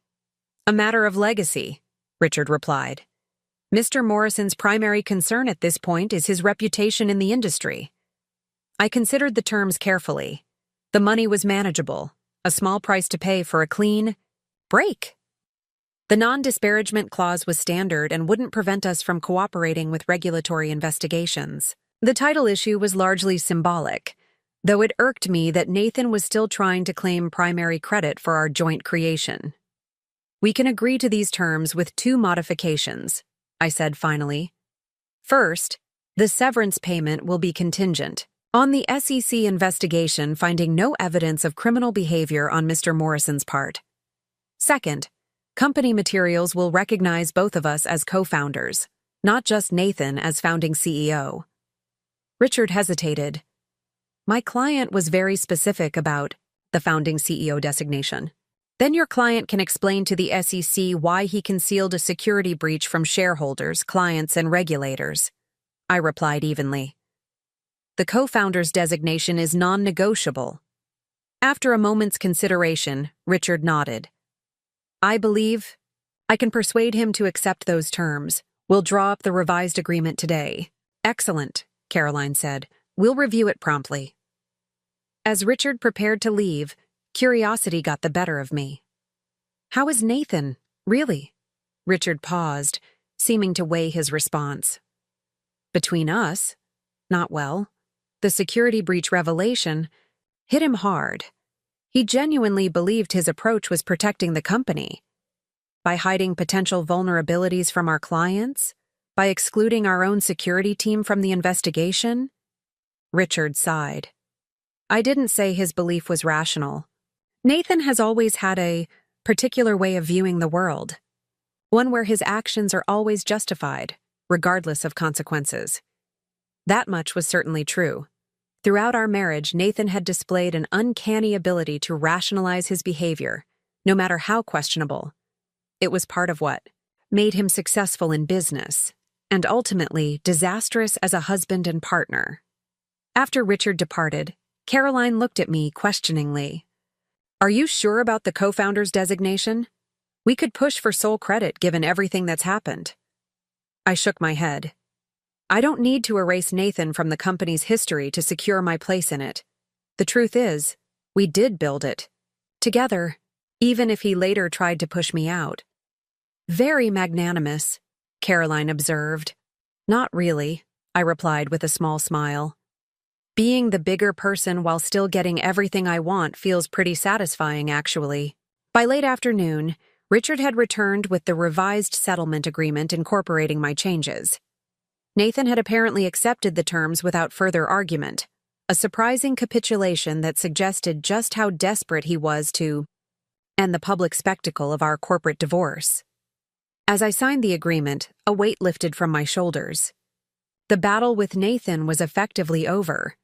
"A matter of legacy," Richard replied. "Mr. Morrison's primary concern at this point is his reputation in the industry." I considered the terms carefully. The money was manageable, a small price to pay for a clean break. The non-disparagement clause was standard and wouldn't prevent us from cooperating with regulatory investigations. The title issue was largely symbolic, though it irked me that Nathan was still trying to claim primary credit for our joint creation. "We can agree to these terms with 2 modifications," I said finally. "First, the severance payment will be contingent on the SEC investigation finding no evidence of criminal behavior on Mr. Morrison's part. Second, company materials will recognize both of us as co-founders, not just Nathan as founding CEO." Richard hesitated. My client was very specific about the founding CEO designation. "Then your client can explain to the SEC why he concealed a security breach from shareholders, clients, and regulators," I replied evenly. "The co-founder's designation is non-negotiable." After a moment's consideration, Richard nodded. "I believe I can persuade him to accept those terms. We'll draw up the revised agreement today." "Excellent," Caroline said. "We'll review it promptly." As Richard prepared to leave, curiosity got the better of me. "How is Nathan, really?" Richard paused, seeming to weigh his response. "Between us, not well. The security breach revelation hit him hard. He genuinely believed his approach was protecting the company. By hiding potential vulnerabilities from our clients, by excluding our own security team from the investigation." Richard sighed. "I didn't say his belief was rational. Nathan has always had a particular way of viewing the world, one where his actions are always justified, regardless of consequences. That much was certainly true. Throughout our marriage, Nathan had displayed an uncanny ability to rationalize his behavior, no matter how questionable. It was part of what made him successful in business, and ultimately disastrous as a husband and partner." After Richard departed, Caroline looked at me questioningly. Are you sure about the co-founder's designation? We could push for sole credit given everything that's happened. I shook my head. I don't need to erase Nathan from the company's history to secure my place in it. The truth is, we did build it. Together, even if he later tried to push me out. Very magnanimous, Caroline observed. Not really, I replied with a small smile. Being the bigger person while still getting everything I want feels pretty satisfying, actually. By late afternoon, Richard had returned with the revised settlement agreement incorporating my changes. Nathan had apparently accepted the terms without further argument, a surprising capitulation that suggested just how desperate he was to end the public spectacle of our corporate divorce. As I signed the agreement, a weight lifted from my shoulders. The battle with Nathan was effectively over.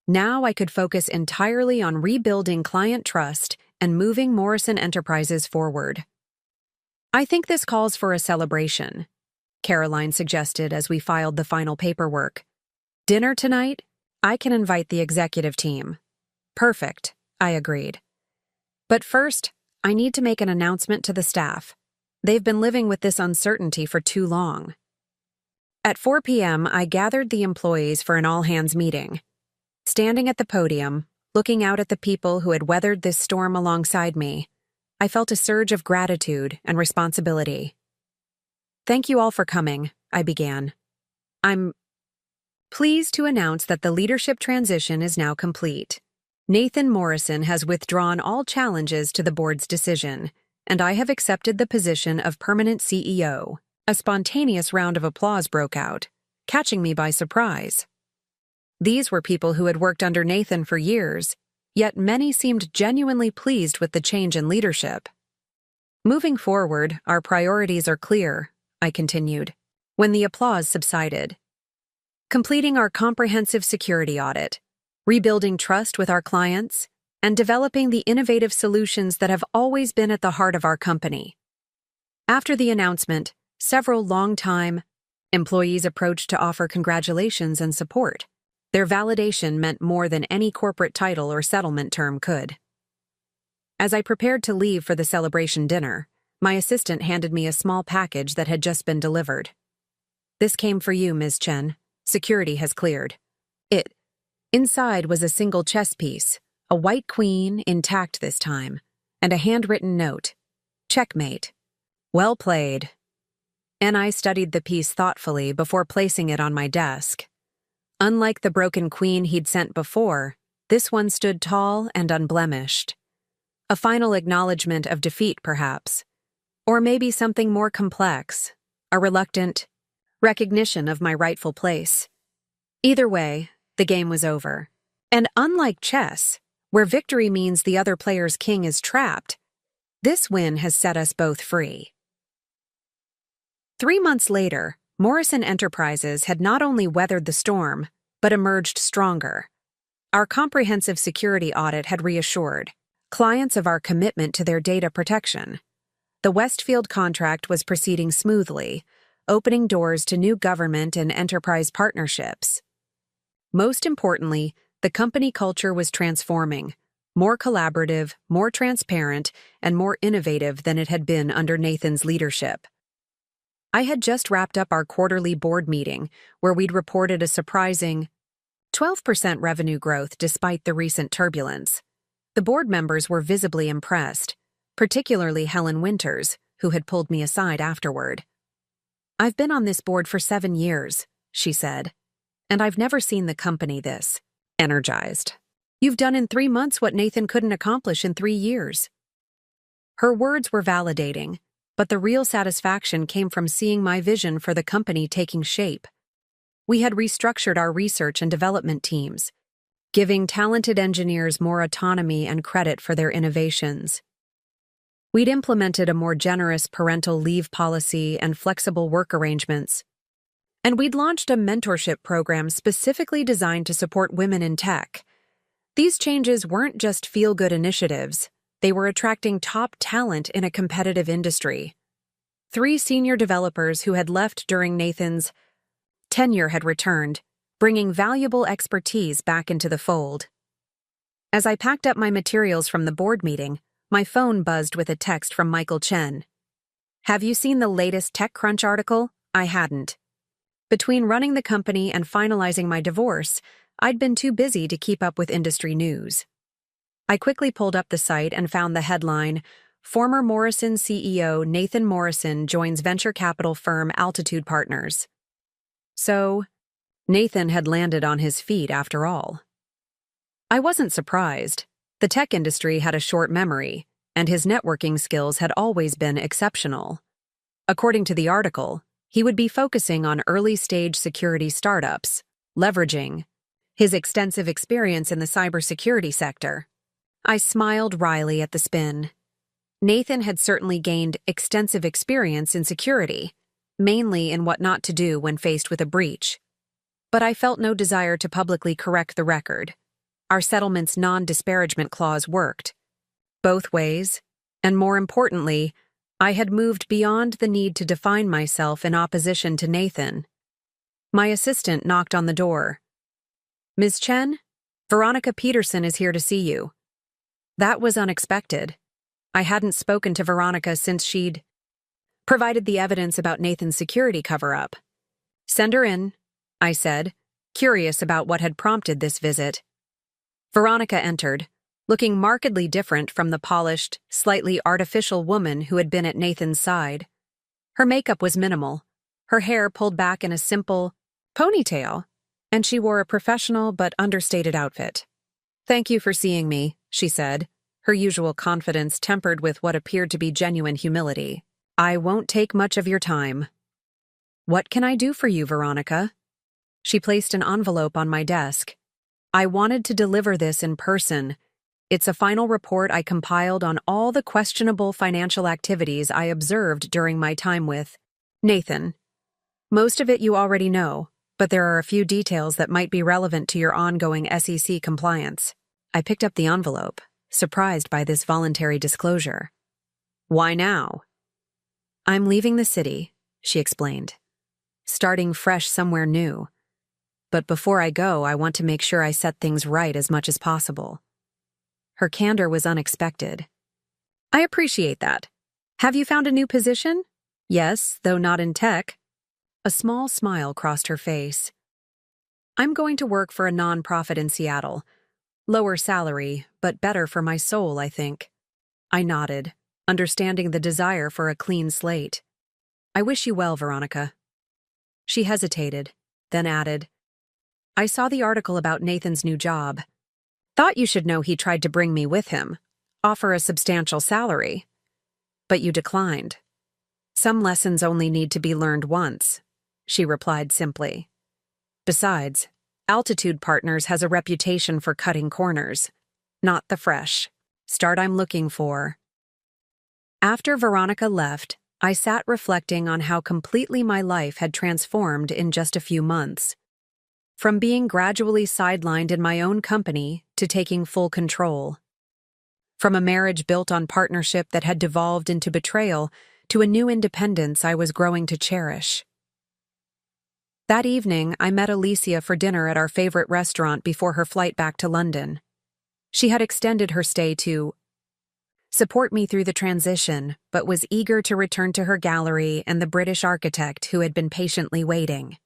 Now I could focus entirely on rebuilding client trust and moving Morrison Enterprises forward. I think this calls for a celebration, Caroline suggested as we filed the final paperwork. Dinner tonight? I can invite the executive team. Perfect, I agreed. But first, I need to make an announcement to the staff. They've been living with this uncertainty for too long. At 4 p.m., I gathered the employees for an all-hands meeting. Standing at the podium, looking out at the people who had weathered this storm alongside me, I felt a surge of gratitude and responsibility. Thank you all for coming, I began. I'm pleased to announce that the leadership transition is now complete. Nathan Morrison has withdrawn all challenges to the board's decision, and I have accepted the position of permanent CEO. A spontaneous round of applause broke out, catching me by surprise. These were people who had worked under Nathan for years, yet many seemed genuinely pleased with the change in leadership. Moving forward, our priorities are clear, I continued, when the applause subsided. Completing our comprehensive security audit, rebuilding trust with our clients, and developing the innovative solutions that have always been at the heart of our company. After the announcement, several long-time employees approached to offer congratulations and support. Their validation meant more than any corporate title or settlement term could. As I prepared to leave for the celebration dinner, my assistant handed me a small package that had just been delivered. This came for you, Ms. Chen. Security has cleared. Inside was a single chess piece, a white queen, intact this time, and a handwritten note. Checkmate. Well played. And I studied the piece thoughtfully before placing it on my desk. Unlike the broken queen he'd sent before, this one stood tall and unblemished. A final acknowledgement of defeat, perhaps. Or maybe something more complex, a reluctant recognition of my rightful place. Either way, the game was over. And unlike chess, where victory means the other player's king is trapped, this win has set us both free. 3 months later, Morrison Enterprises had not only weathered the storm, but emerged stronger. Our comprehensive security audit had reassured clients of our commitment to their data protection. The Westfield contract was proceeding smoothly, opening doors to new government and enterprise partnerships. Most importantly, the company culture was transforming, more collaborative, more transparent, and more innovative than it had been under Nathan's leadership. I had just wrapped up our quarterly board meeting, where we'd reported a surprising 12% revenue growth despite the recent turbulence. The board members were visibly impressed, particularly Helen Winters, who had pulled me aside afterward. I've been on this board for 7 years, she said, and I've never seen the company this energized. You've done in 3 months what Nathan couldn't accomplish in 3 years. Her words were validating, but the real satisfaction came from seeing my vision for the company taking shape. We had restructured our research and development teams, giving talented engineers more autonomy and credit for their innovations. We'd implemented a more generous parental leave policy and flexible work arrangements. And we'd launched a mentorship program specifically designed to support women in tech. These changes weren't just feel-good initiatives. They were attracting top talent in a competitive industry. 3 senior developers who had left during Nathan's tenure had returned, bringing valuable expertise back into the fold. As I packed up my materials from the board meeting, My phone buzzed with a text from Michael Chen. "Have you seen the latest TechCrunch article?" I hadn't. Between running the company and finalizing my divorce, I'd been too busy to keep up with industry news. I quickly pulled up the site and found the headline, "Former Morrison CEO Nathan Morrison joins venture capital firm Altitude Partners." So, Nathan had landed on his feet after all. I wasn't surprised. The tech industry had a short memory, and his networking skills had always been exceptional. According to the article, he would be focusing on early-stage security startups, leveraging his extensive experience in the cybersecurity sector. I smiled wryly at the spin. Nathan had certainly gained extensive experience in security, mainly in what not to do when faced with a breach. But I felt no desire to publicly correct the record. Our settlement's non-disparagement clause worked. Both ways, and more importantly, I had moved beyond the need to define myself in opposition to Nathan. My assistant knocked on the door. "Ms. Chen, Veronica Peterson is here to see you." That was unexpected. I hadn't spoken to Veronica since she'd provided the evidence about Nathan's security cover-up. "Send her in," I said, curious about what had prompted this visit. Veronica entered, looking markedly different from the polished, slightly artificial woman who had been at Nathan's side. Her makeup was minimal, her hair pulled back in a simple ponytail, and she wore a professional but understated outfit. "Thank you for seeing me," she said, her usual confidence tempered with what appeared to be genuine humility. "I won't take much of your time." "What can I do for you, Veronica?" She placed an envelope on my desk. "I wanted to deliver this in person. It's a final report I compiled on all the questionable financial activities I observed during my time with Nathan. Most of it you already know, but there are a few details that might be relevant to your ongoing SEC compliance." I picked up the envelope, surprised by this voluntary disclosure. "Why now?" "I'm leaving the city," she explained. "Starting fresh somewhere new. But before I go, I want to make sure I set things right as much as possible." Her candor was unexpected. "I appreciate that. Have you found a new position?" "Yes, though not in tech." A small smile crossed her face. "I'm going to work for a nonprofit in Seattle. Lower salary, but better for my soul, I think." I nodded, understanding the desire for a clean slate. "I wish you well, Veronica." She hesitated, then added, "I saw the article about Nathan's new job. Thought you should know he tried to bring me with him, offer a substantial salary. But you declined." "Some lessons only need to be learned once," she replied simply. "Besides, Altitude Partners has a reputation for cutting corners, not the fresh start I'm looking for." After Veronica left, I sat reflecting on how completely my life had transformed in just a few months. From being gradually sidelined in my own company to taking full control. From a marriage built on partnership that had devolved into betrayal to a new independence I was growing to cherish. That evening, I met Alicia for dinner at our favorite restaurant before her flight back to London. She had extended her stay to support me through the transition, but was eager to return to her gallery and the British architect who had been patiently waiting.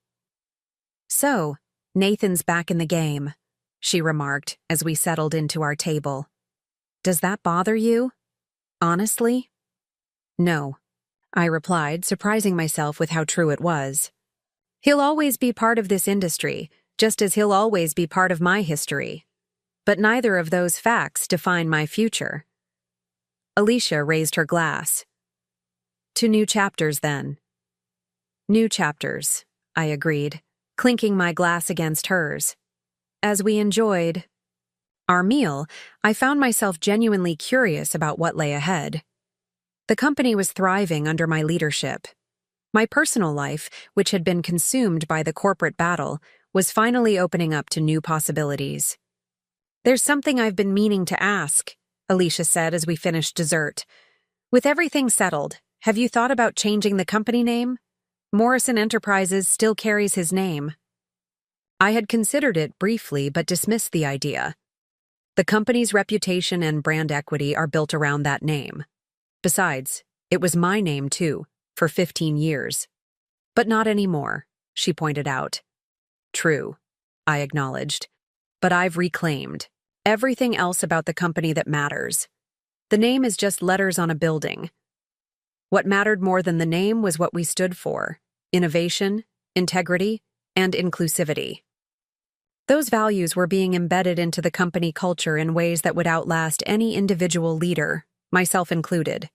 "So, Nathan's back in the game," she remarked as we settled into our table. "Does that bother you? Honestly?" "No," I replied, surprising myself with how true it was. "He'll always be part of this industry, just as he'll always be part of my history. But neither of those facts define my future." Alicia raised her glass. "To new chapters, then." "New chapters," I agreed, clinking my glass against hers. As we enjoyed our meal, I found myself genuinely curious about what lay ahead. The company was thriving under my leadership. My personal life, which had been consumed by the corporate battle, was finally opening up to new possibilities. "There's something I've been meaning to ask," Alicia said as we finished dessert. "With everything settled, have you thought about changing the company name? Morrison Enterprises still carries his name." I had considered it briefly but dismissed the idea. The company's reputation and brand equity are built around that name. Besides, it was my name too, for 15 years. But not anymore, she pointed out. True, I acknowledged. But I've reclaimed everything else about the company that matters. The name is just letters on a building. What mattered more than the name was what we stood for: innovation, integrity, and inclusivity. Those values were being embedded into the company culture in ways that would outlast any individual leader, myself included.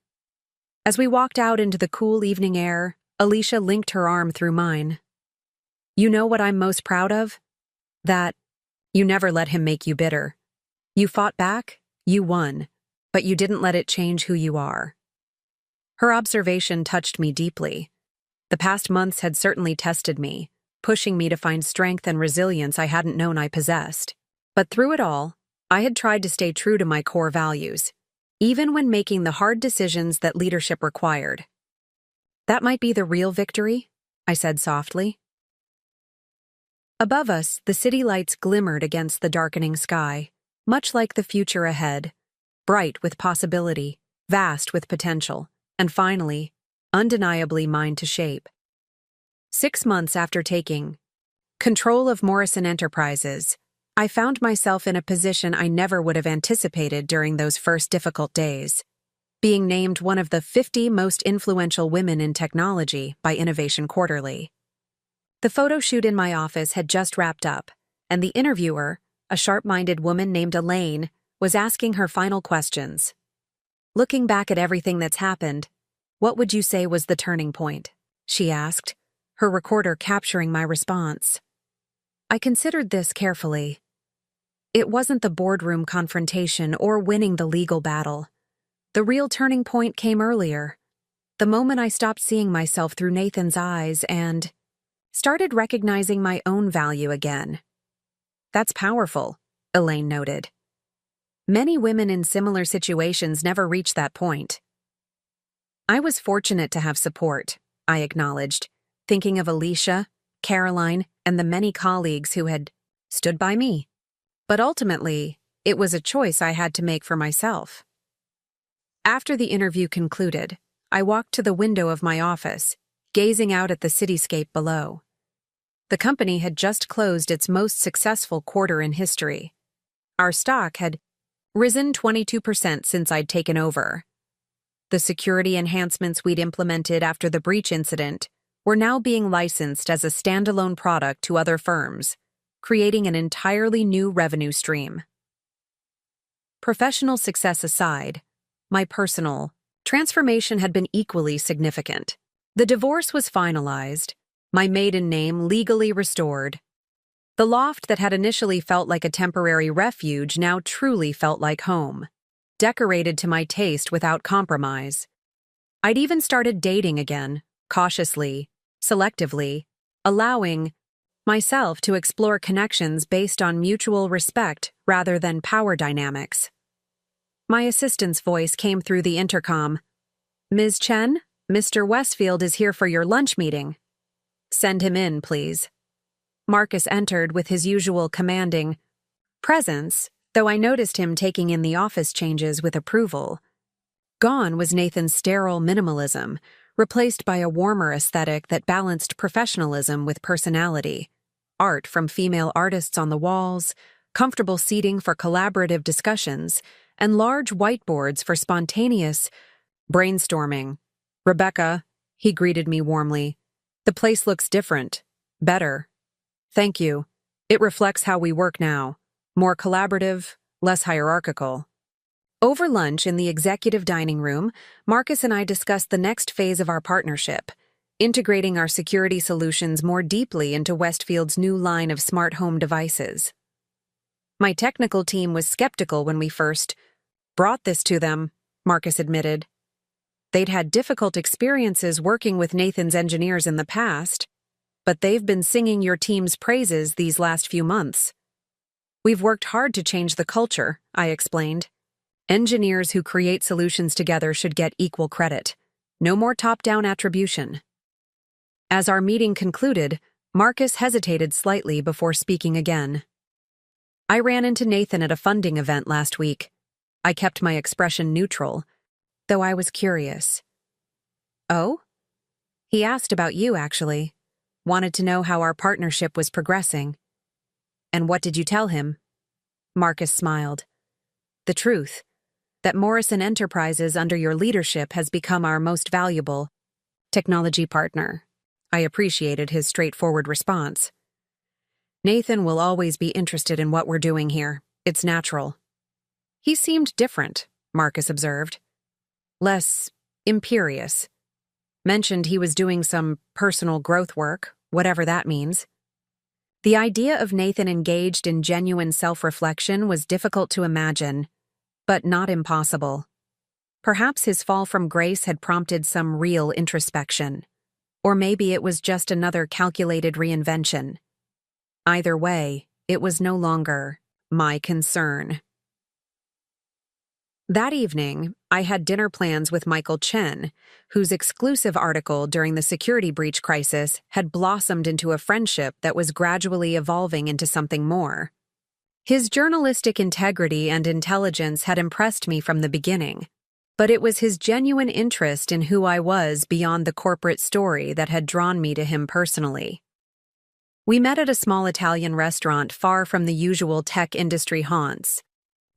As we walked out into the cool evening air, Alicia linked her arm through mine. You know what I'm most proud of? That you never let him make you bitter. You fought back, you won, but you didn't let it change who you are. Her observation touched me deeply. The past months had certainly tested me, pushing me to find strength and resilience I hadn't known I possessed. But through it all, I had tried to stay true to my core values, even when making the hard decisions that leadership required. That might be the real victory, I said softly. Above us, the city lights glimmered against the darkening sky, much like the future ahead, bright with possibility, vast with potential, and finally, undeniably mine to shape. 6 months after taking control of Morrison Enterprises, I found myself in a position I never would have anticipated during those first difficult days, being named one of the 50 most influential women in technology by Innovation Quarterly. The photo shoot in my office had just wrapped up, and the interviewer, a sharp-minded woman named Elaine, was asking her final questions. Looking back at everything that's happened, what would you say was the turning point? She asked, her recorder capturing my response. I considered this carefully. It wasn't the boardroom confrontation or winning the legal battle. The real turning point came earlier, the moment I stopped seeing myself through Nathan's eyes and started recognizing my own value again. That's powerful, Elaine noted. Many women in similar situations never reach that point. I was fortunate to have support, I acknowledged, thinking of Alicia, Caroline, and the many colleagues who had stood by me. But ultimately, it was a choice I had to make for myself. After the interview concluded, I walked to the window of my office, gazing out at the cityscape below. The company had just closed its most successful quarter in history. Our stock had risen 22% since I'd taken over. The security enhancements we'd implemented after the breach incident were now being licensed as a standalone product to other firms, creating an entirely new revenue stream. Professional success aside, my personal transformation had been equally significant. The divorce was finalized, my maiden name legally restored. The loft that had initially felt like a temporary refuge now truly felt like home, decorated to my taste without compromise. I'd even started dating again, cautiously, selectively, allowing myself to explore connections based on mutual respect rather than power dynamics. My assistant's voice came through the intercom. Ms. Chen, Mr. Westfield is here for your lunch meeting. Send him in, please. Marcus entered with his usual commanding presence, though I noticed him taking in the office changes with approval. Gone was Nathan's sterile minimalism, replaced by a warmer aesthetic that balanced professionalism with personality. Art from female artists on the walls, comfortable seating for collaborative discussions, and large whiteboards for spontaneous brainstorming. Rebecca, he greeted me warmly. The place looks different. Better. Thank you. It reflects how we work now. More collaborative, less hierarchical. Over lunch in the executive dining room, Marcus and I discussed the next phase of our partnership, integrating our security solutions more deeply into Westfield's new line of smart home devices. My technical team was skeptical when we first brought this to them, Marcus admitted. They'd had difficult experiences working with Nathan's engineers in the past, but they've been singing your team's praises these last few months. We've worked hard to change the culture, I explained. Engineers who create solutions together should get equal credit. No more top-down attribution. As our meeting concluded, Marcus hesitated slightly before speaking again. I ran into Nathan at a funding event last week. I kept my expression neutral, though I was curious. Oh? He asked about you, actually. Wanted to know how our partnership was progressing. And what did you tell him? Marcus smiled. The truth. That Morrison Enterprises under your leadership has become our most valuable technology partner. I appreciated his straightforward response. Nathan will always be interested in what we're doing here. It's natural. He seemed different, Marcus observed. Less imperious. Mentioned he was doing some personal growth work, whatever that means. The idea of Nathan engaged in genuine self-reflection was difficult to imagine, but not impossible. Perhaps his fall from grace had prompted some real introspection. Or maybe it was just another calculated reinvention. Either way, it was no longer my concern. That evening, I had dinner plans with Michael Chen, whose exclusive article during the security breach crisis had blossomed into a friendship that was gradually evolving into something more. His journalistic integrity and intelligence had impressed me from the beginning, but it was his genuine interest in who I was beyond the corporate story that had drawn me to him personally. We met at a small Italian restaurant far from the usual tech industry haunts.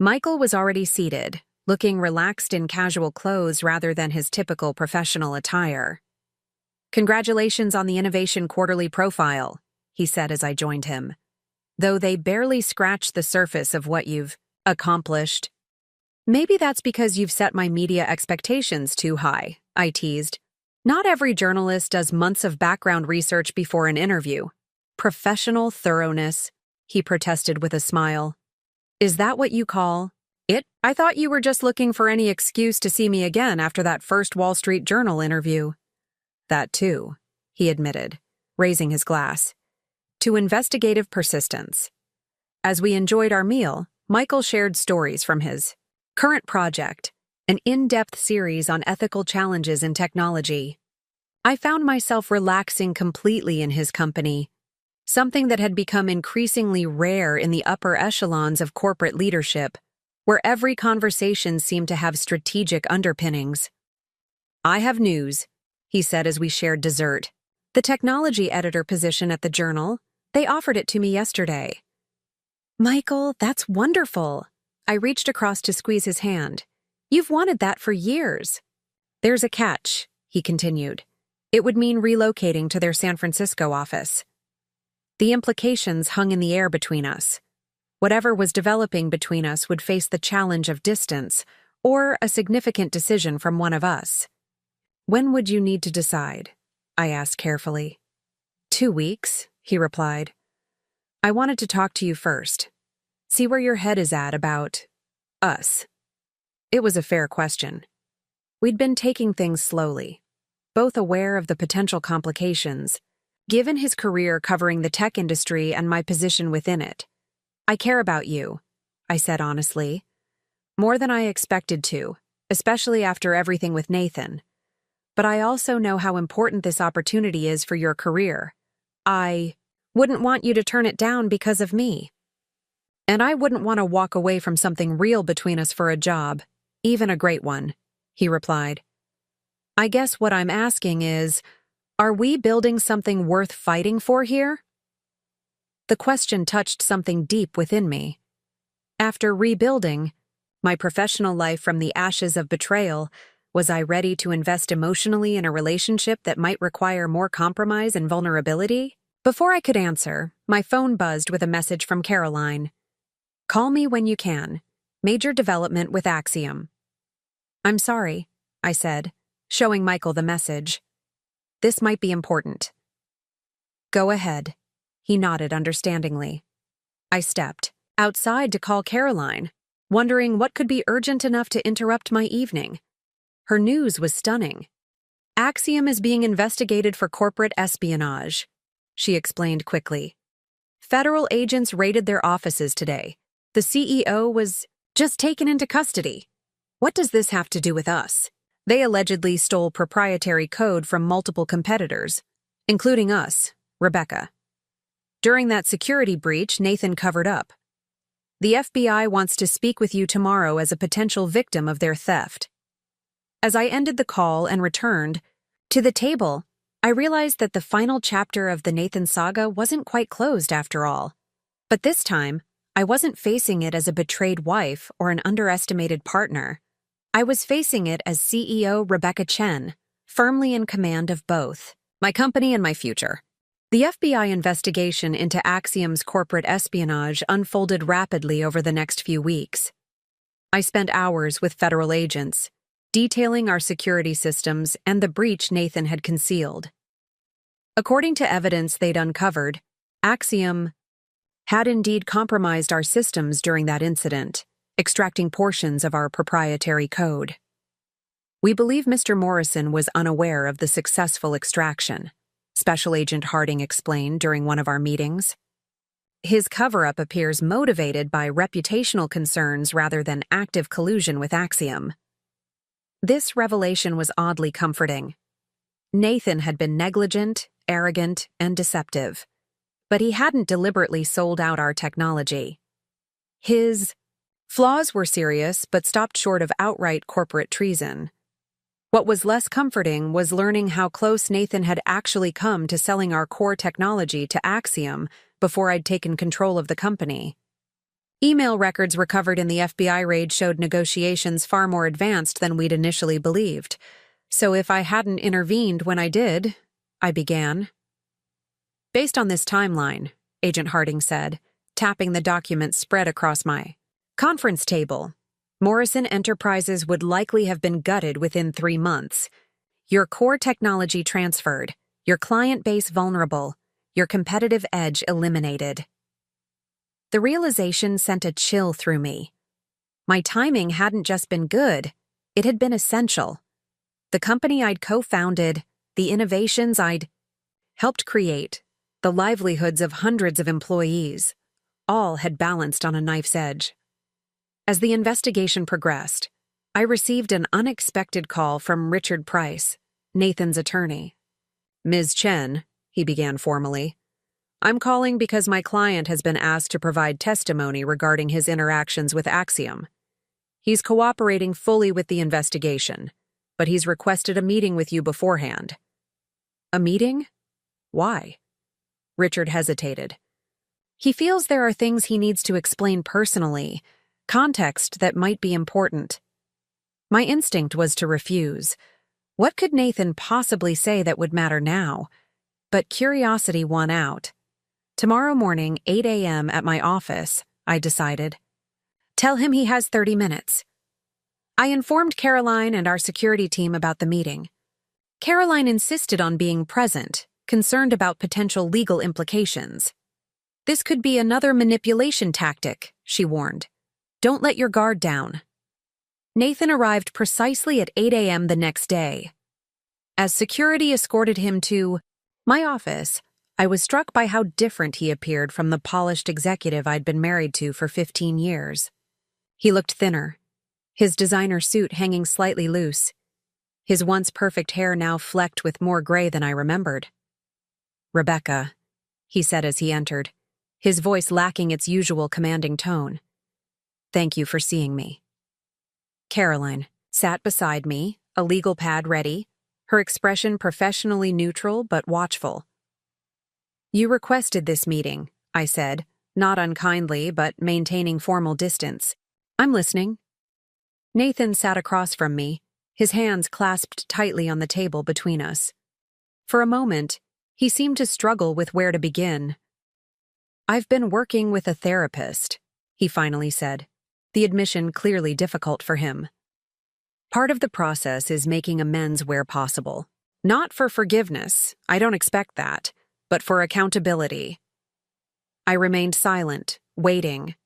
Michael was already seated, looking relaxed in casual clothes rather than his typical professional attire. Congratulations on the Innovation Quarterly profile, he said as I joined him. Though they barely scratched the surface of what you've accomplished. Maybe that's because you've set my media expectations too high, I teased. Not every journalist does months of background research before an interview. Professional thoroughness, he protested with a smile. Is that what you call it? I thought you were just looking for any excuse to see me again after that first Wall Street Journal interview. That too, he admitted, raising his glass. To investigative persistence. As we enjoyed our meal, Michael shared stories from his current project, an in-depth series on ethical challenges in technology. I found myself relaxing completely in his company, something that had become increasingly rare in the upper echelons of corporate leadership, where every conversation seemed to have strategic underpinnings. I have news, he said as we shared dessert. The technology editor position at the Journal, they offered it to me yesterday. Michael, that's wonderful. I reached across to squeeze his hand. You've wanted that for years. There's a catch, he continued. It would mean relocating to their San Francisco office. The implications hung in the air between us. Whatever was developing between us would face the challenge of distance or a significant decision from one of us. When would you need to decide? I asked carefully. 2 weeks, he replied. I wanted to talk to you first. See where your head is at about us. It was a fair question. We'd been taking things slowly, both aware of the potential complications, given his career covering the tech industry and my position within it. I care about you, I said honestly. More than I expected to, especially after everything with Nathan. But I also know how important this opportunity is for your career. I wouldn't want you to turn it down because of me. And I wouldn't want to walk away from something real between us for a job, even a great one, he replied. I guess what I'm asking is, are we building something worth fighting for here? The question touched something deep within me. After rebuilding my professional life from the ashes of betrayal, was I ready to invest emotionally in a relationship that might require more compromise and vulnerability? Before I could answer, my phone buzzed with a message from Caroline. Call me when you can. Major development with Axiom. I'm sorry, I said, showing Michael the message. This might be important. Go ahead. He nodded understandingly. I stepped outside to call Caroline, wondering what could be urgent enough to interrupt my evening. Her news was stunning. Axiom is being investigated for corporate espionage, she explained quickly. Federal agents raided their offices today. The CEO was just taken into custody. What does this have to do with us? They allegedly stole proprietary code from multiple competitors, including us, Rebecca. During that security breach, Nathan covered up. The FBI wants to speak with you tomorrow as a potential victim of their theft. As I ended the call and returned to the table, I realized that the final chapter of the Nathan saga wasn't quite closed after all. But this time, I wasn't facing it as a betrayed wife or an underestimated partner. I was facing it as CEO Rebecca Chen, firmly in command of both my company and my future. The FBI investigation into Axiom's corporate espionage unfolded rapidly over the next few weeks. I spent hours with federal agents, detailing our security systems and the breach Nathan had concealed. According to evidence they'd uncovered, Axiom had indeed compromised our systems during that incident, extracting portions of our proprietary code. We believe Mr. Morrison was unaware of the successful extraction, Special Agent Harding explained during one of our meetings. His cover-up appears motivated by reputational concerns rather than active collusion with Axiom. This revelation was oddly comforting. Nathan had been negligent, arrogant, and deceptive, but he hadn't deliberately sold out our technology. His flaws were serious but stopped short of outright corporate treason. What was less comforting was learning how close Nathan had actually come to selling our core technology to Axiom before I'd taken control of the company. Email records recovered in the FBI raid showed negotiations far more advanced than we'd initially believed. So if I hadn't intervened when I did, I began. Based on this timeline, Agent Harding said, tapping the document spread across my conference table, Morrison Enterprises would likely have been gutted within 3 months. Your core technology transferred, your client base vulnerable, your competitive edge eliminated. The realization sent a chill through me. My timing hadn't just been good, it had been essential. The company I'd co-founded, the innovations I'd helped create, the livelihoods of hundreds of employees, all had balanced on a knife's edge. As the investigation progressed, I received an unexpected call from Richard Price, Nathan's attorney. "Ms. Chen," he began formally, "I'm calling because my client has been asked to provide testimony regarding his interactions with Axiom. He's cooperating fully with the investigation, but he's requested a meeting with you beforehand." "A meeting? Why?" Richard hesitated. "He feels there are things he needs to explain personally, context that might be important." My instinct was to refuse. What could Nathan possibly say that would matter now? But curiosity won out. Tomorrow morning, 8 a.m. at my office, I decided. Tell him he has 30 minutes. I informed Caroline and our security team about the meeting. Caroline insisted on being present, concerned about potential legal implications. "This could be another manipulation tactic," she warned. "Don't let your guard down." Nathan arrived precisely at 8 a.m. the next day. As security escorted him to my office, I was struck by how different he appeared from the polished executive I'd been married to for 15 years. He looked thinner, his designer suit hanging slightly loose, his once perfect hair now flecked with more gray than I remembered. "Rebecca," he said as he entered, his voice lacking its usual commanding tone. "Thank you for seeing me." Caroline sat beside me, a legal pad ready, her expression professionally neutral but watchful. "You requested this meeting," I said, not unkindly but maintaining formal distance. "I'm listening." Nathan sat across from me, his hands clasped tightly on the table between us. For a moment, he seemed to struggle with where to begin. "I've been working with a therapist," he finally said, the admission clearly difficult for him. "Part of the process is making amends where possible. Not for forgiveness, I don't expect that, but for accountability." I remained silent, waiting.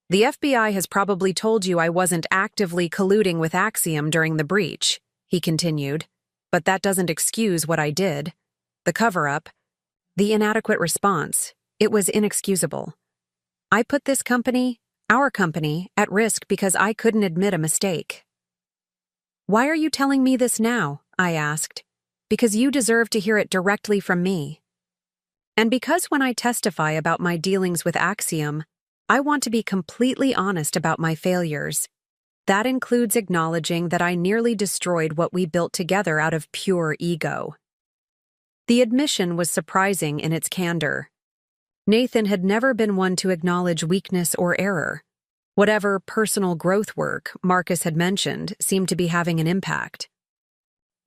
"The FBI has probably told you I wasn't actively colluding with Axiom during the breach," he continued, "but that doesn't excuse what I did. The cover-up, the inadequate response, it was inexcusable. I put this company, our company, at risk because I couldn't admit a mistake." "Why are you telling me this now?" I asked. "Because you deserve to hear it directly from me. And because when I testify about my dealings with Axiom, I want to be completely honest about my failures. That includes acknowledging that I nearly destroyed what we built together out of pure ego." The admission was surprising in its candor. Nathan had never been one to acknowledge weakness or error. Whatever personal growth work Marcus had mentioned seemed to be having an impact.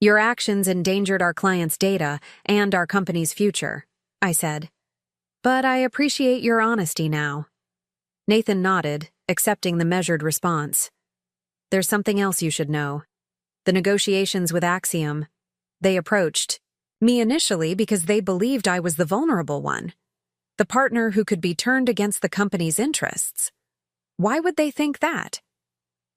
"Your actions endangered our clients' data and our company's future," I said. "But I appreciate your honesty now." Nathan nodded, accepting the measured response. "There's something else you should know. The negotiations with Axiom. They approached me initially because they believed I was the vulnerable one, the partner who could be turned against the company's interests. Why would they think that?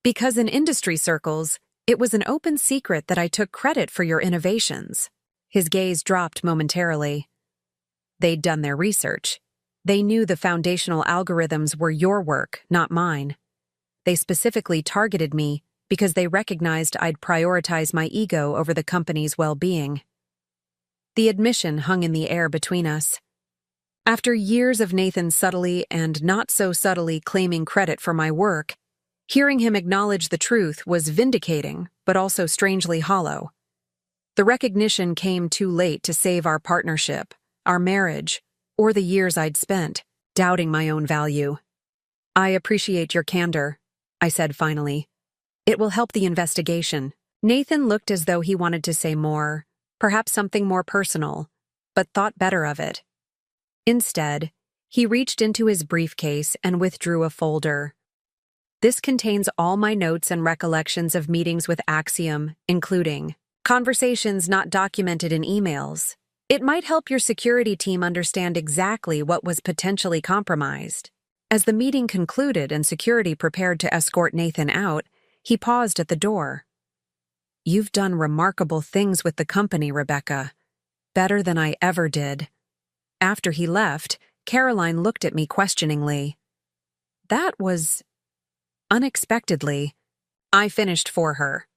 Because in industry circles, it was an open secret that I took credit for your innovations." His gaze dropped momentarily. "They'd done their research. They knew the foundational algorithms were your work, not mine. They specifically targeted me because they recognized I'd prioritize my ego over the company's well-being." The admission hung in the air between us. After years of Nathan subtly and not so subtly claiming credit for my work, hearing him acknowledge the truth was vindicating, but also strangely hollow. The recognition came too late to save our partnership, our marriage, or the years I'd spent doubting my own value. "I appreciate your candor," I said finally. "It will help the investigation." Nathan looked as though he wanted to say more, perhaps something more personal, but thought better of it. Instead, he reached into his briefcase and withdrew a folder. "This contains all my notes and recollections of meetings with Axiom, including conversations not documented in emails. It might help your security team understand exactly what was potentially compromised." As the meeting concluded and security prepared to escort Nathan out, he paused at the door. "You've done remarkable things with the company, Rebecca. Better than I ever did." After he left, Caroline looked at me questioningly. That was unexpectedly. I finished for her.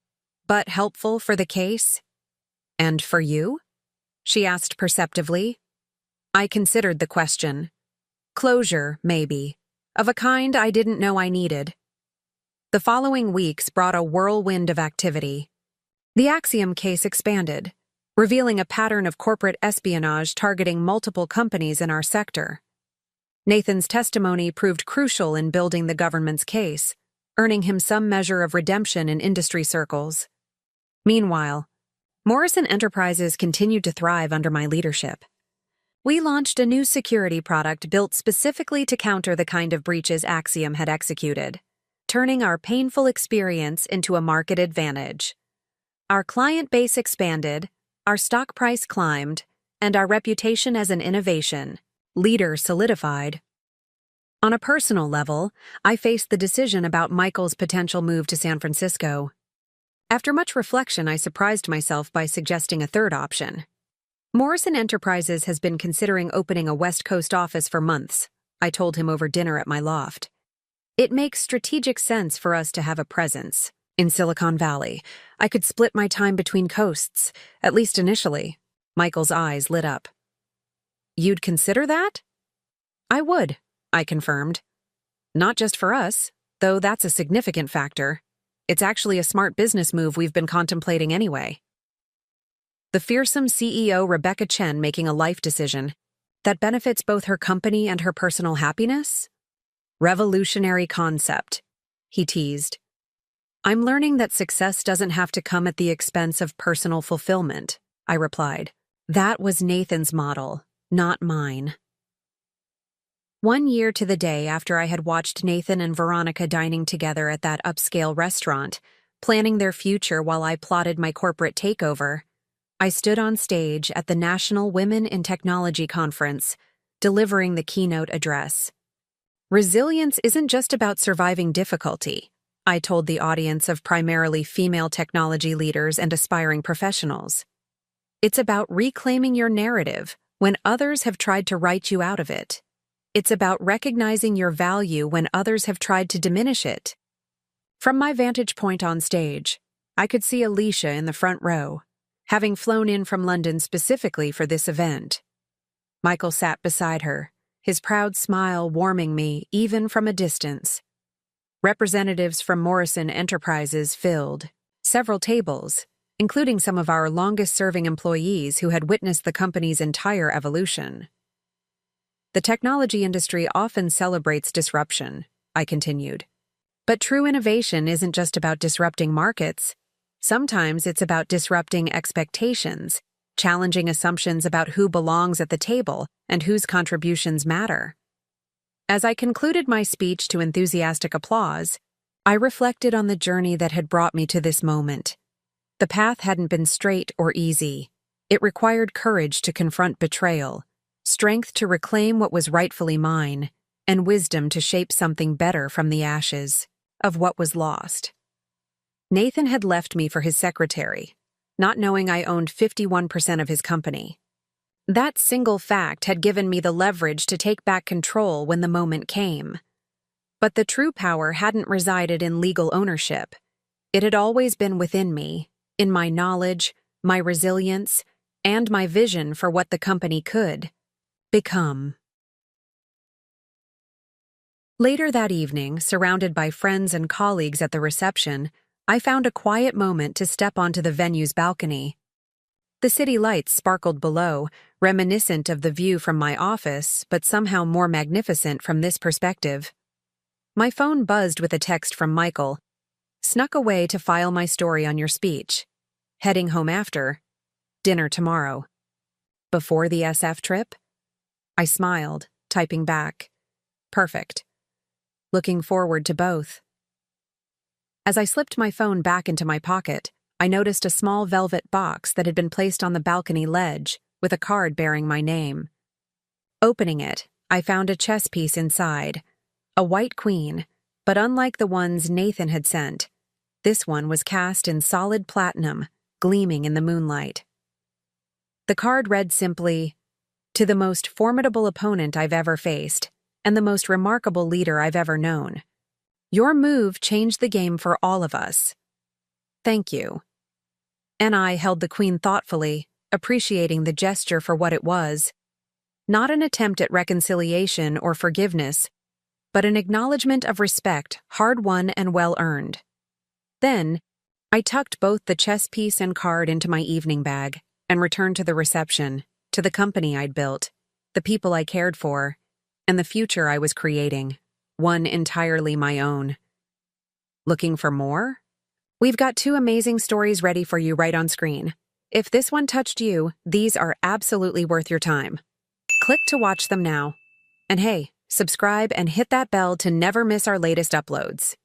"But helpful for the case?" "And for you?" she asked perceptively. I considered the question. Closure, maybe, of a kind I didn't know I needed. The following weeks brought a whirlwind of activity. The Axiom case expanded, revealing a pattern of corporate espionage targeting multiple companies in our sector. Nathan's testimony proved crucial in building the government's case, earning him some measure of redemption in industry circles. Meanwhile, Morrison Enterprises continued to thrive under my leadership. We launched a new security product built specifically to counter the kind of breaches Axiom had executed, turning our painful experience into a market advantage. Our client base expanded, our stock price climbed, and our reputation as an innovation leader solidified. On a personal level, I faced the decision about Michael's potential move to San Francisco. After much reflection, I surprised myself by suggesting a third option. Morrison Enterprises has been considering opening a West Coast office for months, I told him over dinner at my loft. It makes strategic sense for us to have a presence in Silicon Valley. I could split my time between coasts, at least initially. Michael's eyes lit up. "You'd consider that?" "I would," I confirmed. "Not just for us, though that's a significant factor. It's actually a smart business move we've been contemplating anyway." The fearsome CEO Rebecca Chen making a life decision that benefits both her company and her personal happiness? Revolutionary concept, he teased. "I'm learning that success doesn't have to come at the expense of personal fulfillment," I replied. That was Nathan's model, not mine. 1 year to the day after I had watched Nathan and Veronica dining together at that upscale restaurant, planning their future while I plotted my corporate takeover, I stood on stage at the National Women in Technology Conference, delivering the keynote address. Resilience isn't just about surviving difficulty, I told the audience of primarily female technology leaders and aspiring professionals. It's about reclaiming your narrative when others have tried to write you out of it. It's about recognizing your value when others have tried to diminish it. From my vantage point on stage, I could see Alicia in the front row, having flown in from London specifically for this event. Michael sat beside her, his proud smile warming me even from a distance. Representatives from Morrison Enterprises filled several tables, including some of our longest-serving employees who had witnessed the company's entire evolution. The technology industry often celebrates disruption, I continued. But true innovation isn't just about disrupting markets. Sometimes it's about disrupting expectations, challenging assumptions about who belongs at the table and whose contributions matter. As I concluded my speech to enthusiastic applause, I reflected on the journey that had brought me to this moment. The path hadn't been straight or easy. It required courage to confront betrayal, strength to reclaim what was rightfully mine, and wisdom to shape something better from the ashes of what was lost. Nathan had left me for his secretary, not knowing I owned 51% of his company. That single fact had given me the leverage to take back control when the moment came. But the true power hadn't resided in legal ownership. It had always been within me, in my knowledge, my resilience, and my vision for what the company could become. Later that evening, surrounded by friends and colleagues at the reception, I found a quiet moment to step onto the venue's balcony. The city lights sparkled below, reminiscent of the view from my office, but somehow more magnificent from this perspective. My phone buzzed with a text from Michael. Snuck away to file my story on your speech. Heading home after. Dinner tomorrow. Before the SF trip? I smiled, typing back. Perfect. Looking forward to both. As I slipped my phone back into my pocket, I noticed a small velvet box that had been placed on the balcony ledge, with a card bearing my name. Opening it, I found a chess piece inside, a white queen, but unlike the ones Nathan had sent, this one was cast in solid platinum, gleaming in the moonlight. The card read simply, "To the most formidable opponent I've ever faced, and the most remarkable leader I've ever known. Your move changed the game for all of us. Thank you." And I held the queen thoughtfully, appreciating the gesture for what it was. Not an attempt at reconciliation or forgiveness, but an acknowledgement of respect, hard-won and well-earned. Then, I tucked both the chess piece and card into my evening bag and returned to the reception, to the company I'd built, the people I cared for, and the future I was creating, one entirely my own. Looking for more? We've got 2 amazing stories ready for you right on screen. If this one touched you, these are absolutely worth your time. Click to watch them now. And hey, subscribe and hit that bell to never miss our latest uploads.